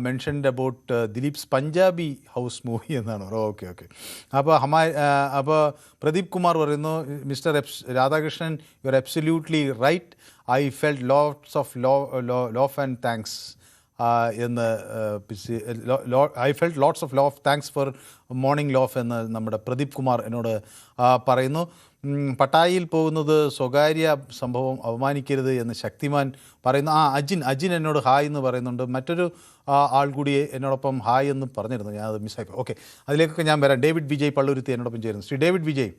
mentioned about Dileep's Punjabi house movie എന്നാണ്. Okay okay. അപ്പോൾ പ്രദീപ് കുമാർ പറയുന്നു, mister Radhakrishnan, you are absolutely right. I felt lots of laugh and thanks എന്ന് I felt lots of laugh thanks for morning laugh എന്ന് നമ്മുടെ പ്രദീപ് കുമാർ എന്നോട് പറയുന്നു. പട്ടായിയിൽ പോകുന്നത് സ്വകാര്യ സംഭവം, അവമാനിക്കരുത് എന്ന് ശക്തിമാൻ പറയുന്നു. അജിൻ എന്നോട് ഹായ് എന്ന് പറയുന്നുണ്ട്. മറ്റൊരു ആൾ കൂടി എന്നോടൊപ്പം ഹായ് എന്ന് പറഞ്ഞിരുന്നു, ഞാൻ അത് മിസ്സാക്കി. ഓക്കെ, അതിലേക്കൊക്കെ ഞാൻ വരാം. ഡേവിഡ് വിജയ് പള്ളുരുത്തി എന്നോടൊപ്പം ചേരുന്നു. ശ്രീ ഡേവിഡ് വിജയ്.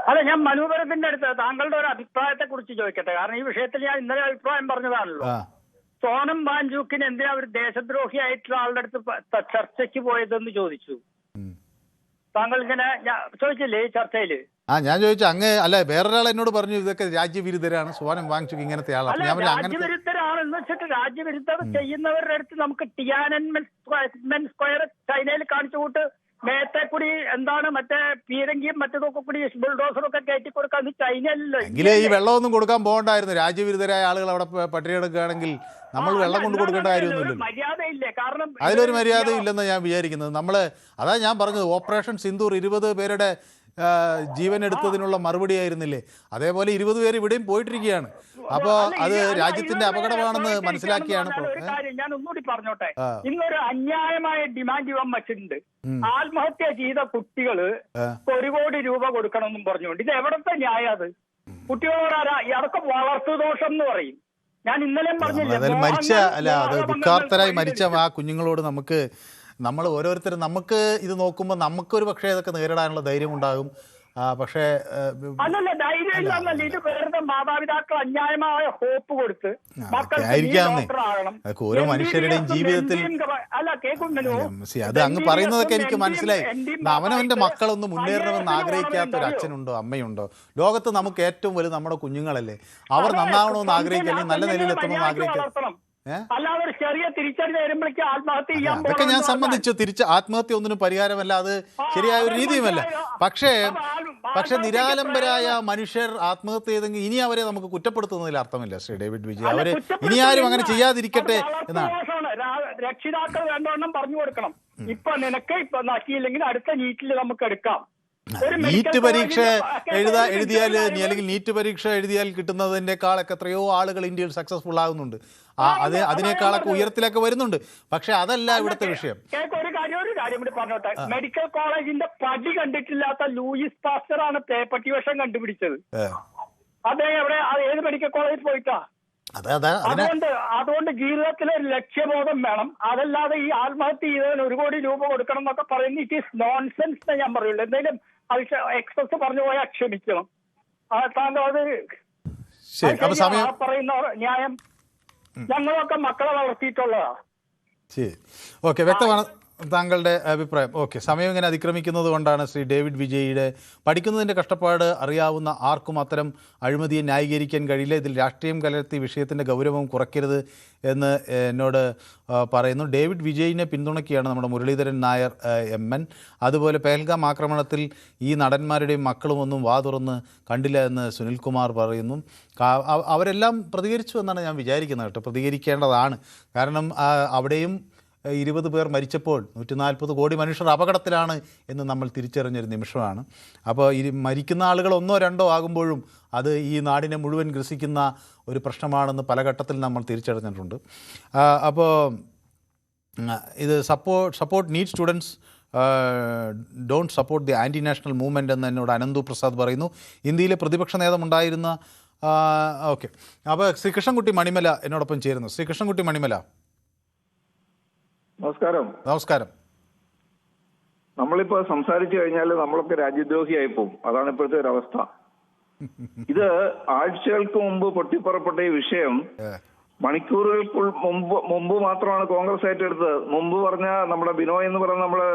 അതെ, ഞാൻ മനോഹരത്തിന്റെ അടുത്ത് താങ്കളുടെ ഒരു അഭിപ്രായത്തെ കുറിച്ച് ചോദിക്കട്ടെ. കാരണം ഈ വിഷയത്തിൽ ഞാൻ ഇന്നലെ അഭിപ്രായം പറഞ്ഞതാണല്ലോ. സോനം വാങ്ചുക്കിന് എന്തിനാ ഒരു ദേശദ്രോഹിയായിട്ടുള്ള ആളുടെ അടുത്ത് ചർച്ചയ്ക്ക് പോയതെന്ന് ചോദിച്ചു. താങ്കൾ ഇങ്ങനെ ചോദിച്ചില്ലേ ഈ ചർച്ചയില്? ഞാൻ ചോദിച്ചു അല്ല, വേറൊരാൾ എന്നോട് പറഞ്ഞു ഇതൊക്കെ രാജ്യവിരുദ്ധരാണ്, സോനം വാങ്ചുക്ക് ഇങ്ങനത്തെ ആളാണ്. രാജ്യവിരുദ്ധരാണെന്ന് വെച്ചിട്ട് രാജ്യവിരുദ്ധത ചെയ്യുന്നവരുടെ അടുത്ത് നമുക്ക് ടിയാനൻമെൻ സ്ക്വയർ ചൈനയിൽ കാണിച്ചു കൂട്ട് മേത്തെ കൂടി എന്താണ് മറ്റേ പീരങ്കിയും മറ്റതൊക്കെ കൂടി ബുൾഡോസറും ഒക്കെ കയറ്റി കൊടുക്കാൻ ചൈനയല്ലോ. എങ്കിലേ ഈ വെള്ളമൊന്നും കൊടുക്കാൻ പോകണ്ടായിരുന്നു. രാജ്യവിരുദ്ധരായ ആളുകൾ അവിടെ പട്ടിയെടുക്കുകയാണെങ്കിൽ നമ്മൾ വെള്ളം കൊണ്ട് കൊടുക്കേണ്ട കാര്യമൊന്നുമില്ലല്ലോ. മര്യാദയില്ലേ? കാരണം അതിലൊരു മര്യാദ ഇല്ലെന്ന് ഞാൻ വിചാരിക്കുന്നത്. അതാ ഞാൻ പറഞ്ഞത്, ഓപ്പറേഷൻ സിന്ദൂർ 20 പേരുടെ ജീവൻ എടുത്തതിനുള്ള മറുപടി ആയിരുന്നില്ലേ? അതേപോലെ 20 പേര് ഇവിടെയും പോയിട്ടിരിക്കുകയാണ്. അപ്പോൾ അത് രാജ്യത്തിന്റെ അപകടമാണെന്ന് മനസ്സിലാക്കിയാണ്. ഞാൻ ഒന്നുകൂടി പറഞ്ഞോട്ടെ, ഇന്നൊരു അന്യായമായ ഡിമാൻഡ് ഇവൻ വച്ചിട്ടുണ്ട്. ആത്മഹത്യ ചെയ്ത കുട്ടികള് 1 കോടി രൂപ കൊടുക്കണമെന്നും പറഞ്ഞുകൊണ്ട്. ഇത് എവിടത്തെ ന്യായം? അത് കുട്ടികളോട് അതൊക്കെ വളർത്തുദോഷം എന്ന് പറയും. ഞാൻ ഇന്നലെ പറഞ്ഞില്ല, ദുഃഖാർത്തരായി മരിച്ച ആ കുഞ്ഞുങ്ങളോട് നമ്മൾ ഓരോരുത്തരും നമുക്ക് ഇത് നോക്കുമ്പോൾ നമുക്കൊരു പക്ഷേ ഇതൊക്കെ നേരിടാനുള്ള ധൈര്യം ഉണ്ടാകും. പക്ഷേ അല്ലല്ല, ധൈര്യം ഇല്ലെന്നല്ല, ഇത് വെറുതെ മാതാപിതാക്കൾ അന്യായമായ ഹോപ്പ് കൊടുത്ത് ഓരോ മനുഷ്യരുടെയും ജീവിതത്തിൽ അത് അങ്ങ് പറയുന്നതൊക്കെ എനിക്ക് മനസ്സിലായി. അവനവന്റെ മക്കളൊന്ന് മുന്നേറണമെന്ന് ആഗ്രഹിക്കാത്ത ഒരു അച്ഛനുണ്ടോ അമ്മയുണ്ടോ? ലോകത്ത് നമുക്ക് ഏറ്റവും വലുത് നമ്മുടെ കുഞ്ഞുങ്ങളല്ലേ. അവർ നന്നാവണമെന്ന് ആഗ്രഹിക്കുക, അല്ലെങ്കിൽ നല്ല നിലയിലെത്തണമെന്ന് ആഗ്രഹിക്കുക. അല്ലാതെ ചെറിയ തിരിച്ചടി വരുമ്പോഴേക്കും ആത്മഹത്യ ചെയ്യാൻ അതൊക്കെ ഞാൻ സംബന്ധിച്ചു. ആത്മഹത്യ ഒന്നിനും പരിഹാരമല്ല, അത് ശരിയായ ഒരു രീതിയുമല്ല. പക്ഷേ നിരാലംബരായ മനുഷ്യർ ആത്മഹത്യ ചെയ്തെങ്കിൽ ഇനി അവരെ നമുക്ക് കുറ്റപ്പെടുത്തുന്നതിൽ അർത്ഥമില്ല. ശ്രീ ഡേവിഡ് വിജയ്, അവരെ ഇനി ആരും അങ്ങനെ ചെയ്യാതിരിക്കട്ടെ എന്നാണ്. രക്ഷിതാക്കൾ രണ്ടെണ്ണം പറഞ്ഞു കൊടുക്കണം. ഇപ്പൊ നിനക്ക് ഇപ്പൊ നക്കിയില്ലെങ്കിൽ അടുത്ത നീറ്റിൽ നമുക്ക് എടുക്കാം. നീറ്റ് പരീക്ഷ എഴുതിയാൽ അല്ലെങ്കിൽ നീറ്റ് പരീക്ഷ എഴുതിയാൽ കിട്ടുന്നതിൻ്റെക്കാളൊക്കെ എത്രയോ ആളുകൾ ഇന്ത്യയിൽ സക്സസ്ഫുൾ ആകുന്നുണ്ട്. അതിനേക്കാളൊക്കെ ഉയരത്തിലൊക്കെ വരുന്നുണ്ട്. പക്ഷെ അതല്ല ഇവിടുത്തെ വിഷയം. ഒരു കാര്യം കൂടി പറഞ്ഞോട്ടെ. മെഡിക്കൽ കോളേജിന്റെ പടി കണ്ടിട്ടില്ലാത്ത ലൂയിസ് പാസ്റ്ററാണ് പേപ്പട്ടി വിഷം കണ്ടുപിടിച്ചത്. അദ്ദേഹം എവിടെ, ഏത് മെഡിക്കൽ കോളേജിൽ പോയിട്ടാ? അതുകൊണ്ട് ജീവിതത്തിൽ ഒരു ലക്ഷ്യബോധം വേണം. അതല്ലാതെ ഈ ആത്മഹത്യ ചെയ്തതിന് 1 കോടി രൂപ കൊടുക്കണം എന്നൊക്കെ പറയുന്നത് ഇറ്റ് ഈസ് നോൺസെൻസ് എന്ന് ഞാൻ പറയുള്ളൂ. എന്തെങ്കിലും എക്സസ് പറഞ്ഞു പോയാൽ ക്ഷമിക്കണം. താങ്കൾ അത് പറയുന്ന ന്യായം. ഞങ്ങളൊക്കെ മക്കളെ വളർത്തിയിട്ടുള്ളതാ. ഓക്കെ, വ്യക്തമാണ് താങ്കളുടെ അഭിപ്രായം. ഓക്കെ, സമയം ഇങ്ങനെ അതിക്രമിക്കുന്നത് കൊണ്ടാണ് ശ്രീ ഡേവിഡ് വിജയുടെ പഠിക്കുന്നതിൻ്റെ കഷ്ടപ്പാട് അറിയാവുന്ന ആർക്കും അത്തരം അഴിമതിയെ ന്യായീകരിക്കാൻ കഴിയില്ല. ഇതിൽ രാഷ്ട്രീയം കലർത്തി വിഷയത്തിൻ്റെ ഗൗരവം കുറയ്ക്കരുത് എന്ന് എന്നോട് പറയുന്നു. ഡേവിഡ് വിജയിനെ പിന്തുണയ്ക്കുകയാണ് നമ്മുടെ മുരളീധരൻ നായർ MN. അതുപോലെ പെഹൽഗാം ആക്രമണത്തിൽ ഈ നടന്മാരുടെയും മക്കളും ഒന്നും വാ തുറന്ന് കണ്ടില്ല എന്ന് സുനിൽകുമാർ പറയുന്നു. അവരെല്ലാം പ്രതികരിച്ചു എന്നാണ് ഞാൻ വിചാരിക്കുന്നത് കേട്ടോ. പ്രതികരിക്കേണ്ടതാണ്. കാരണം അവിടെയും 20 പേർ മരിച്ചപ്പോൾ 140 കോടി മനുഷ്യർ അപകടത്തിലാണ് എന്ന് നമ്മൾ തിരിച്ചറിഞ്ഞൊരു നിമിഷമാണ്. അപ്പോൾ ഈ മരിക്കുന്ന ആളുകൾ 1 or 2 ആകുമ്പോഴും അത് ഈ നാടിനെ മുഴുവൻ ഗ്രസിക്കുന്ന ഒരു പ്രശ്നമാണെന്ന് പല ഘട്ടത്തിൽ നമ്മൾ തിരിച്ചറിഞ്ഞിട്ടുണ്ട്. അപ്പോൾ ഇത് support need students don't support the anti national movement എന്ന് എന്നോട് അനന്തു പ്രസാദ് പറയുന്നു. ഇന്ത്യയിലെ പ്രതിപക്ഷ നേതാവുണ്ടായിരുന്ന ഓക്കെ. അപ്പോൾ ശ്രീകൃഷ്ണൻകുട്ടി മണിമല എന്നോടൊപ്പം ചേരുന്നു. ശ്രീകൃഷ്ണൻകുട്ടി മണിമല, നമസ്കാരം. നമ്മളിപ്പോ സംസാരിച്ചു കഴിഞ്ഞാൽ നമ്മളൊക്കെ രാജ്യദ്രോഹിയായി പോകും. അതാണ് ഇപ്പോഴത്തെ ഒരു അവസ്ഥ. ഇത് ആഴ്ചകൾക്ക് മുമ്പ് പൊട്ടിപ്പുറപ്പെട്ട ഈ വിഷയം മണിക്കൂറുകൾക്ക് മുമ്പ് മാത്രമാണ് കോൺഗ്രസ് ഏറ്റെടുത്തത്. മുമ്പ് പറഞ്ഞ നമ്മുടെ ബിനോയ് എന്ന് പറയുന്ന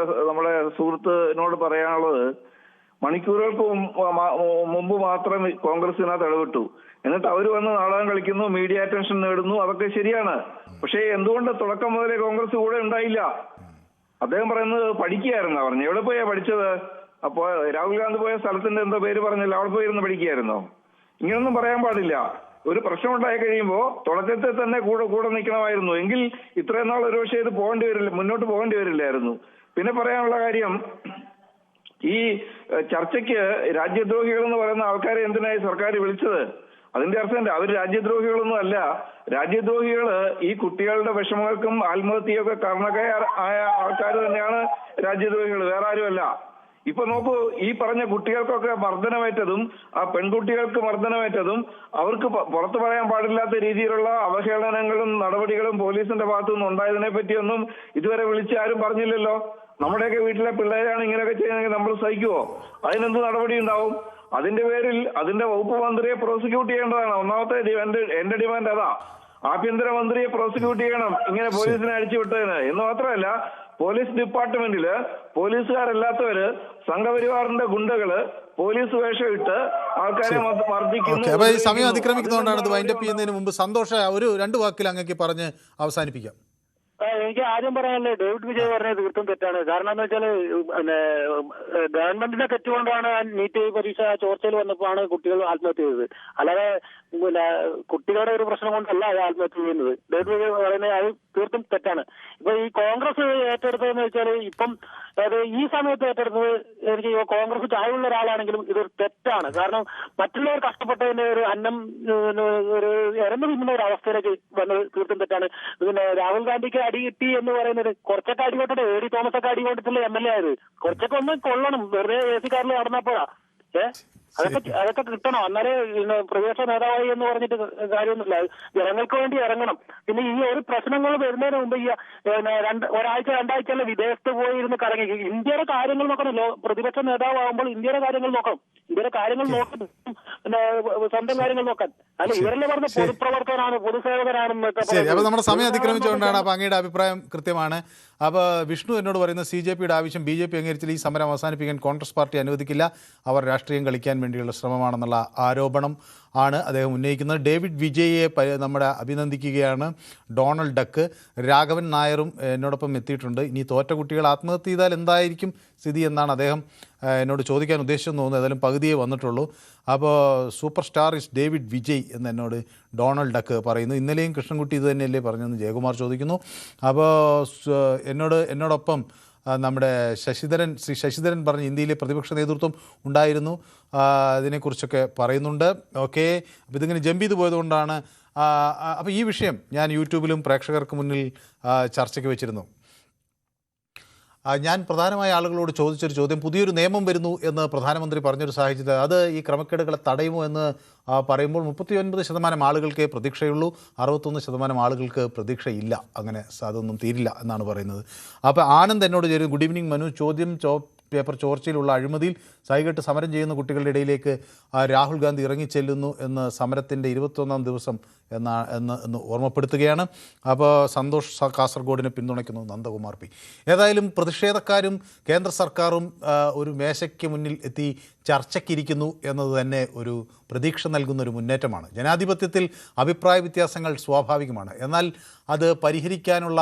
നമ്മുടെ സുഹൃത്തിനോട് പറയാനുള്ളത്, മണിക്കൂറുകൾക്ക് മുമ്പ് മാത്രം കോൺഗ്രസ് ഇതിനകത്ത് ഇടപെട്ടു. എന്നിട്ട് അവർ വന്ന് നാടകം കളിക്കുന്നു, മീഡിയ അറ്റൻഷൻ നേടുന്നു. അതൊക്കെ ശരിയാണ്. പക്ഷേ എന്തുകൊണ്ട് തുടക്കം മുതലേ കോൺഗ്രസ് കൂടെ ഉണ്ടായില്ല? അദ്ദേഹം പറയുന്നത് പഠിക്കുകയായിരുന്നാ പറഞ്ഞു. എവിടെ പോയാ പഠിച്ചത്? അപ്പൊ രാഹുൽ ഗാന്ധി പോയ സ്ഥലത്തിന്റെ എന്തോ പേര് പറഞ്ഞില്ല, അവിടെ പോയിരുന്ന് പഠിക്കുകയായിരുന്നോ? ഇങ്ങനൊന്നും പറയാൻ പാടില്ല. ഒരു പ്രശ്നം ഉണ്ടായി കഴിയുമ്പോൾ തുടക്കത്തിൽ തന്നെ കൂടെ നിൽക്കണമായിരുന്നു. എങ്കിൽ ഇത്രയും നാൾ ഒരുപക്ഷെ ഇത് മുന്നോട്ട് പോകേണ്ടി വരില്ലായിരുന്നു. പിന്നെ പറയാനുള്ള കാര്യം, ഈ ചർച്ചയ്ക്ക് രാജ്യദ്രോഹികൾ എന്ന് പറയുന്ന ആൾക്കാരെ എന്തിനായി സർക്കാർ വിളിച്ചത്? അതിന്റെ അർത്ഥം അവർ രാജ്യദ്രോഹികളൊന്നും അല്ല. രാജ്യദ്രോഹികള് ഈ കുട്ടികളുടെ വിഷമങ്ങൾക്കും ആത്മഹത്യയൊക്കെ കാരണക്കാരായ ആൾക്കാർ തന്നെയാണ് രാജ്യദ്രോഹികൾ, വേറെ ആരുമല്ല. ഇപ്പൊ നോക്കൂ, ഈ പറഞ്ഞ കുട്ടികൾക്കൊക്കെ മർദ്ദനമേറ്റതും ആ പെൺകുട്ടികൾക്ക് മർദ്ദനമേറ്റതും അവർക്ക് പുറത്തു പറയാൻ പാടില്ലാത്ത രീതിയിലുള്ള അവഹേളനങ്ങളും നടപടികളും പോലീസിന്റെ ഭാഗത്തു നിന്ന് ഉണ്ടായതിനെ പറ്റിയൊന്നും ഇതുവരെ വിളിച്ച് ആരും പറഞ്ഞില്ലല്ലോ. നമ്മുടെയൊക്കെ വീട്ടിലെ പിള്ളേരാണ് ഇങ്ങനെയൊക്കെ ചെയ്യുന്നതെങ്കിൽ നമ്മൾ സഹിക്കുവോ? അതിനെന്ത് നടപടി ഉണ്ടാവും? അതിന്റെ പേരിൽ അതിന്റെ വകുപ്പ് മന്ത്രിയെ പ്രോസിക്യൂട്ട് ചെയ്യേണ്ടതാണ്. ഒന്നാമത്തെ എന്റെ ഡിമാൻഡ് അതാ. ആഭ്യന്തരമന്ത്രിയെ പ്രോസിക്യൂട്ട് ചെയ്യണം ഇങ്ങനെ പോലീസിനെ അടിച്ചുവിട്ടതിന്. എന്ന് മാത്രമല്ല, പോലീസ് ഡിപ്പാർട്ട്മെന്റില് പോലീസുകാരല്ലാത്തവര്, സംഘപരിവാറിന്റെ ഗുണ്ടകള് പോലീസ് വേഷം ഇട്ട് ആൾക്കാരെ മർദ്ദിക്കുന്നു. അപ്പൊ ഈ സമയം അതിക്രമിക്കുന്നതുകൊണ്ടാണ് ഇത് വൈൻഡപ്പ് ചെയ്യുന്നതിന് മുമ്പ് സന്തോഷ ഒരു 2 വാക്കിൽ അങ്ങേക്ക് പറഞ്ഞ് അവസാനിപ്പിക്കാം. എനിക്ക് ആദ്യം പറയാനുള്ളത്, ഡേവിഡ് വിജയ് പറഞ്ഞത് തീർത്തും തെറ്റാണ്. കാരണം എന്താ വെച്ചാല് ഗവൺമെന്റിനെ തെറ്റുകൊണ്ടാണ് നീറ്റ് പരീക്ഷ ചോർച്ചയിൽ വന്നപ്പോഴാണ് കുട്ടികൾ ആത്മഹത്യ ചെയ്തത്. അല്ലാതെ കുട്ടികളുടെ ഒരു പ്രശ്നം കൊണ്ടല്ല അത് ആത്മഹത്യ ചെയ്യുന്നത്. ഡേവിഡ് വിജയ് പറയുന്നത് അത് തീർത്തും തെറ്റാണ്. ഇപ്പൊ ഈ കോൺഗ്രസ് ഏറ്റെടുത്തതെന്ന് വെച്ചാൽ ഇപ്പം ഈ സമയത്ത് ഏറ്റെടുത്തത് എനിക്ക് കോൺഗ്രസ് ചായവുള്ള ഒരാളാണെങ്കിലും ഇതൊരു തെറ്റാണ്. കാരണം മറ്റുള്ളവർ കഷ്ടപ്പെട്ടതിന്റെ ഒരു അന്നം ഒരു ഇറന്നു തിന്നുന്ന ഒരു അവസ്ഥയിലേക്ക് വന്നത് തീർത്തും തെറ്റാണ്. പിന്നെ രാഹുൽ ഗാന്ധിക്ക് അടി കിട്ടി എന്ന് പറയുന്നത് കുറച്ചൊക്കെ അടി കൊണ്ടിട്ട് എ.ഡി. തോമസ് ഒക്കെ അടി കൊണ്ടിട്ടുള്ള MLA ആയത്. കുറച്ചൊക്കെ ഒന്ന് കൊള്ളണം, വെറുതെ AC കാറിൽ നടന്നപ്പോഴാ. അതൊക്കെ കിട്ടണം. എന്നാലേ പ്രതിപക്ഷ നേതാവായി എന്ന് പറഞ്ഞിട്ട് കാര്യമൊന്നുമില്ല. ജനങ്ങൾക്ക് വേണ്ടി ഇറങ്ങണം. പിന്നെ ഈ ഒരു പ്രശ്നങ്ങൾ വരുന്നതിന് മുമ്പ് ഈ ഒരാഴ്ച 2 ആഴ്ചയല്ല വിദേശത്ത് പോയി ഇരുന്ന് കറങ്ങി ഇന്ത്യയുടെ കാര്യങ്ങൾ നോക്കണം. പ്രതിപക്ഷ നേതാവാകുമ്പോൾ ഇന്ത്യയുടെ കാര്യങ്ങൾ നോക്കണം. ഇന്ത്യയുടെ കാര്യങ്ങൾ നോക്കണം, പിന്നെ സ്വന്തം കാര്യങ്ങൾ നോക്കാൻ. അല്ല, ഇവരെല്ലാം പറഞ്ഞ പൊതുപ്രവർത്തകനാണ്, പൊതുസേവകനാണെന്നൊക്കെ. ശരി, അപ്പൊ നമ്മുടെ സമയം അതിക്രമിച്ചുകൊണ്ടാണ്. അപ്പൊ അങ്ങയുടെ അഭിപ്രായം കൃത്യമാണ്. അപ്പോൾ വിഷ്ണു എന്നോട് പറയുന്നത് CJPയുടെ ആവശ്യം BJP അംഗീകരിച്ചാൽ ഈ സമരം അവസാനിപ്പിക്കാൻ കോൺഗ്രസ് പാർട്ടി അനുവദിക്കില്ല, അവർ രാഷ്ട്രീയം കളിക്കാൻ വേണ്ടിയുള്ള ശ്രമമാണെന്നുള്ള ആരോപണം ആണ് അദ്ദേഹം ഉന്നയിക്കുന്നത്. ഡേവിഡ് വിജയെ നമ്മുടെ അഭിനന്ദിക്കുകയാണ്. ഡൊണാൾഡ് ഡക്ക്, രാഘവൻ നായരും എന്നോടൊപ്പം എത്തിയിട്ടുണ്ട്. ഇനി തോറ്റ കുട്ടികൾ ആത്മഹത്യ ചെയ്താൽ എന്തായിരിക്കും സ്ഥിതി എന്നാണ് അദ്ദേഹം എന്നോട് ചോദിക്കാൻ ഉദ്ദേശിച്ചെന്ന് തോന്നുന്നു. ഏതായാലും പകുതിയേ വന്നിട്ടുള്ളൂ. അപ്പോൾ super star is David Vijay എന്ന് എന്നോട് ഡൊണാൾഡ് ഡക്ക് പറയുന്നു. ഇന്നലെയും കൃഷ്ണൻകുട്ടി ഇത് തന്നെയല്ലേ പറഞ്ഞെന്ന് ജയകുമാർ ചോദിക്കുന്നു. അപ്പോൾ എന്നോടൊപ്പം നമ്മുടെ ശ്രീ ശശിധരൻ പറഞ്ഞ് ഇന്ത്യയിലെ പ്രതിപക്ഷ നേതൃത്വം ഉണ്ടായിരുന്നു, അതിനെക്കുറിച്ചൊക്കെ പറയുന്നുണ്ട്. ഓക്കെ, അപ്പോൾ ഇതിങ്ങനെ ജമ്പ് ചെയ്ത് പോയതുകൊണ്ടാണ്. അപ്പോൾ ഈ വിഷയം ഞാൻ യൂട്യൂബിലും പ്രേക്ഷകർക്ക് മുന്നിൽ ചർച്ചയ്ക്ക് വെച്ചിരുന്നു. ഞാൻ പ്രധാനമായ ആളുകളോട് ചോദിച്ചൊരു ചോദ്യം, പുതിയൊരു നിയമം വരുന്നു എന്ന് പ്രധാനമന്ത്രി പറഞ്ഞൊരു സാഹചര്യത്തിൽ അത് ഈ ക്രമക്കേടുകളെ തടയുമോ എന്ന് പറയുമ്പോൾ 39% ആളുകൾക്കേ പ്രതീക്ഷയുള്ളൂ, 61% ആളുകൾക്ക് പ്രതീക്ഷയില്ല. അങ്ങനെ അതൊന്നും തീരില്ല എന്നാണ് പറയുന്നത്. അപ്പോൾ ആനന്ദ് എന്നോട് ചേരുന്നു. Good evening Manu. പേപ്പർ ചോർച്ചയിലുള്ള അഴിമതിയിൽ സൈകെട്ട് സമരം ചെയ്യുന്ന കുട്ടികളുടെ ഇടയിലേക്ക് രാഹുൽ ഗാന്ധി ഇറങ്ങിച്ചെല്ലുന്നു എന്ന് സമരത്തിൻ്റെ 21ാം ദിവസം എന്ന് ഓർമ്മപ്പെടുത്തുകയാണ്. അപ്പോൾ സന്തോഷ് കാസർഗോഡിനെ പിന്തുണയ്ക്കുന്നു നന്ദകുമാർ പി. ഏതായാലും പ്രതിഷേധക്കാരും കേന്ദ്ര സർക്കാരും ഒരു മേശയ്ക്ക് മുന്നിൽ എത്തി ചർച്ചയ്ക്കിരിക്കുന്നു എന്നത് തന്നെ ഒരു പ്രതീക്ഷ നൽകുന്ന ഒരു മുന്നേറ്റമാണ്. ജനാധിപത്യത്തിൽ അഭിപ്രായ വ്യത്യാസങ്ങൾ സ്വാഭാവികമാണ്, എന്നാൽ അത് പരിഹരിക്കാനുള്ള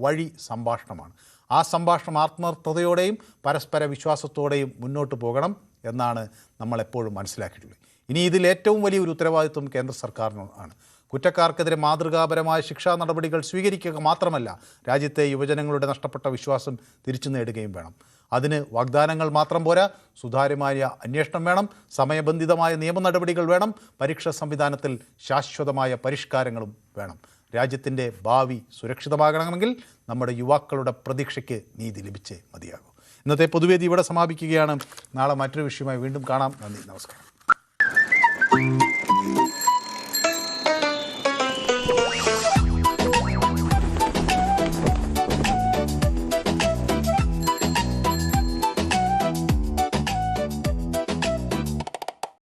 വഴി സംഭാഷണമാണ്. ആ സംഭാഷണം ആത്മാർത്ഥതയോടെയും പരസ്പര വിശ്വാസത്തോടെയും മുന്നോട്ട് പോകണം എന്നാണ് നമ്മളെപ്പോഴും മനസ്സിലാക്കിയിട്ടുള്ളത്. ഇനി ഇതിൽ ഏറ്റവും വലിയൊരു ഉത്തരവാദിത്വം കേന്ദ്ര സർക്കാരിനാണ്. കുറ്റക്കാർക്കെതിരെ മാതൃകാപരമായ ശിക്ഷാ നടപടികൾ സ്വീകരിക്കുക മാത്രമല്ല, രാജ്യത്തെ യുവജനങ്ങളുടെ നഷ്ടപ്പെട്ട വിശ്വാസം തിരിച്ചു നേടുകയും വേണം. അതിന് വാഗ്ദാനങ്ങൾ മാത്രം പോരാ, സുതാര്യമായ അന്വേഷണം വേണം, സമയബന്ധിതമായ നിയമ നടപടികൾ വേണം, പരീക്ഷാ സംവിധാനത്തിൽ ശാശ്വതമായ പരിഷ്കാരങ്ങളും വേണം. രാജ്യത്തിൻ്റെ ഭാവി സുരക്ഷിതമാകണമെങ്കിൽ നമ്മുടെ യുവാക്കളുടെ പ്രതീക്ഷയ്ക്ക് നീതി ലഭിച്ചേ മതിയാകൂ. ഇന്നത്തെ പൊതുവേദി ഇവിടെ സമാപിക്കുകയാണ്. നാളെ മറ്റൊരു വിഷയമായി വീണ്ടും കാണാം. നന്ദി, നമസ്കാരം.